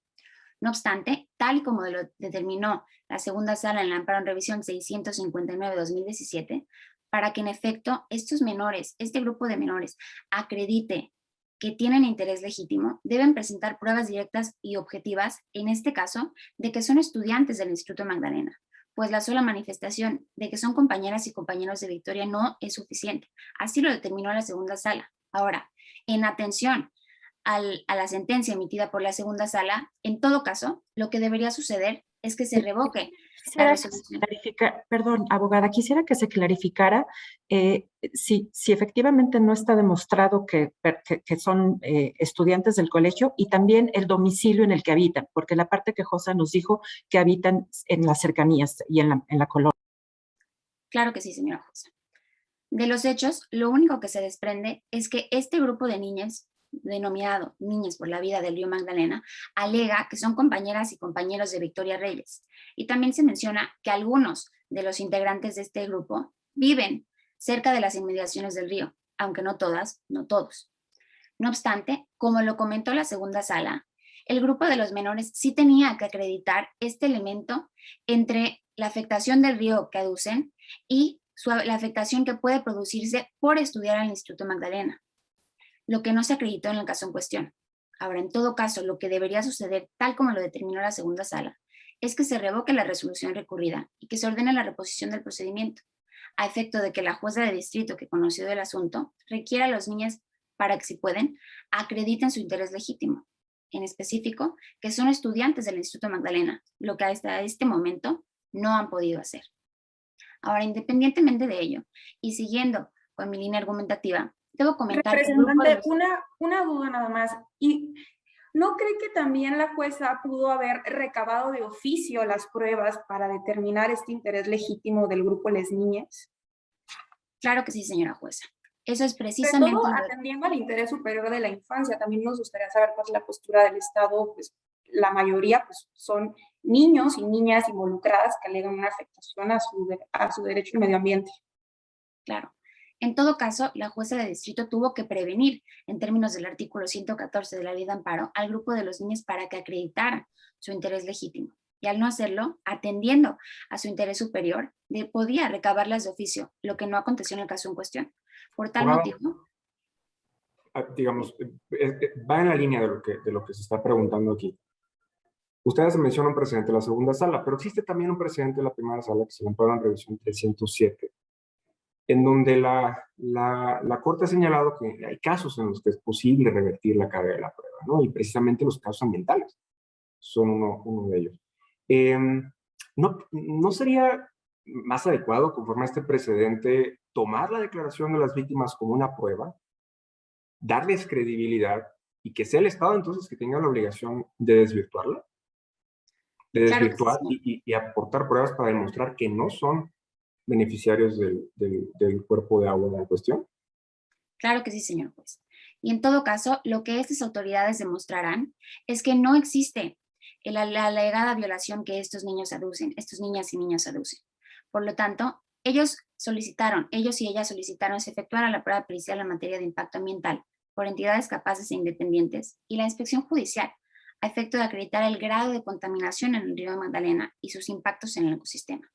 No obstante, tal y como lo determinó la segunda sala en la amparo en revisión 659-2017, para que en efecto estos menores, este grupo de menores, acredite que tienen interés legítimo, deben presentar pruebas directas y objetivas, en este caso, de que son estudiantes del Instituto Magdalena, pues la sola manifestación de que son compañeras y compañeros de Victoria no es suficiente. Así lo determinó la segunda sala. Ahora, en atención a la sentencia emitida por la segunda sala, en todo caso, lo que debería suceder es que se revoque la Quisiera resolución. clarificar, perdón, abogada, quisiera que se clarificara si efectivamente no está demostrado que son estudiantes del colegio y también el domicilio en el que habitan, porque la parte quejosa nos dijo que habitan en las cercanías y en la colonia. Claro que sí, señora jueza. De los hechos, lo único que se desprende es que este grupo de niñas, denominado Niñas por la Vida del Río Magdalena, alega que son compañeras y compañeros de Victoria Reyes. Y también se menciona que algunos de los integrantes de este grupo viven cerca de las inmediaciones del río, aunque no todas, no todos. No obstante, como lo comentó la segunda sala, el grupo de los menores sí tenía que acreditar este elemento entre la afectación del río que aducen y la afectación que puede producirse por estudiar al Instituto Magdalena, lo que no se acreditó en el caso en cuestión. Ahora, en todo caso, lo que debería suceder, tal como lo determinó la segunda sala, es que se revoque la resolución recurrida y que se ordene la reposición del procedimiento, a efecto de que la jueza de distrito que conoció del asunto requiera a los niños para que, si pueden, acrediten su interés legítimo, en específico, que son estudiantes del Instituto Magdalena, lo que hasta este momento no han podido hacer. Ahora, independientemente de ello, y siguiendo con mi línea argumentativa, debo comentar que Representante, una duda nada más. ¿Y no cree que también la jueza pudo haber recabado de oficio las pruebas para determinar este interés legítimo del grupo Les Niñas? Claro que sí, señora jueza. Eso es Sobre precisamente... todo atendiendo al interés superior de la infancia, también nos gustaría saber cuál es la postura del Estado. Pues la mayoría pues, son niños y niñas involucradas que alegan una afectación a su derecho al medio ambiente. Claro. En todo caso, la jueza de distrito tuvo que prevenir, en términos del artículo 114 de la Ley de Amparo, al grupo de los niños para que acreditaran su interés legítimo. Y al no hacerlo, atendiendo a su interés superior, podía recabarlas de oficio, lo que no aconteció en el caso en cuestión. Por tal motivo... Digamos, va en la línea de lo que se está preguntando aquí. Ustedes mencionan un precedente de la segunda sala, pero existe también un precedente de la primera sala que se ampara en revisión 307, en donde la Corte ha señalado que hay casos en los que es posible revertir la carga de la prueba, ¿no? Y precisamente los casos ambientales son uno de ellos. ¿No sería más adecuado, conforme a este precedente, tomar la declaración de las víctimas como una prueba, darles credibilidad y que sea el Estado entonces que tenga la obligación de desvirtuarla? De desvirtuar y aportar pruebas para demostrar que no son beneficiarios del cuerpo de agua en cuestión? Claro que sí, señor juez. Y en todo caso, lo que estas autoridades demostrarán es que no existe la alegada violación que estos niños aducen, estos niñas y niños aducen. Por lo tanto, ellos y ellas solicitaron se efectuara la prueba pericial en materia de impacto ambiental por entidades capaces e independientes y la inspección judicial a efecto de acreditar el grado de contaminación en el río Magdalena y sus impactos en el ecosistema.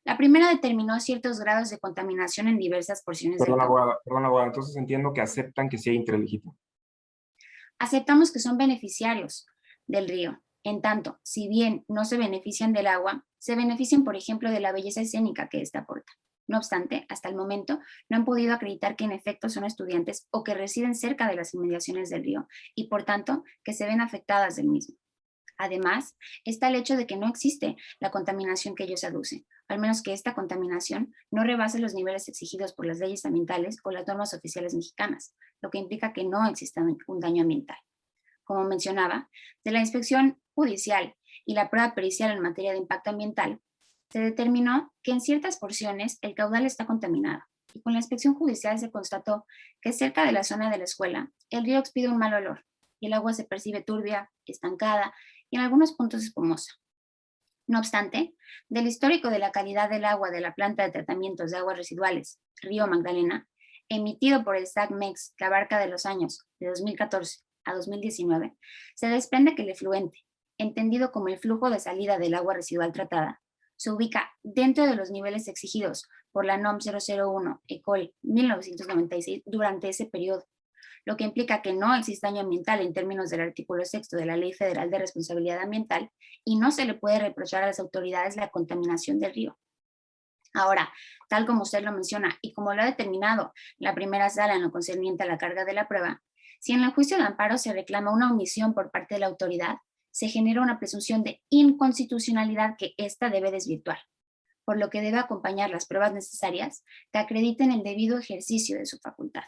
La primera determinó ciertos grados de contaminación en diversas porciones del río. Perdón, abogada, entonces entiendo que aceptan que sea interés legítimo. Aceptamos que son beneficiarios del río. En tanto, si bien no se benefician del agua, se benefician, por ejemplo, de la belleza escénica que ésta aporta. No obstante, hasta el momento no han podido acreditar que en efecto son estudiantes o que residen cerca de las inmediaciones del río y, por tanto, que se ven afectadas del mismo. Además, está el hecho de que no existe la contaminación que ellos aducen, al menos que esta contaminación no rebase los niveles exigidos por las leyes ambientales o las normas oficiales mexicanas, lo que implica que no exista un daño ambiental. Como mencionaba, de la inspección judicial y la prueba pericial en materia de impacto ambiental, se determinó que en ciertas porciones el caudal está contaminado y con la inspección judicial se constató que cerca de la zona de la escuela el río expide un mal olor y el agua se percibe turbia, estancada y en algunos puntos espumosa. No obstante, del histórico de la calidad del agua de la planta de tratamientos de aguas residuales Río Magdalena, emitido por el SACMEX que abarca de los años de 2014 a 2019, se desprende que el efluente, entendido como el flujo de salida del agua residual tratada, se ubica dentro de los niveles exigidos por la NOM 001 ECOL 1996 durante ese periodo, lo que implica que no existe daño ambiental en términos del artículo 6 de la Ley Federal de Responsabilidad Ambiental y no se le puede reprochar a las autoridades la contaminación del río. Ahora, tal como usted lo menciona y como lo ha determinado la primera sala en lo concerniente a la carga de la prueba, si en el juicio de amparo se reclama una omisión por parte de la autoridad, se genera una presunción de inconstitucionalidad que ésta debe desvirtuar, por lo que debe acompañar las pruebas necesarias que acrediten el debido ejercicio de su facultad.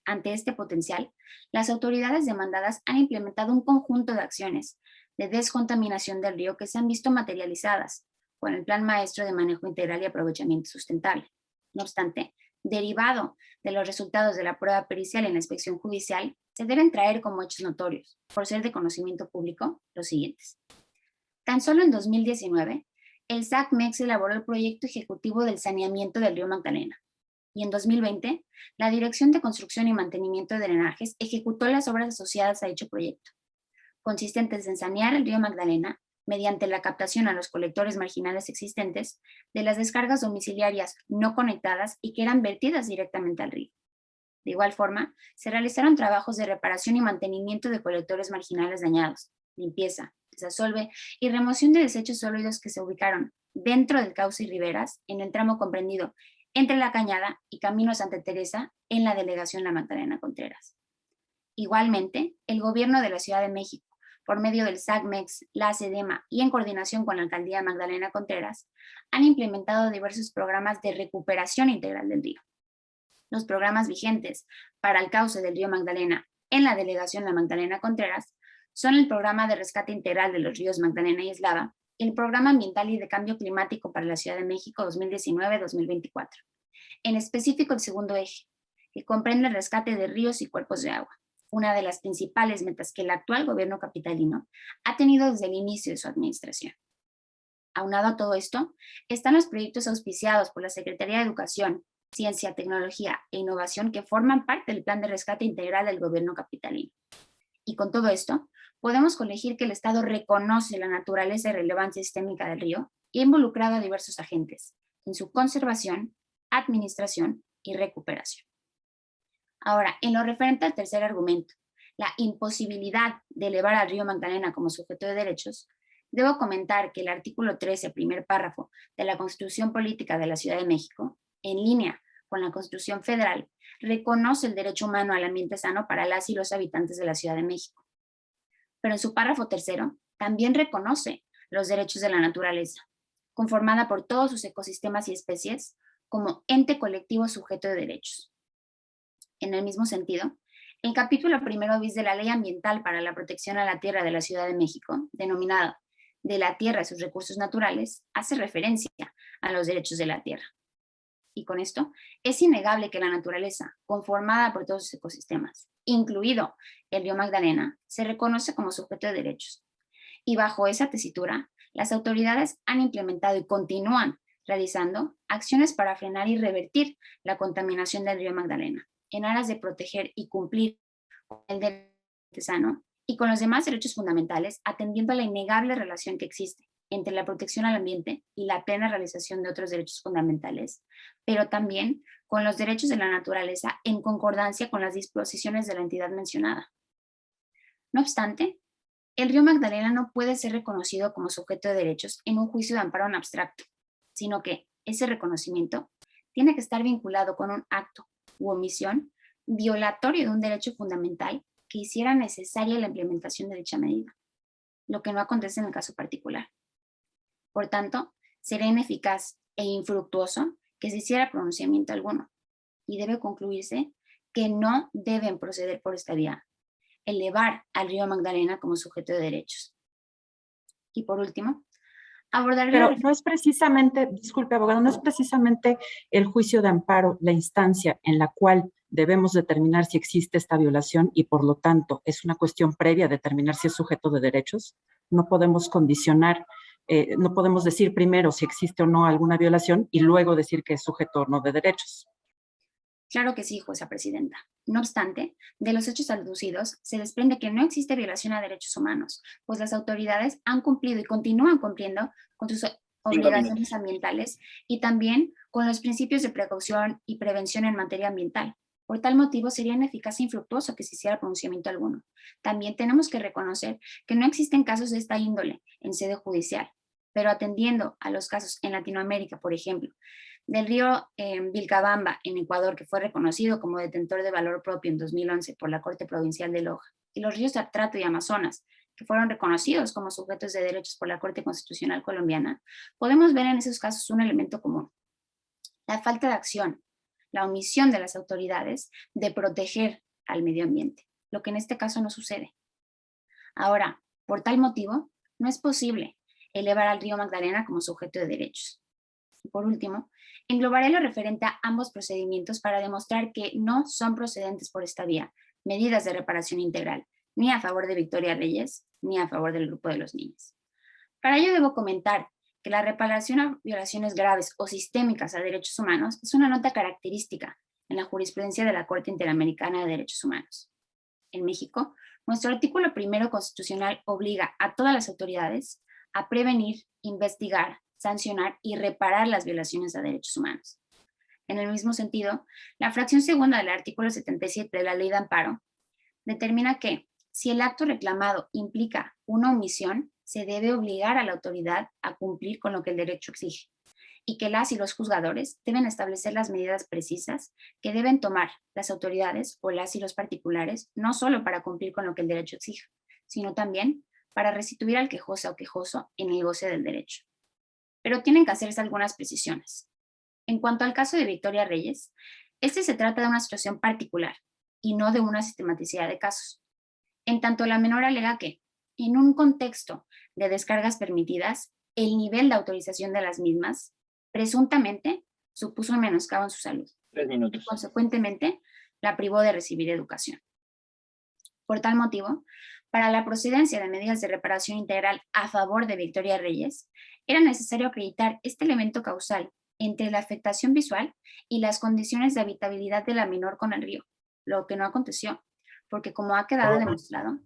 Ante este potencial, las autoridades demandadas han implementado un conjunto de acciones de descontaminación del río que se han visto materializadas con el Plan Maestro de Manejo Integral y Aprovechamiento Sustentable. No obstante, derivado de los resultados de la prueba pericial en la inspección judicial, se deben traer como hechos notorios, por ser de conocimiento público, los siguientes. Tan solo en 2019, el SACMEX elaboró el proyecto ejecutivo del saneamiento del río Magdalena, y en 2020, la Dirección de Construcción y Mantenimiento de Drenajes ejecutó las obras asociadas a dicho proyecto, consistentes en sanear el río Magdalena mediante la captación a los colectores marginales existentes de las descargas domiciliarias no conectadas y que eran vertidas directamente al río. De igual forma, se realizaron trabajos de reparación y mantenimiento de colectores marginales dañados, limpieza, desasolve y remoción de desechos sólidos que se ubicaron dentro del cauce y riberas en el tramo comprendido entre La Cañada y Camino Santa Teresa en la delegación La Magdalena Contreras. Igualmente, el gobierno de la Ciudad de México, por medio del SACMEX, la SEDEMA y en coordinación con la Alcaldía Magdalena Contreras, han implementado diversos programas de recuperación integral del río. Los programas vigentes para el cauce del río Magdalena en la delegación La Magdalena Contreras son el Programa de Rescate Integral de los Ríos Magdalena y Eslava y el Programa Ambiental y de Cambio Climático para la Ciudad de México 2019-2024. En específico, el segundo eje, que comprende el rescate de ríos y cuerpos de agua, una de las principales metas que el actual gobierno capitalino ha tenido desde el inicio de su administración. Aunado a todo esto, están los proyectos auspiciados por la Secretaría de Educación, Ciencia, Tecnología e Innovación que forman parte del Plan de Rescate Integral del gobierno capitalino. Y con todo esto, podemos colegir que el Estado reconoce la naturaleza y relevancia sistémica del río y ha involucrado a diversos agentes en su conservación, administración y recuperación. Ahora, en lo referente al tercer argumento, la imposibilidad de elevar al río Magdalena como sujeto de derechos, debo comentar que el artículo 13, primer párrafo de la Constitución Política de la Ciudad de México, en línea con la Constitución Federal, reconoce el derecho humano al ambiente sano para las y los habitantes de la Ciudad de México. Pero en su párrafo tercero, también reconoce los derechos de la naturaleza, conformada por todos sus ecosistemas y especies, como ente colectivo sujeto de derechos. En el mismo sentido, el capítulo primero bis de la Ley Ambiental para la Protección a la Tierra de la Ciudad de México, denominado de la tierra y sus recursos naturales, hace referencia a los derechos de la tierra. Y con esto, es innegable que la naturaleza, conformada por todos sus ecosistemas, incluido el río Magdalena, se reconoce como sujeto de derechos. Y bajo esa tesitura, las autoridades han implementado y continúan realizando acciones para frenar y revertir la contaminación del río Magdalena, en aras de proteger y cumplir con el derecho sano y con los demás derechos fundamentales, atendiendo a la innegable relación que existe entre la protección al ambiente y la plena realización de otros derechos fundamentales, pero también con los derechos de la naturaleza en concordancia con las disposiciones de la entidad mencionada. No obstante, el río Magdalena no puede ser reconocido como sujeto de derechos en un juicio de amparo en abstracto, sino que ese reconocimiento tiene que estar vinculado con un acto u omisión violatorio de un derecho fundamental que hiciera necesaria la implementación de dicha medida, lo que no acontece en el caso particular. Por tanto, sería ineficaz e infructuoso que se hiciera pronunciamiento alguno, y debe concluirse que no deben proceder por esta vía, elevar al río Magdalena como sujeto de derechos. Y por último, abordar... Pero no es precisamente, disculpe abogado, no es precisamente el juicio de amparo la instancia en la cual debemos determinar si existe esta violación y por lo tanto es una cuestión previa a determinar si es sujeto de derechos. No podemos condicionar, no podemos decir primero si existe o no alguna violación y luego decir que es sujeto o no de derechos. Claro que sí, jueza presidenta. No obstante, de los hechos aducidos se desprende que no existe violación a derechos humanos, pues las autoridades han cumplido y continúan cumpliendo con sus obligaciones ambientales y también con los principios de precaución y prevención en materia ambiental. Por tal motivo, sería ineficaz e infructuoso que se hiciera pronunciamiento alguno. También tenemos que reconocer que no existen casos de esta índole en sede judicial, pero atendiendo a los casos en Latinoamérica, por ejemplo, del río Vilcabamba en Ecuador, que fue reconocido como detentor de valor propio en 2011 por la Corte Provincial de Loja, y los ríos Atrato y Amazonas, que fueron reconocidos como sujetos de derechos por la Corte Constitucional colombiana, podemos ver en esos casos un elemento común: la falta de acción, la omisión de las autoridades de proteger al medio ambiente, lo que en este caso no sucede. Ahora, por tal motivo, no es posible elevar al río Magdalena como sujeto de derechos. Y por último, englobaré lo referente a ambos procedimientos para demostrar que no son procedentes por esta vía medidas de reparación integral, ni a favor de Victoria Reyes, ni a favor del grupo de los niños. Para ello debo comentar que la reparación a violaciones graves o sistémicas a derechos humanos es una nota característica en la jurisprudencia de la Corte Interamericana de Derechos Humanos. En México, nuestro artículo 1 constitucional obliga a todas las autoridades a prevenir, investigar, sancionar y reparar las violaciones a derechos humanos. En el mismo sentido, la fracción segunda del artículo 77 de la Ley de Amparo determina que, si el acto reclamado implica una omisión, se debe obligar a la autoridad a cumplir con lo que el derecho exige, y que las y los juzgadores deben establecer las medidas precisas que deben tomar las autoridades o las y los particulares, no solo para cumplir con lo que el derecho exige, sino también para restituir al quejosa o quejoso en el goce del derecho. Pero tienen que hacerse algunas precisiones. En cuanto al caso de Victoria Reyes, este se trata de una situación particular y no de una sistematicidad de casos. En tanto, la menor alega que, en un contexto de descargas permitidas, el nivel de autorización de las mismas presuntamente supuso un menoscabo en su salud. 3 minutos. Consecuentemente, la privó de recibir educación. Por tal motivo, para la procedencia de medidas de reparación integral a favor de Victoria Reyes, era necesario acreditar este elemento causal entre la afectación visual y las condiciones de habitabilidad de la menor con el río, lo que no aconteció, porque como ha quedado demostrado...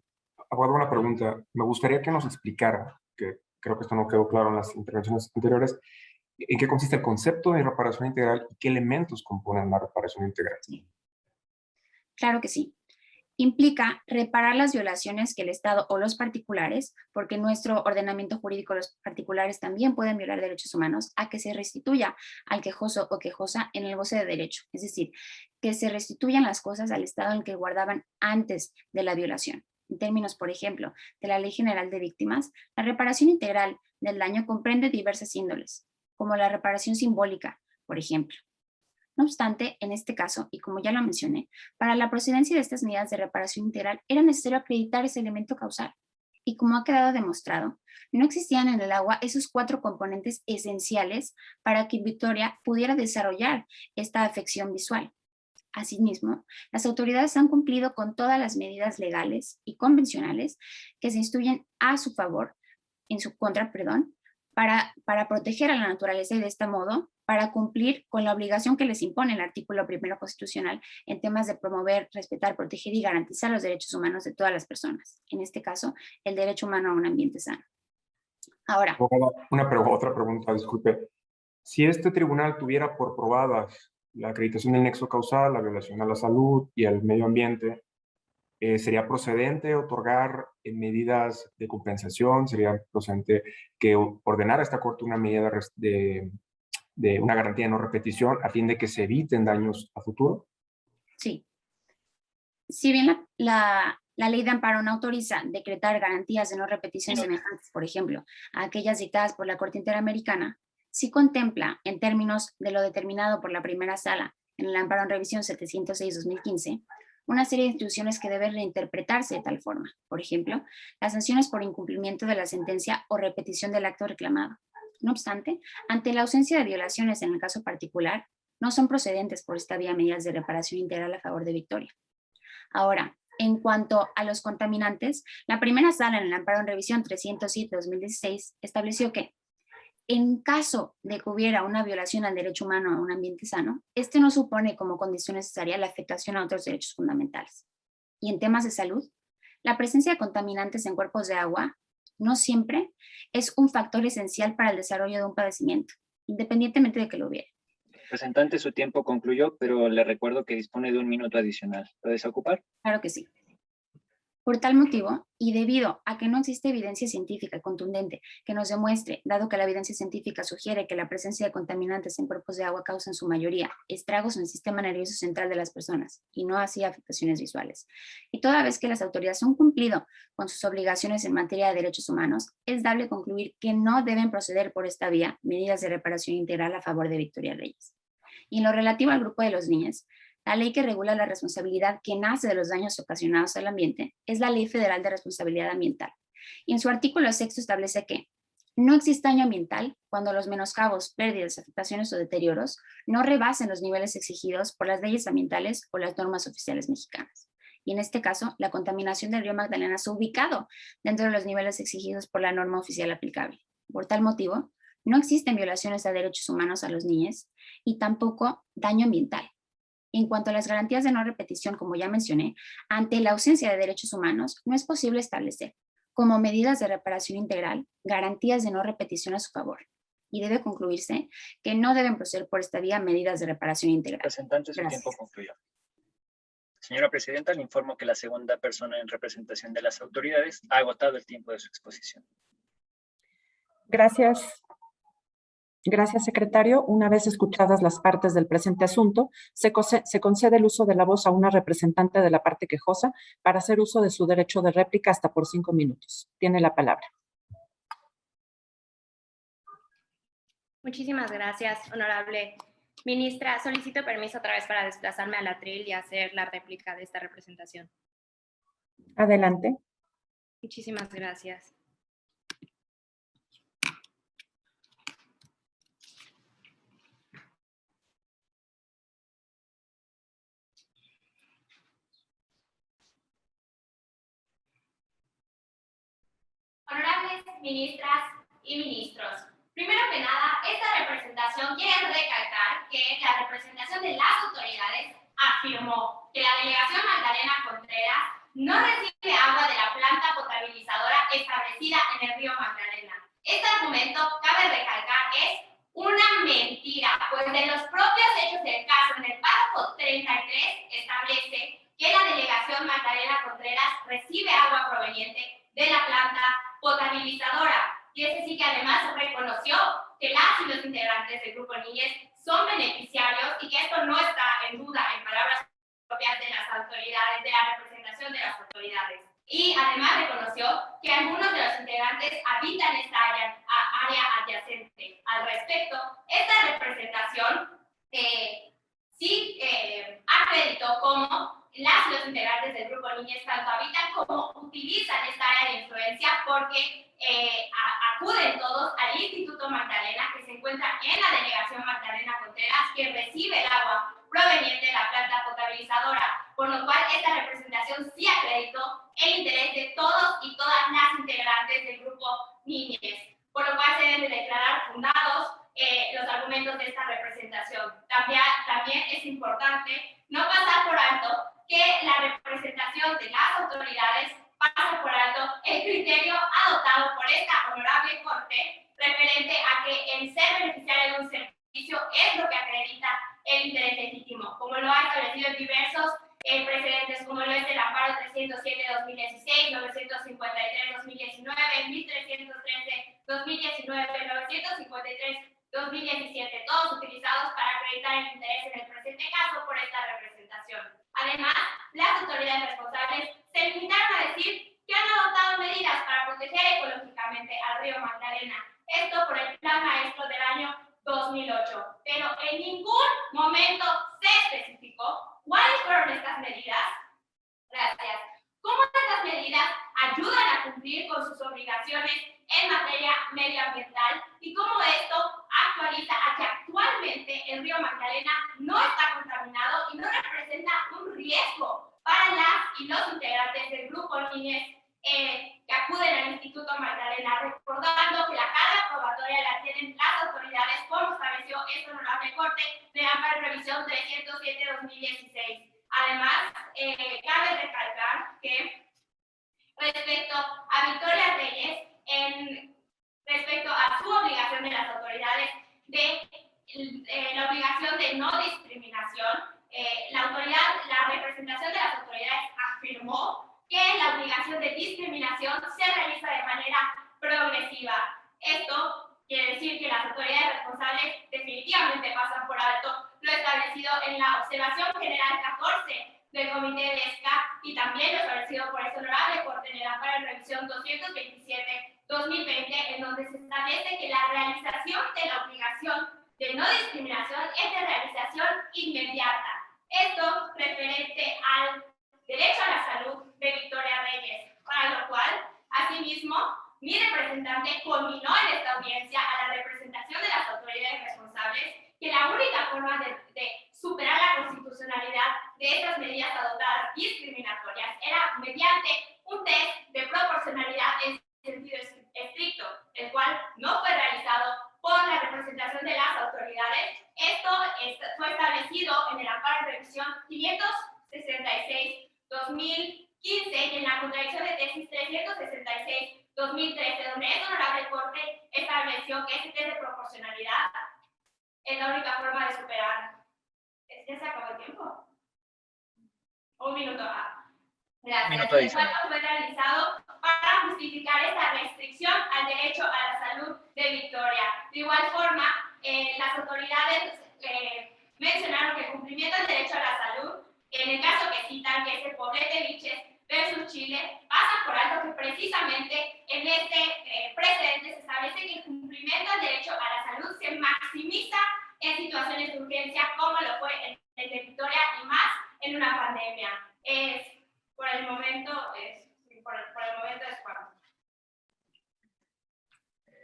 Abogado, una pregunta. Me gustaría que nos explicara, que creo que esto no quedó claro en las intervenciones anteriores, en qué consiste el concepto de reparación integral y qué elementos componen la reparación integral. Sí. Claro que sí. Implica reparar las violaciones que el Estado o los particulares, porque en nuestro ordenamiento jurídico los particulares también pueden violar derechos humanos, a que se restituya al quejoso o quejosa en el goce de derecho, es decir, que se restituyan las cosas al estado en el que guardaban antes de la violación. En términos, por ejemplo, de la Ley General de Víctimas, la reparación integral del daño comprende diversas índoles, como la reparación simbólica, por ejemplo. No obstante, en este caso, y como ya lo mencioné, para la procedencia de estas medidas de reparación integral era necesario acreditar ese elemento causal. Y como ha quedado demostrado, no existían en el agua esos 4 componentes esenciales para que Victoria pudiera desarrollar esta afección visual. Asimismo, las autoridades han cumplido con todas las medidas legales y convencionales que se instruyen a su favor, en su contra, perdón, para proteger a la naturaleza y de este modo para cumplir con la obligación que les impone el artículo 1 constitucional en temas de promover, respetar, proteger y garantizar los derechos humanos de todas las personas. En este caso, el derecho humano a un ambiente sano. Ahora. Otra pregunta, disculpe. Si este tribunal tuviera por probadas la acreditación del nexo causal, la violación a la salud y al medio ambiente, ¿sería procedente otorgar medidas de compensación? ¿Sería procedente que ordenara esta Corte una medida de una garantía de no repetición a fin de que se eviten daños a futuro? Sí. Si bien la Ley de Amparo no autoriza decretar garantías de no repetición semejantes, por ejemplo, a aquellas dictadas por la Corte Interamericana, sí contempla, en términos de lo determinado por la primera sala en el Amparo en Revisión 706-2015, una serie de instituciones que deben reinterpretarse de tal forma. Por ejemplo, las sanciones por incumplimiento de la sentencia o repetición del acto reclamado. No obstante, ante la ausencia de violaciones en el caso particular, no son procedentes por esta vía medidas de reparación integral a favor de Victoria. Ahora, en cuanto a los contaminantes, la primera sala en el Amparo en Revisión 307-2016 estableció que, en caso de que hubiera una violación al derecho humano a un ambiente sano, este no supone como condición necesaria la afectación a otros derechos fundamentales. Y en temas de salud, la presencia de contaminantes en cuerpos de agua no siempre es un factor esencial para el desarrollo de un padecimiento, independientemente de que lo hubiera. Representante, su tiempo concluyó, pero le recuerdo que dispone de 1 minuto adicional. ¿Lo desea ocupar? Claro que sí. Por tal motivo, y debido a que no existe evidencia científica contundente que nos demuestre, dado que la evidencia científica sugiere que la presencia de contaminantes en cuerpos de agua causa en su mayoría estragos en el sistema nervioso central de las personas y no así afectaciones visuales, y toda vez que las autoridades han cumplido con sus obligaciones en materia de derechos humanos, es dable concluir que no deben proceder por esta vía medidas de reparación integral a favor de Victoria Reyes. Y en lo relativo al grupo de los niños, la ley que regula la responsabilidad que nace de los daños ocasionados al ambiente es la Ley Federal de Responsabilidad Ambiental. Y en su artículo 6 establece que no existe daño ambiental cuando los menoscabos, pérdidas, afectaciones o deterioros no rebasen los niveles exigidos por las leyes ambientales o las normas oficiales mexicanas. Y en este caso, la contaminación del río Magdalena se ha ubicado dentro de los niveles exigidos por la norma oficial aplicable. Por tal motivo, no existen violaciones a derechos humanos a los niños y tampoco daño ambiental. En cuanto a las garantías de no repetición, como ya mencioné, ante la ausencia de derechos humanos, no es posible establecer, como medidas de reparación integral, garantías de no repetición a su favor. Y debe concluirse que no deben proceder por esta vía medidas de reparación integral. Representante, su tiempo concluyó. Señora Presidenta, le informo que la segunda persona en representación de las autoridades ha agotado el tiempo de su exposición. Gracias. Gracias, secretario. Una vez escuchadas las partes del presente asunto, se concede el uso de la voz a una representante de la parte quejosa para hacer uso de su derecho de réplica hasta por 5 minutos. Tiene la palabra. Muchísimas gracias, honorable ministra. Solicito permiso otra vez para desplazarme al atril y hacer la réplica de esta representación. Adelante. Muchísimas gracias. Honorables ministras y ministros, primero que nada, esta representación quiere recalcar que la representación de las autoridades afirmó que la delegación Magdalena Contreras no recibe agua de la planta potabilizadora establecida en el río Magdalena. Este argumento, cabe recalcar, es una mentira, pues en los propios hechos del caso, en el párrafo 33, establece que la delegación Magdalena Contreras recibe agua proveniente de la planta potabilizadora. Y es decir, que además reconoció que las y los integrantes del Grupo Niñez son beneficiarios y que esto no está en duda, en palabras propias de las autoridades, de la representación de las autoridades. Y además reconoció que algunos de los integrantes habitan esta área adyacente. Al respecto, esta representación sí acreditó cómo las y los integrantes del Grupo Niñez tanto habitan como utilizan esta área de influencia porque acuden todos al Instituto Magdalena, que se encuentra en la delegación Magdalena Contreras, que recibe el agua proveniente de la planta potabilizadora, por lo cual esta representación sí acreditó el interés de todos y todas las integrantes del Grupo Niñez, por lo cual se deben de declarar fundados los argumentos de esta representación. También es importante no pasar por alto que la representación de las autoridades pasa por alto el criterio adoptado por esta honorable Corte referente a que el ser beneficiario de un servicio es lo que acredita el interés legítimo, como lo ha establecido en diversos precedentes, como lo es el amparo 307-2016, 953-2019, 1313-2019, 953-2017, todos utilizados para acreditar el interés en el presente caso por esta representación. Además, las autoridades responsables se limitaron a decir que han adoptado medidas para proteger ecológicamente al río Magdalena, esto por el Plan Maestro del año 2008, pero en ningún momento se especificó cuáles fueron estas medidas. Gracias. ¿Cómo estas medidas ayudan a cumplir con sus obligaciones en materia medioambiental y cómo esto actualiza a que actualmente el río Magdalena no está contaminado y no representa un riesgo para las y los integrantes del Grupo Niñez que acuden al Instituto Magdalena, recordando que la carga probatoria la tienen las autoridades, como estableció esta honorable Corte de amparo revisión 307-2016. Además, cabe recalcar que respecto a Victoria Reyes, respecto a su obligación de las autoridades de la obligación de no discriminación, la representación de las autoridades afirmó que la obligación de discriminación se realiza de manera progresiva. Esto quiere decir que las autoridades responsables definitivamente pasan por alto lo establecido en la Observación General 14 del Comité de ESCA y también lo establecido por esta honorable Corte en el amparo en revisión 227-2020, en donde se establece que la realización de la obligación de no discriminación es de realización inmediata. Esto referente al derecho a la salud de Victoria Reyes, para lo cual, asimismo, mi representante conminó en esta audiencia a la representación de las autoridades responsables que la única forma de superar la constitucionalidad de estas medidas adoptadas discriminatorias era mediante un test de proporcionalidad en sentido estricto, el cual no fue realizado por la representación de las autoridades. Esto fue establecido en el amparo de revisión 566-2015 y en la contradicción de tesis 366-2013, donde esta honorable Corte estableció que este test de proporcionalidad es la única forma de superar. ¿Ya se acabó el tiempo? Un minuto. Gracias. El cual fue realizado para justificar esta restricción al derecho a la salud de Victoria. De igual forma, las autoridades mencionaron que el cumplimiento del derecho a la salud, en el caso que citan, que es el Poblete Vilches versus Chile, pasa por alto que precisamente en este precedente se establece que el cumplimiento del derecho a la salud se maximiza en situaciones de urgencia, como lo fue en el de Victoria y más en una pandemia. Por el momento es cuanto.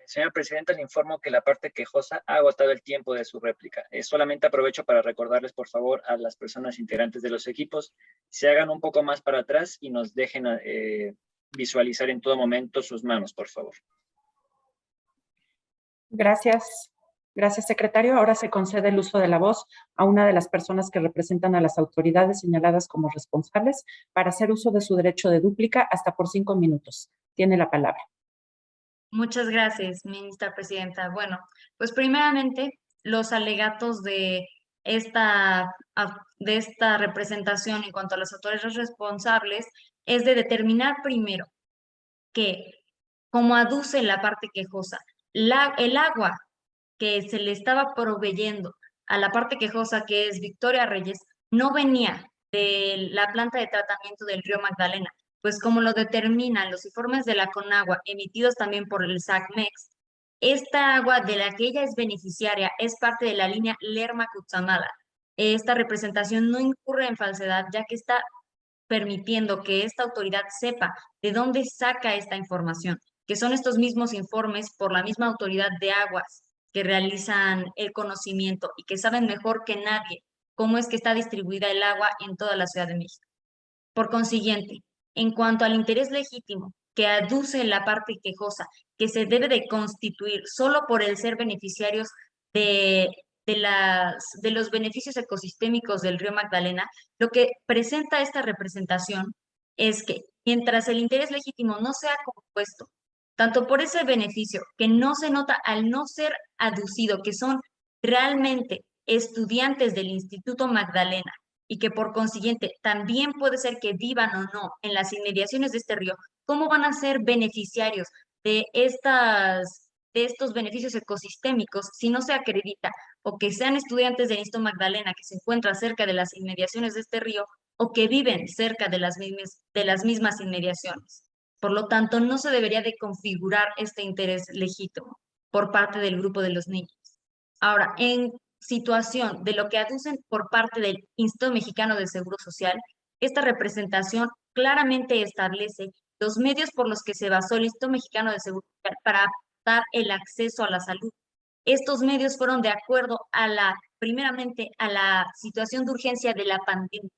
Señora Presidenta, le informo que la parte quejosa ha agotado el tiempo de su réplica. Solamente aprovecho para recordarles, por favor, a las personas integrantes de los equipos, se hagan un poco más para atrás y nos dejen visualizar en todo momento sus manos, por favor. Gracias. Gracias, secretario. Ahora se concede el uso de la voz a una de las personas que representan a las autoridades señaladas como responsables para hacer uso de su derecho de dúplica hasta por 5 minutos. Tiene la palabra. Muchas gracias, ministra presidenta. Bueno, pues primeramente los alegatos de esta representación en cuanto a las autoridades responsables es de determinar primero que, como aduce la parte quejosa, el agua que se le estaba proveyendo a la parte quejosa, que es Victoria Reyes, no venía de la planta de tratamiento del río Magdalena, pues como lo determinan los informes de la CONAGUA emitidos también por el SACMEX, esta agua de la que ella es beneficiaria es parte de la línea Lerma-Cutzamala. Esta representación no incurre en falsedad, ya que está permitiendo que esta autoridad sepa de dónde saca esta información, que son estos mismos informes por la misma autoridad de aguas que realizan el conocimiento y que saben mejor que nadie cómo es que está distribuida el agua en toda la Ciudad de México. Por consiguiente, en cuanto al interés legítimo que aduce la parte quejosa, que se debe de constituir solo por el ser beneficiarios de los beneficios ecosistémicos del río Magdalena, lo que presenta esta representación es que mientras el interés legítimo no sea compuesto tanto por ese beneficio que no se nota al no ser aducido, que son realmente estudiantes del Instituto Magdalena y que por consiguiente también puede ser que vivan o no en las inmediaciones de este río, ¿cómo van a ser beneficiarios de estos beneficios ecosistémicos si no se acredita o que sean estudiantes del Instituto Magdalena que se encuentran cerca de las inmediaciones de este río o que viven cerca de las mismas inmediaciones? Por lo tanto, no se debería de configurar este interés legítimo por parte del grupo de los niños. Ahora, en situación de lo que aducen por parte del Instituto Mexicano del Seguro Social, esta representación claramente establece los medios por los que se basó el Instituto Mexicano del Seguro Social para dar el acceso a la salud. Estos medios fueron de acuerdo primeramente a la situación de urgencia de la pandemia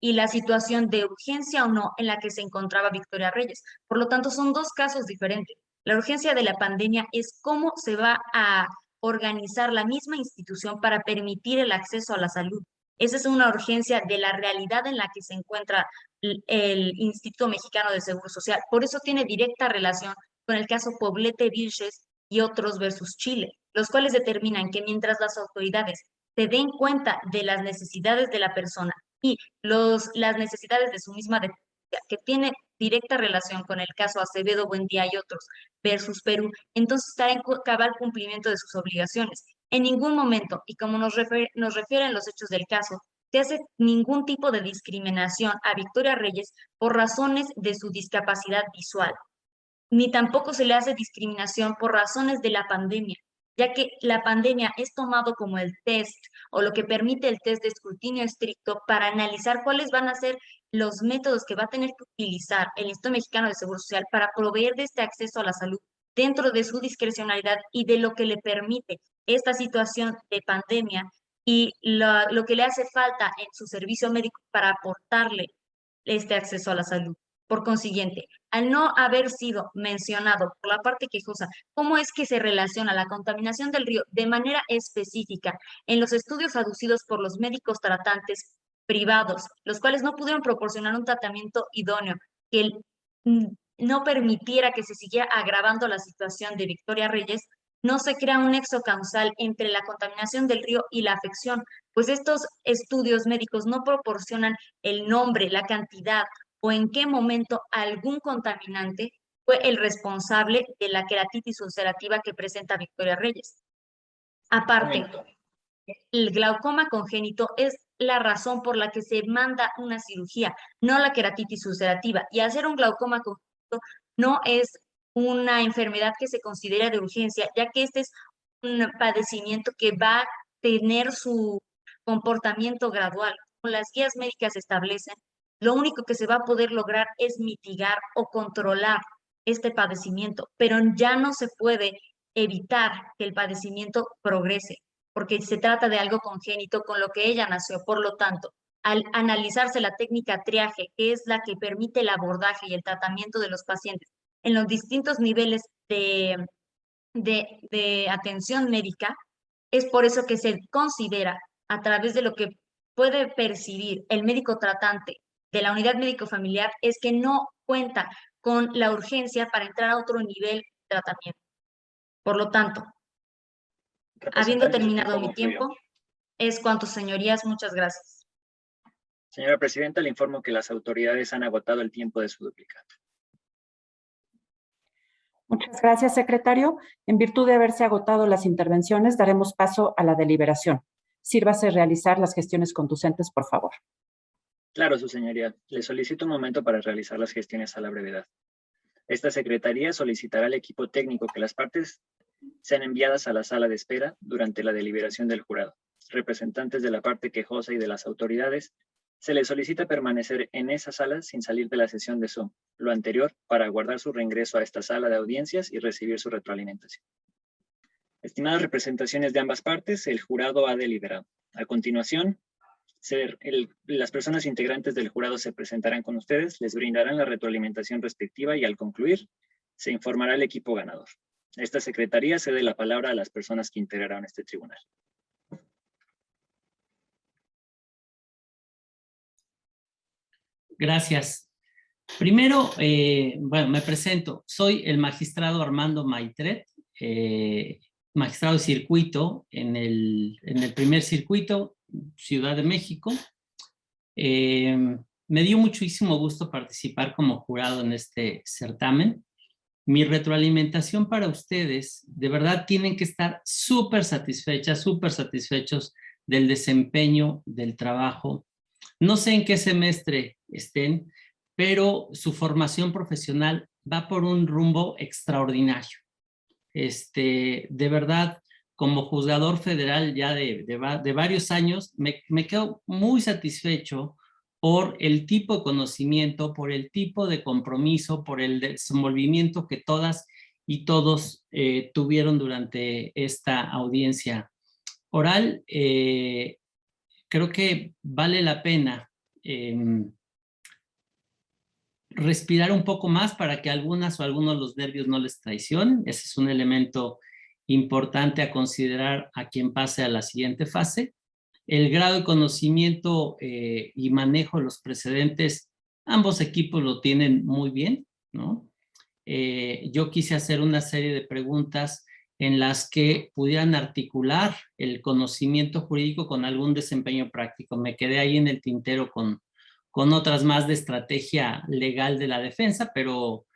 y la situación de urgencia o no en la que se encontraba Victoria Reyes. Por lo tanto, son dos casos diferentes. La urgencia de la pandemia es cómo se va a organizar la misma institución para permitir el acceso a la salud. Esa es una urgencia de la realidad en la que se encuentra el Instituto Mexicano de Seguro Social. Por eso tiene directa relación con el caso Poblete Vilches y otros versus Chile, los cuales determinan que mientras las autoridades se den cuenta de las necesidades de la persona y las necesidades de su misma que tiene directa relación con el caso Acevedo, Buendía y otros versus Perú, entonces está en cabal cumplimiento de sus obligaciones. En ningún momento, y como nos refieren los hechos del caso, se hace ningún tipo de discriminación a Victoria Reyes por razones de su discapacidad visual, ni tampoco se le hace discriminación por razones de la pandemia, ya que la pandemia es tomado como el test o lo que permite el test de escrutinio estricto para analizar cuáles van a ser los métodos que va a tener que utilizar el Instituto Mexicano de Seguro Social para proveer de este acceso a la salud dentro de su discrecionalidad y de lo que le permite esta situación de pandemia y lo que le hace falta en su servicio médico para aportarle este acceso a la salud. Por consiguiente, al no haber sido mencionado por la parte quejosa cómo es que se relaciona la contaminación del río de manera específica en los estudios aducidos por los médicos tratantes privados, los cuales no pudieron proporcionar un tratamiento idóneo que no permitiera que se siguiera agravando la situación de Victoria Reyes, no se crea un nexo causal entre la contaminación del río y la afección, pues estos estudios médicos no proporcionan el nombre, la cantidad o en qué momento algún contaminante fue el responsable de la queratitis ulcerativa que presenta Victoria Reyes. Aparte, el glaucoma congénito es la razón por la que se manda una cirugía, no la queratitis ulcerativa. Y hacer un glaucoma congénito no es una enfermedad que se considera de urgencia, ya que este es un padecimiento que va a tener su comportamiento gradual. Como las guías médicas establecen, lo único que se va a poder lograr es mitigar o controlar este padecimiento, pero ya no se puede evitar que el padecimiento progrese, porque se trata de algo congénito con lo que ella nació. Por lo tanto, al analizarse la técnica triaje, que es la que permite el abordaje y el tratamiento de los pacientes en los distintos niveles de atención médica, es por eso que se considera, a través de lo que puede percibir el médico tratante de la unidad médico-familiar, es que no cuenta con la urgencia para entrar a otro nivel de tratamiento. Por lo tanto, habiendo terminado mi tiempo, es cuanto, señorías. Muchas gracias. Señora Presidenta, le informo que las autoridades han agotado el tiempo de su duplicante. Muchas gracias, secretario. En virtud de haberse agotado las intervenciones, daremos paso a la deliberación. Sírvase realizar las gestiones conducentes, por favor. Claro, su señoría. Le solicito un momento para realizar las gestiones a la brevedad. Esta secretaría solicitará al equipo técnico que las partes sean enviadas a la sala de espera durante la deliberación del jurado. Representantes de la parte quejosa y de las autoridades, se les solicita permanecer en esa sala sin salir de la sesión de Zoom, lo anterior para aguardar su reingreso a esta sala de audiencias y recibir su retroalimentación. Estimadas representaciones de ambas partes, el jurado ha deliberado. A continuación, las personas integrantes del jurado se presentarán con ustedes, les brindarán la retroalimentación respectiva y al concluir, se informará al equipo ganador. Esta secretaría cede la palabra a las personas que integrarán este tribunal. Gracias. Primero, bueno, me presento. Soy el magistrado Armando Maitret, magistrado de circuito en el primer circuito, Ciudad de México. Me dio muchísimo gusto participar como jurado en este certamen. Mi retroalimentación para ustedes, de verdad tienen que estar súper satisfechos del desempeño del trabajo. No sé en qué semestre estén, pero su formación profesional va por un rumbo extraordinario. De verdad, como juzgador federal ya de varios años, me quedo muy satisfecho por el tipo de conocimiento, por el tipo de compromiso, por el desenvolvimiento que todas y todos tuvieron durante esta audiencia oral. Creo que vale la pena respirar un poco más para que algunas o algunos los nervios no les traicionen. Ese es un elemento importante a considerar a quien pase a la siguiente fase. El grado de conocimiento y manejo de los precedentes, ambos equipos lo tienen muy bien, ¿no? Yo quise hacer una serie de preguntas en las que pudieran articular el conocimiento jurídico con algún desempeño práctico. Me quedé ahí en el tintero con con otras más de estrategia legal de la defensa, pero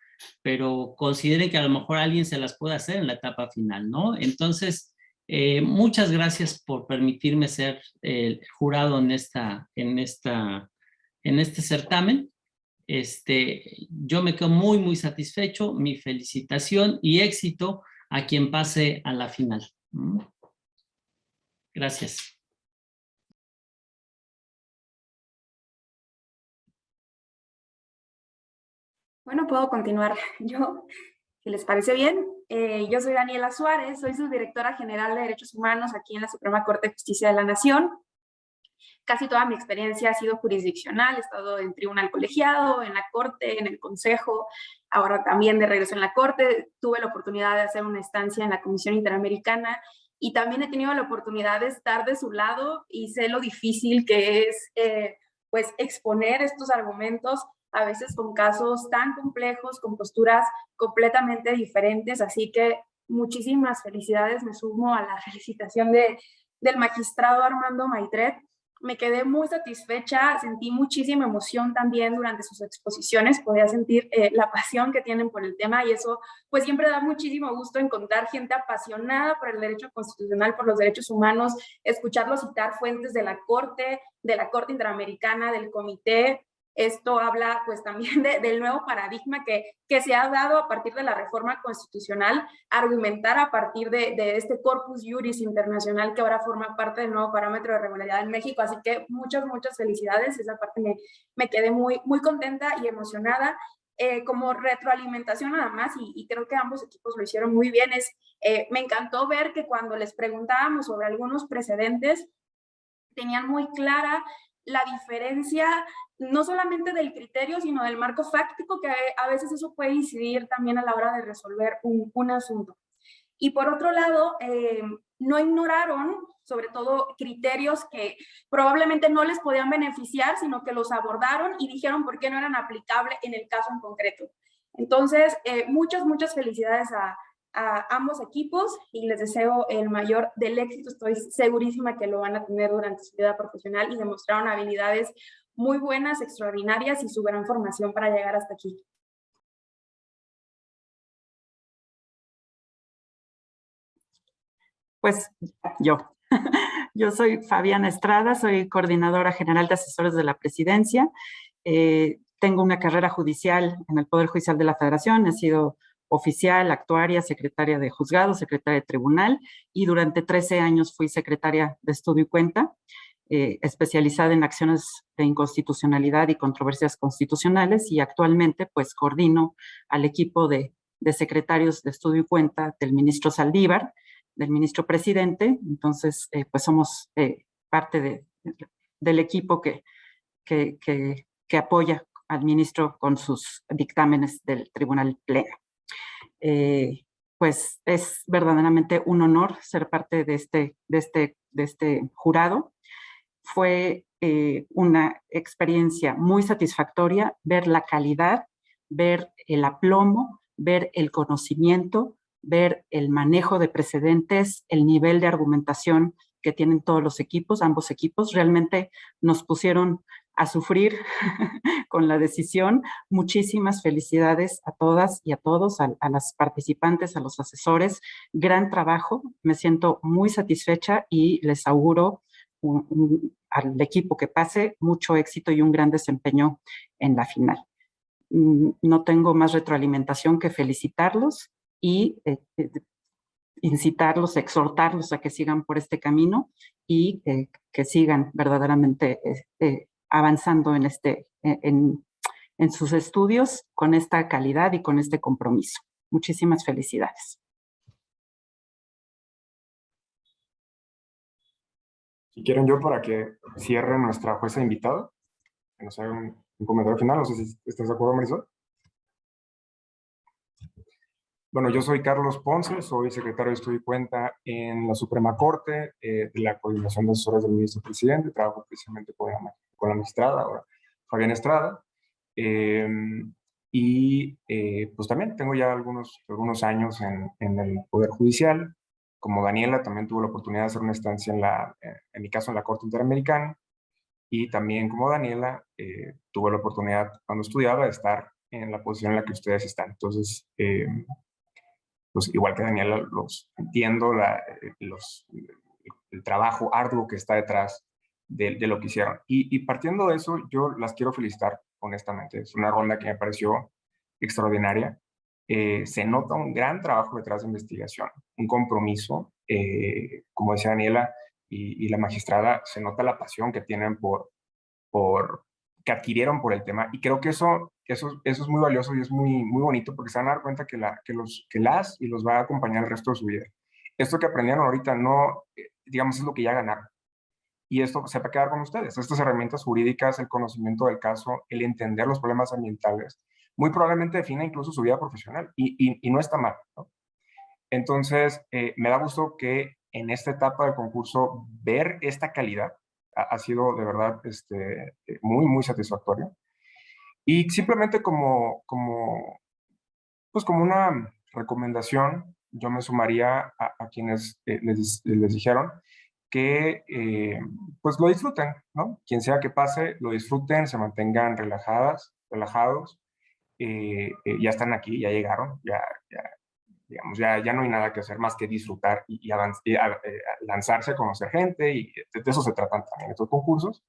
consideren que a lo mejor alguien se las puede hacer en la etapa final, ¿no? Entonces, muchas gracias por permitirme ser el jurado en este certamen. Yo me quedo muy, muy satisfecho. Mi felicitación y éxito a quien pase a la final. Gracias. Bueno, puedo continuar yo, si les parece bien. Yo soy Daniela Suárez, soy subdirectora general de Derechos Humanos aquí en la Suprema Corte de Justicia de la Nación. Casi toda mi experiencia ha sido jurisdiccional, he estado en tribunal colegiado, en la Corte, en el Consejo, ahora también de regreso en la Corte. Tuve la oportunidad de hacer una estancia en la Comisión Interamericana y también he tenido la oportunidad de estar de su lado y sé lo difícil que es pues exponer estos argumentos, a veces con casos tan complejos, con posturas completamente diferentes. Así que muchísimas felicidades, me sumo a la felicitación del magistrado Armando Maitret. Me quedé muy satisfecha, sentí muchísima emoción también durante sus exposiciones, podía sentir la pasión que tienen por el tema y eso pues siempre da muchísimo gusto encontrar gente apasionada por el derecho constitucional, por los derechos humanos, escucharlos citar fuentes de la Corte Interamericana, del Comité. Esto habla pues también del nuevo paradigma que se ha dado a partir de la reforma constitucional, argumentar a partir de este corpus juris internacional que ahora forma parte del nuevo parámetro de regularidad en México. Así que muchas felicidades. Esa parte me quedé muy, muy contenta y emocionada. Como retroalimentación nada más, y creo que ambos equipos lo hicieron muy bien, me encantó ver que cuando les preguntábamos sobre algunos precedentes, tenían muy clara la diferencia no solamente del criterio, sino del marco fáctico, que a veces eso puede incidir también a la hora de resolver un asunto. Y por otro lado, no ignoraron, sobre todo, criterios que probablemente no les podían beneficiar, sino que los abordaron y dijeron por qué no eran aplicables en el caso en concreto. Entonces, muchas felicidades a ambos equipos y les deseo el mayor del éxito. Estoy segurísima que lo van a tener durante su vida profesional y demostraron habilidades muy buenas, extraordinarias y su gran formación para llegar hasta aquí. Pues yo soy Fabiana Estrada, soy coordinadora general de asesores de la presidencia. Tengo una carrera judicial en el Poder Judicial de la Federación, he sido oficial, actuaria, secretaria de juzgado, secretaria de tribunal y durante 13 años fui secretaria de estudio y cuenta, especializada en acciones de inconstitucionalidad y controversias constitucionales y actualmente pues coordino al equipo de secretarios de estudio y cuenta del ministro Saldívar, del ministro presidente. Entonces pues somos parte del equipo que apoya al ministro con sus dictámenes del Tribunal Pleno. Pues es verdaderamente un honor ser parte de este jurado. Fue una experiencia muy satisfactoria ver la calidad, ver el aplomo, ver el conocimiento, ver el manejo de precedentes, el nivel de argumentación que tienen todos los equipos, ambos equipos. Realmente nos pusieron a sufrir con la decisión. Muchísimas felicidades a todas y a todos, a las participantes, a los asesores. Gran trabajo, me siento muy satisfecha y les auguro al equipo que pase mucho éxito y un gran desempeño en la final. No tengo más retroalimentación que felicitarlos y incitarlos, exhortarlos a que sigan por este camino y que sigan verdaderamente avanzando en sus estudios con esta calidad y con este compromiso. Muchísimas felicidades. Si quieren yo para que cierre nuestra jueza invitada, que nos haga un comentario final, no sé si estás de acuerdo, Marisol. Bueno, yo soy Carlos Ponce, soy secretario de Estudio y Cuenta en la Suprema Corte, de la Coordinación de Asesores del Ministro Presidente, trabajo precisamente con la magistrada, ahora Fabiana Estrada, pues también tengo ya algunos años en el Poder Judicial. Como Daniela, también tuve la oportunidad de hacer una estancia en mi caso en la Corte Interamericana, y también como Daniela, tuve la oportunidad cuando estudiaba de estar en la posición en la que ustedes están. Entonces, pues igual que Daniela, los entiendo, el trabajo arduo que está detrás de lo que hicieron. Y partiendo de eso, yo las quiero felicitar, honestamente. Es una ronda que me pareció extraordinaria. Se nota un gran trabajo detrás de investigación, un compromiso, como decía Daniela y la magistrada, se nota la pasión que tienen que adquirieron por el tema, y creo que eso es muy valioso y es muy, muy bonito, porque se van a dar cuenta que las y los va a acompañar el resto de su vida. Esto que aprendieron ahorita no, digamos, es lo que ya ganaron. Y esto se va a quedar con ustedes. Estas herramientas jurídicas, el conocimiento del caso, el entender los problemas ambientales, muy probablemente defina incluso su vida profesional, y no está mal, ¿no? Entonces, me da gusto que en esta etapa del concurso ver esta calidad ha sido de verdad muy, muy satisfactorio. Y simplemente pues como una recomendación, yo me sumaría a quienes les dijeron que pues lo disfruten, ¿no? Quien sea que pase, lo disfruten, se mantengan relajados. Ya están aquí, ya llegaron, digamos, ya no hay nada que hacer más que disfrutar y lanzarse a conocer gente, y de eso se tratan también estos concursos.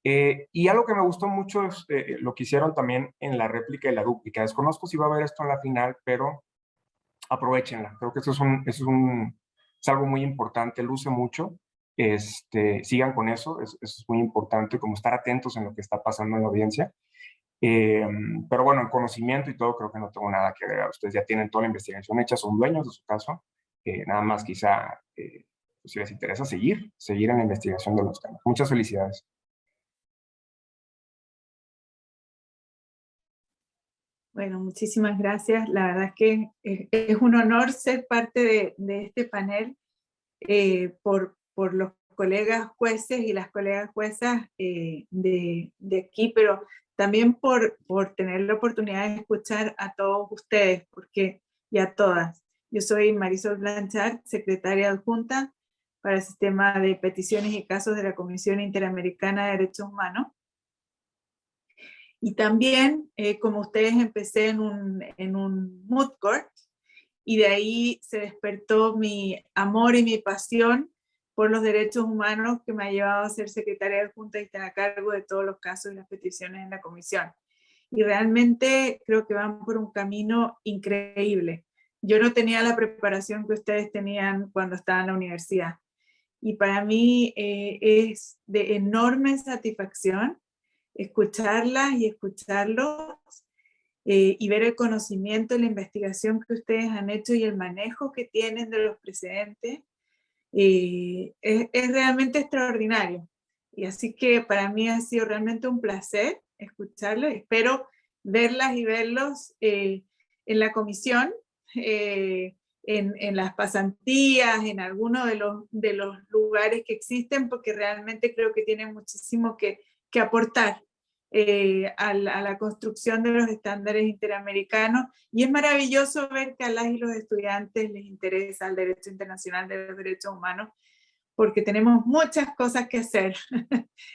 Y algo que me gustó mucho es lo que hicieron también en la réplica y la dúplica. Desconozco si va a haber esto en la final, pero aprovechenla. Creo que es algo muy importante, luce mucho. Sigan con eso, es muy importante, como estar atentos en lo que está pasando en la audiencia. Pero bueno, en conocimiento y todo, creo que no tengo nada que agregar. Ustedes ya tienen toda la investigación hecha, son dueños de su caso. Nada más quizá, pues si les interesa seguir en la investigación de los temas. Muchas felicidades. Bueno, muchísimas gracias. La verdad es que es un honor ser parte de este panel por los colegas jueces y las colegas juezas de aquí, pero también por tener la oportunidad de escuchar a todos ustedes, y a todas. Yo soy Marisol Blanchard, secretaria adjunta para el Sistema de Peticiones y Casos de la Comisión Interamericana de Derechos Humanos. Y también, como ustedes, empecé en un moot court, y de ahí se despertó mi amor y mi pasión por los derechos humanos, que me ha llevado a ser secretaria adjunta y estar a cargo de todos los casos y las peticiones en la comisión. Y realmente creo que van por un camino increíble. Yo no tenía la preparación que ustedes tenían cuando estaban en la universidad. Y para mí es de enorme satisfacción escucharlas y escucharlos, y ver el conocimiento y la investigación que ustedes han hecho y el manejo que tienen de los precedentes. Es realmente extraordinario. Y así que para mí ha sido realmente un placer escucharlos. Espero verlas y verlos en la comisión, en las pasantías, en alguno de los lugares que existen, porque realmente creo que tienen muchísimo que aportar a la construcción de los estándares interamericanos. Y es maravilloso ver que a las y los estudiantes les interesa el derecho internacional de los derechos humanos, porque tenemos muchas cosas que hacer.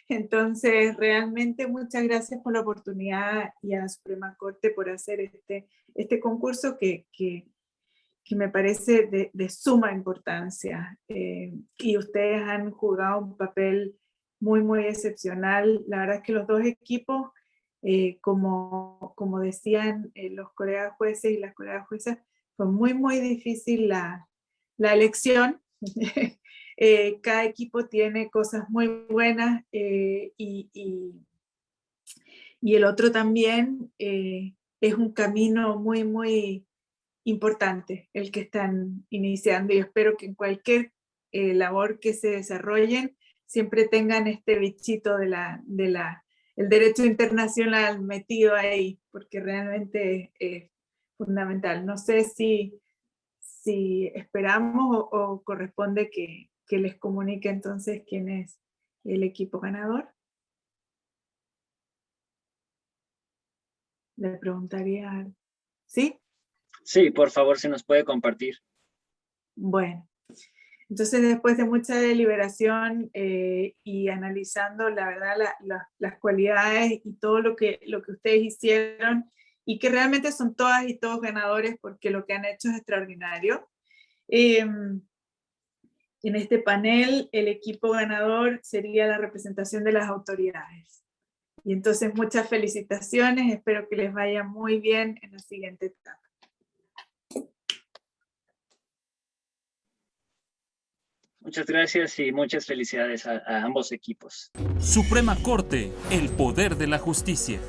Entonces, realmente muchas gracias por la oportunidad, y a la Suprema Corte por hacer este concurso que me parece de suma importancia. Y ustedes han jugado un papel muy, muy excepcional. La verdad es que los dos equipos, como decían los colegas jueces y las colegas juezas, fue muy, muy difícil la elección. Cada equipo tiene cosas muy buenas, y el otro también. Es un camino muy, muy importante el que están iniciando, y espero que en cualquier labor que se desarrollen siempre tengan este bichito el derecho internacional metido ahí, porque realmente es fundamental. No sé si esperamos o corresponde que les comunique entonces quién es el equipo ganador. Le preguntaría, ¿sí? Sí, por favor, se nos puede compartir. Bueno, Entonces, después de mucha deliberación y analizando, la verdad, las cualidades y todo lo que ustedes hicieron, y que realmente son todas y todos ganadores porque lo que han hecho es extraordinario. En este panel, el equipo ganador sería la representación de las autoridades. Y entonces, muchas felicitaciones, espero que les vaya muy bien en la siguiente etapa. Muchas gracias y muchas felicidades a ambos equipos. Suprema Corte, el poder de la justicia.